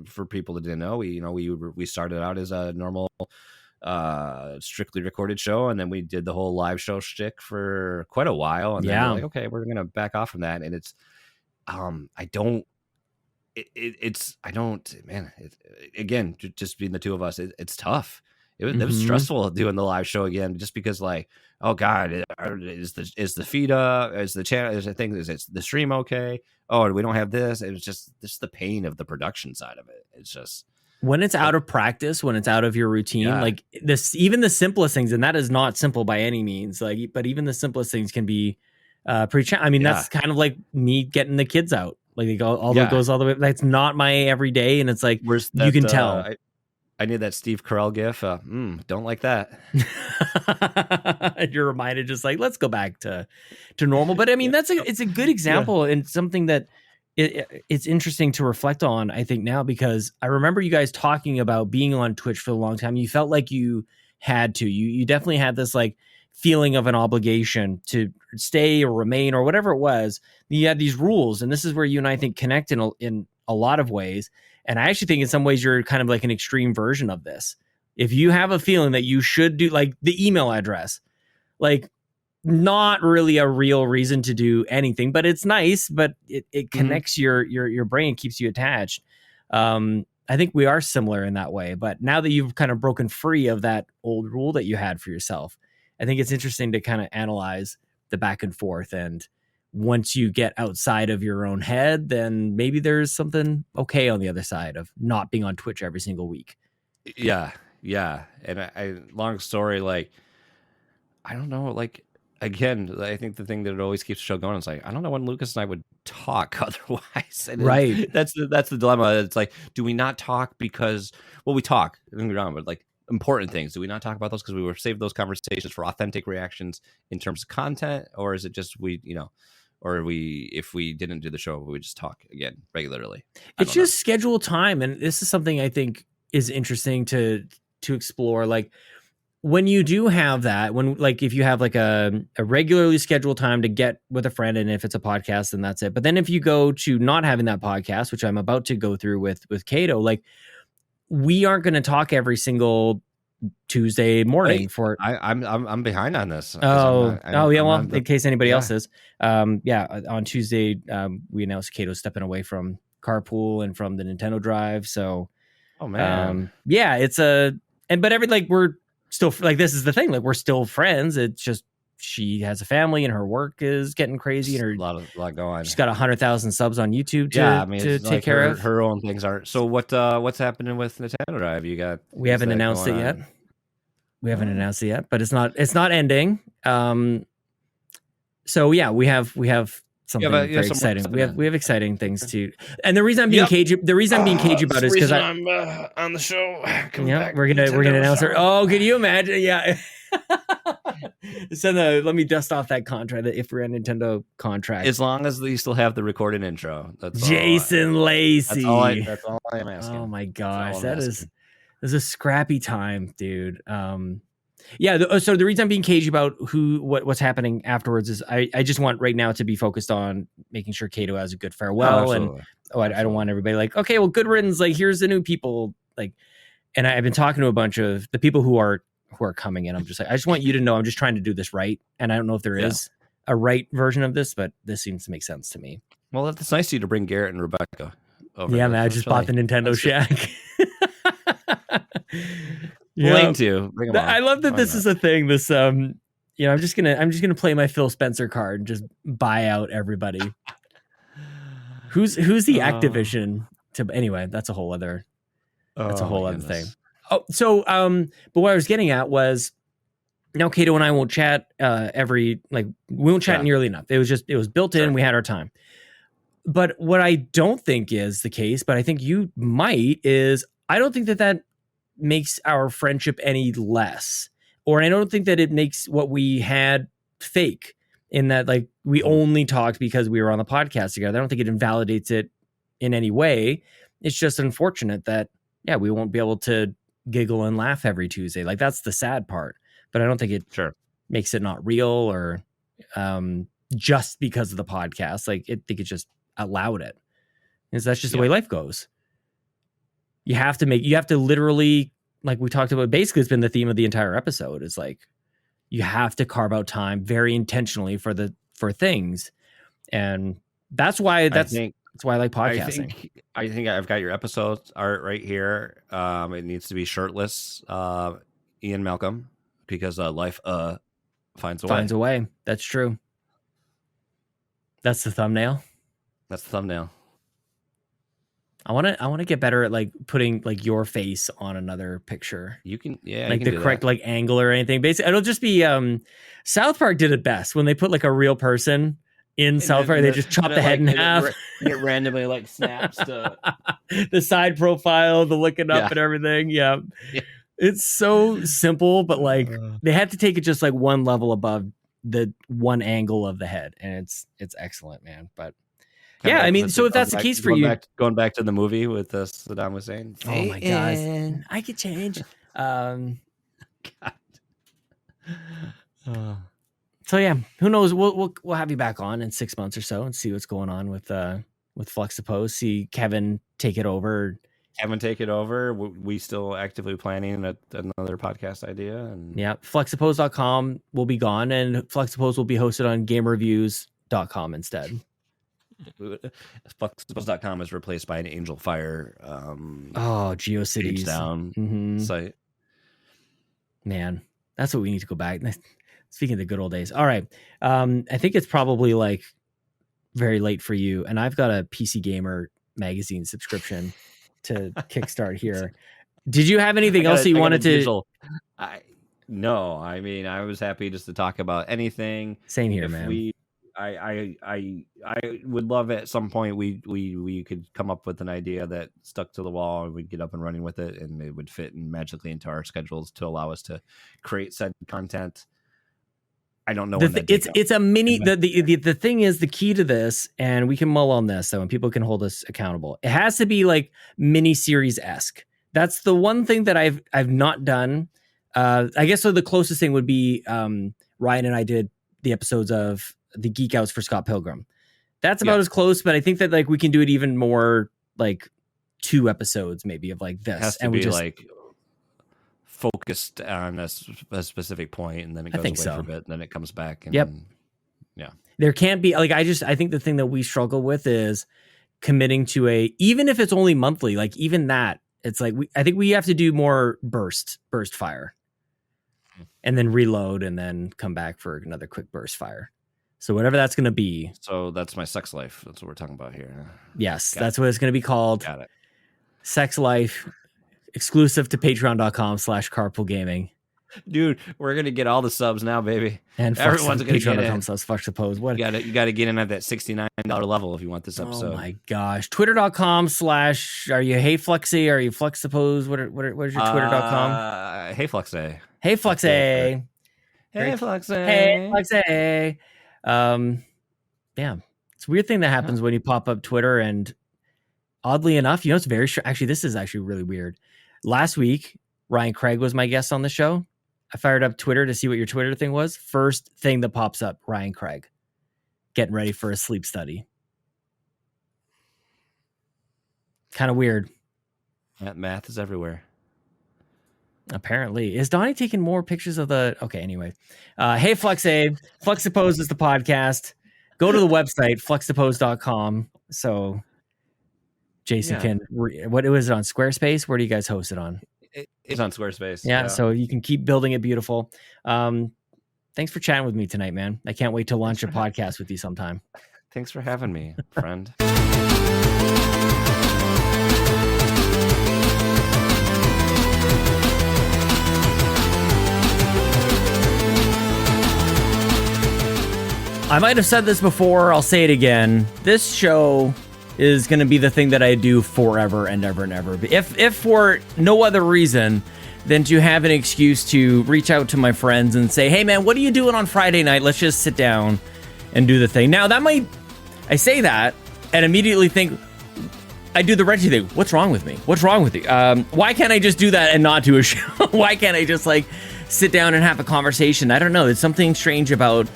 for people that didn't know, we started out as a normal, strictly recorded show. And then we did the whole live show shtick for quite a while. And then we're like, okay, we're going to back off from that. And it's, again, just being the two of us, it's tough. It was stressful doing the live show again, just because like, oh God, is the feed up? Is the channel? Is the stream okay? Oh, we don't have this. It was just the pain of the production side of it. It's just when it's out of practice, when it's out of your routine, like this, even the simplest things, and that is not simple by any means. Like, but even the simplest things can be pretty. I mean, that's kind of like me getting the kids out. Like it goes all the way. That's not my everyday, and it's like you can tell. I need that Steve Carell gif. Don't like that. You're reminded, just like, let's go back to normal. But I mean, it's a good example and something that it's interesting to reflect on, I think, now, because I remember you guys talking about being on Twitch for a long time. You felt like you had to. You definitely had this like feeling of an obligation to stay or remain or whatever it was. You had these rules, and this is where you and I think connect in a lot of ways. And I actually think in some ways you're kind of like an extreme version of this. If you have a feeling that you should do, like the email address, like not really a real reason to do anything, but it's nice, but it connects your brain, keeps you attached. I think we are similar in that way. But now that you've kind of broken free of that old rule that you had for yourself, I think it's interesting to kind of analyze the back and forth. And once you get outside of your own head, then maybe there's something okay on the other side of not being on Twitch every single week. Yeah. And long story, like, I don't know, like, again, I think the thing that always keeps the show going is like, I don't know when Lucas and I would talk otherwise. And right. That's the dilemma. It's like, do we not talk because, well, we talk, but like important things. Do we not talk about those because we were saved those conversations for authentic reactions in terms of content? Or is it just if we didn't do the show, we would just talk again regularly? It's just schedule time. And this is something I think is interesting to explore. Like when you do have that, if you have like a regularly scheduled time to get with a friend, and if it's a podcast, then that's it. But then if you go to not having that podcast, which I'm about to go through with Cato, like we aren't going to talk every single Tuesday morning. I'm behind on this. In case anybody else is, on Tuesday, we announced Cato stepping away from Carpool and from the Nintendo Drive. So, oh man, but we're still like, this is the thing. Like, we're still friends. It's just she has a family and her work is getting crazy, and a lot going on. She's got 100,000 subs on YouTube to take like care of. Her own things aren't. So what's happening with Nintendo Drive? We haven't announced it yet. We haven't announced it yet, but it's not ending. So yeah, we have something very exciting. We have exciting things too. And the reason I'm being cagey, about it is because I'm on the show. We're gonna announce her. Oh, can you imagine? Yeah. Let me dust off that contract, the If We're a Nintendo contract. As long as you still have the recorded intro. That's Jason Lacy. That's all I'm asking. Oh my gosh, that is a scrappy time, dude. So the reason I'm being cagey about what's happening afterwards is I just want right now to be focused on making sure Kato has a good farewell, I don't want everybody like, okay, well, good riddance. Like, here's the new people. Like, and I've been talking to a bunch of the people who are coming in. I'm just like, I just want you to know I'm just trying to do this right, and I don't know if there is a right version of this, but this seems to make sense to me. Well, it's nice of you to bring Garrett and Rebecca over. Yeah, man, I just bought the Nintendo Shack. Willing to bring them on. I love that this is a thing. This I'm just gonna play my Phil Spencer card and just buy out everybody. Who's the Activision to anyway? That's a whole other thing. Oh, so but what I was getting at was, now Kato and I won't chat we won't chat nearly enough. It was built in. We had our time. But what I don't think is the case, but I think you might, is I don't think that makes our friendship any less, or I don't think that it makes what we had fake, in that like we only talked because we were on the podcast together. I don't think it invalidates it in any way. It's just unfortunate that we won't be able to giggle and laugh every Tuesday. Like, that's the sad part, but I don't think it makes it not real, or just because of the podcast. Like, I think it just allowed it, because that's just the way life goes. You have to literally, like we talked about, basically it's been the theme of the entire episode, is like, you have to carve out time very intentionally for things. And that's why I like podcasting. I think I've got your episodes art right here. It needs to be shirtless, Ian Malcolm, because life finds a way. That's true. That's the thumbnail. I want to get better at like putting like your face on another picture. You can, like the correct like angle or anything. Basically, it'll just be South Park did it best when they put like a real person in South Park. They just chop the head in half. It randomly like snaps to the side profile, the looking up and everything. Yeah. It's so simple, but like they had to take it just like one level above the one angle of the head, and it's excellent, man. But I mean, so if that's the case for you, going back to the movie with Saddam Hussein. Oh my gosh, I could change. So yeah, who knows? We'll have you back on in 6 months or so and see what's going on with Fluxipose. See Kevin take it over. We still actively planning another podcast idea. And Fluxipose.com will be gone, and Fluxipose will be hosted on GameReviews.com instead. Fluxipose.com is replaced by an Angel Fire GeoCities down site. Man, that's what we need to go back. Speaking of the good old days. All right. I think it's probably like very late for you, and I've got a PC Gamer magazine subscription to kickstart here. Did you have anything else that you wanted to? No, I mean, I was happy just to talk about anything. Same here, man. I would love at some point we could come up with an idea that stuck to the wall and we'd get up and running with it, and it would fit magically into our schedules to allow us to create said content. I don't know. It's a mini. The thing is, the key to this, and we can mull on this though, and people can hold us accountable. It has to be like mini series esque. That's the one thing that I've not done. I guess so. The closest thing would be Ryan and I did the episodes of the Geek Outs for Scott Pilgrim. That's about as close, but I think that like we can do it even more, like 2 episodes maybe of like this. It has to be like focused on a specific point, and then it goes away for a bit, and then it comes back. And there can't be like, I think the thing that we struggle with is committing to even if it's only monthly, like even that, it's like I think we have to do more burst fire. and then reload and then come back for another quick burst fire. So whatever that's going to be. So that's my sex life. That's what we're talking about here. Yes, that's what it's going to be called. Got it. Sex life, exclusive to patreon.com/carpoolgaming. Dude, we're gonna get all the subs now, baby. And everyone's gonna get in. patreon.com/fucksuppose. What? You gotta get in at that $69 level if you want this episode. Oh my gosh. Twitter.com/ are you Hey Flexy? Are you Fluxsuppose? What is your Twitter.com? Hey Flexy. Hey Flexy. Hey Flexy. Hey Flexy. Yeah. It's a weird thing that happens when you pop up Twitter, and oddly enough, it's very actually, this is actually really weird. Last week, Ryan Craig was my guest on the show. I fired up Twitter to see what your Twitter thing was. First thing that pops up, Ryan Craig getting ready for a sleep study. Kind of weird. That math is everywhere. Apparently. Is Donnie taking more pictures of the... Okay, anyway. Hey, Fluxabe. Fluxsuppose is the podcast. Go to the website, fluxsuppose.com. So Jason can... What was it on Squarespace? Where do you guys host it on? It's on Squarespace. Yeah, so you can keep building it beautiful. Thanks for chatting with me tonight, man. I can't wait to launch a podcast with you sometime. Thanks for having me, friend. I might have said this before. I'll say it again. This show is going to be the thing that I do forever and ever and ever. If for no other reason than to have an excuse to reach out to my friends and say, hey man, what are you doing on Friday night? Let's just sit down and do the thing. Now I say that and immediately think I do the Reggie thing. What's wrong with me? What's wrong with you? Why can't I just do that and not do a show? Why can't I just sit down and have a conversation? I don't know. There's something strange about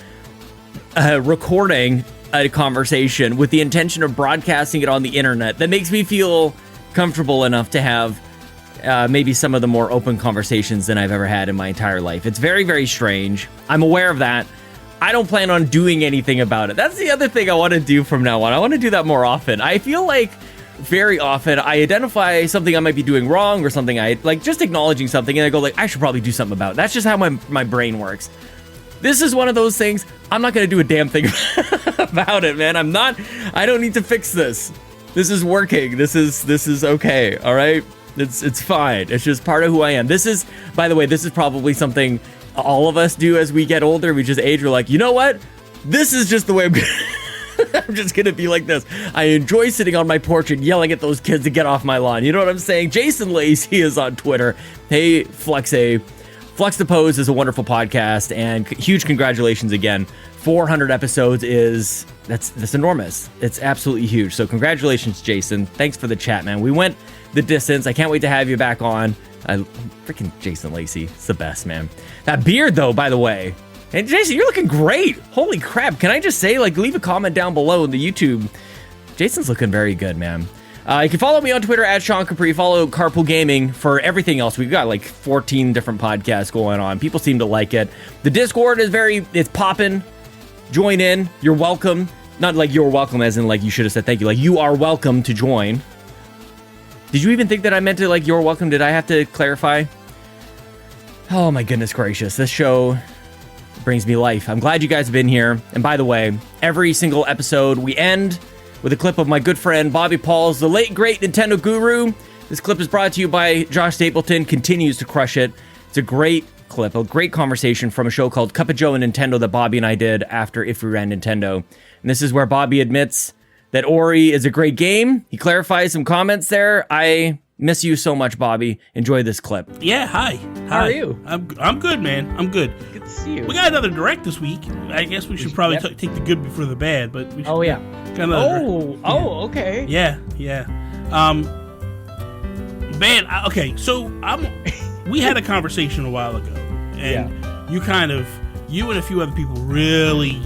recording a conversation with the intention of broadcasting it on the internet that makes me feel comfortable enough to have maybe some of the more open conversations than I've ever had in my entire life. It's very, very strange. I'm aware of that. I don't plan on doing anything about it. That's the other thing I want to do from now on. I want to do that more often. I feel like very often I identify something I might be doing wrong or something just acknowledging something and I go I should probably do something about it. That's just how my brain works. This is one of those things. I'm not going to do a damn thing about it, man. I don't need to fix this. This is working. This is okay. All right. It's fine. It's just part of who I am. By the way, this is probably something all of us do as we get older. We just age. We're like, you know what? This is just the way I'm just going to be like this. I enjoy sitting on my porch and yelling at those kids to get off my lawn. You know what I'm saying? Jason Lacy is on Twitter. Hey, Fluxabe. Flux the Pose is a wonderful podcast, and huge congratulations again. 400 episodes that's enormous. It's absolutely huge. So congratulations, Jason. Thanks for the chat, man. We went the distance. I can't wait to have you back on. Freaking Jason Lacy. It's the best, man. That beard, though, by the way. And Jason, you're looking great. Holy crap. Can I just say, leave a comment down below in the YouTube. Jason's looking very good, man. You can follow me on Twitter at Sean Capri. Follow Carpool Gaming for everything else. We've got 14 different podcasts going on. People seem to like it. The Discord is it's popping. Join in. You're welcome. Not you're welcome as in you should have said thank you. You are welcome to join. Did you even think that I meant to you're welcome? Did I have to clarify? Oh my goodness gracious. This show brings me life. I'm glad you guys have been here. And by the way, every single episode we end with a clip of my good friend Bobby Pauls, the late great Nintendo guru. This clip is brought to you by Josh Stapleton. Continues to crush it. It's a great clip, a great conversation from a show called Cup of Joe and Nintendo that Bobby and I did after If We Ran Nintendo. And this is where Bobby admits that Ori is a great game. He clarifies some comments there. I miss you so much, Bobby. Enjoy this clip. Yeah, hi. How are you? I'm good, man. I'm good. Good to see you. We got another direct this week. I guess we should probably take the good before the bad, but we should yeah. Okay. Yeah. Man, okay, so we had a conversation a while ago, and you and a few other people really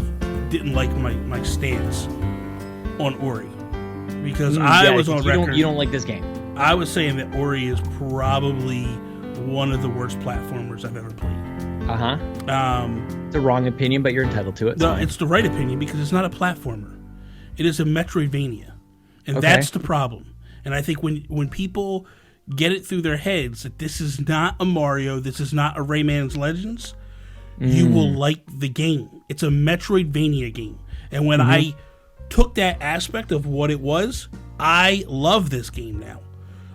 didn't like my stance on Ori, because I was on record. You don't like this game. I was saying that Ori is probably one of the worst platformers I've ever played. It's a wrong opinion, but you're entitled to it. No, it's the right opinion because it's not a platformer. It is a Metroidvania, and that's the problem. And I think when people get it through their heads that this is not a Mario, this is not a Rayman's Legends, you will like the game. It's a Metroidvania game. And when I took that aspect of what it was, I love this game now.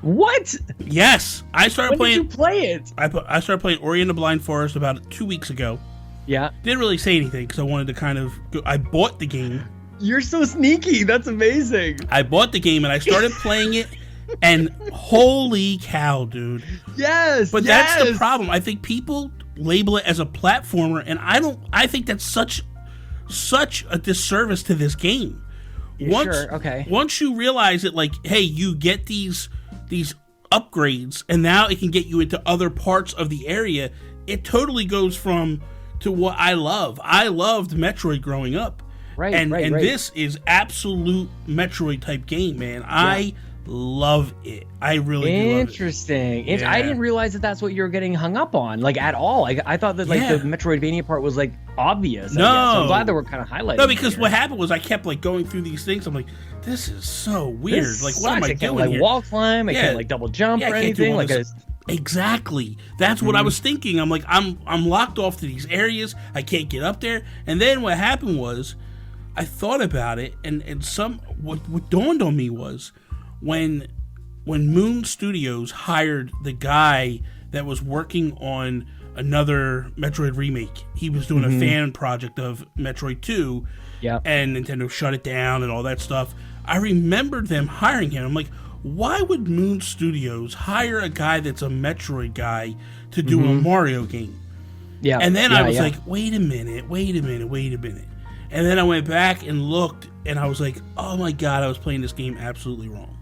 What? Yes, I started When playing. did you play it? I started playing Ori and the Blind Forest about 2 weeks ago. Yeah. Didn't really say anything because I wanted to kind of go. I bought the game. You're so sneaky. That's amazing. I bought the game and I started playing it, and holy cow, dude. Yes. But that's the problem. I think people label it as a platformer, and I think that's such a disservice to this game. Sure, okay. Once you realize that, like, hey, you get these upgrades, and now it can get you into other parts of the area, it totally goes to what I love. I loved Metroid growing up. Right, and right. This is absolute Metroid type game, man. I love it. I really do love it. Interesting. Yeah. I didn't realize that that's what you're getting hung up on, like, at all. Like, I thought that, like, the Metroidvania part was, like, obvious. No. I guess. So I'm glad that we're kind of highlighting. No, because here. what happened was I kept, like, going through these things. I'm like, this is so weird. This Like, what am I sucks. doing can't, here? like, wall climb. I Yeah. can't, like, double jump Yeah, or I can't do anything. all Like, this. Exactly. That's what I was thinking. I'm like, I'm locked off to these areas. I can't get up there. And then what happened was, I thought about it, and what dawned on me was when Moon Studios hired the guy that was working on another Metroid remake. He was doing a fan project of Metroid 2. Yeah. And Nintendo shut it down and all that stuff. I remembered them hiring him. I'm like, why would Moon Studios hire a guy that's a Metroid guy to do a Mario game? Yeah. And then I was yeah. like, wait a minute. And then I went back and looked, and I was like, oh my god, I was playing this game absolutely wrong.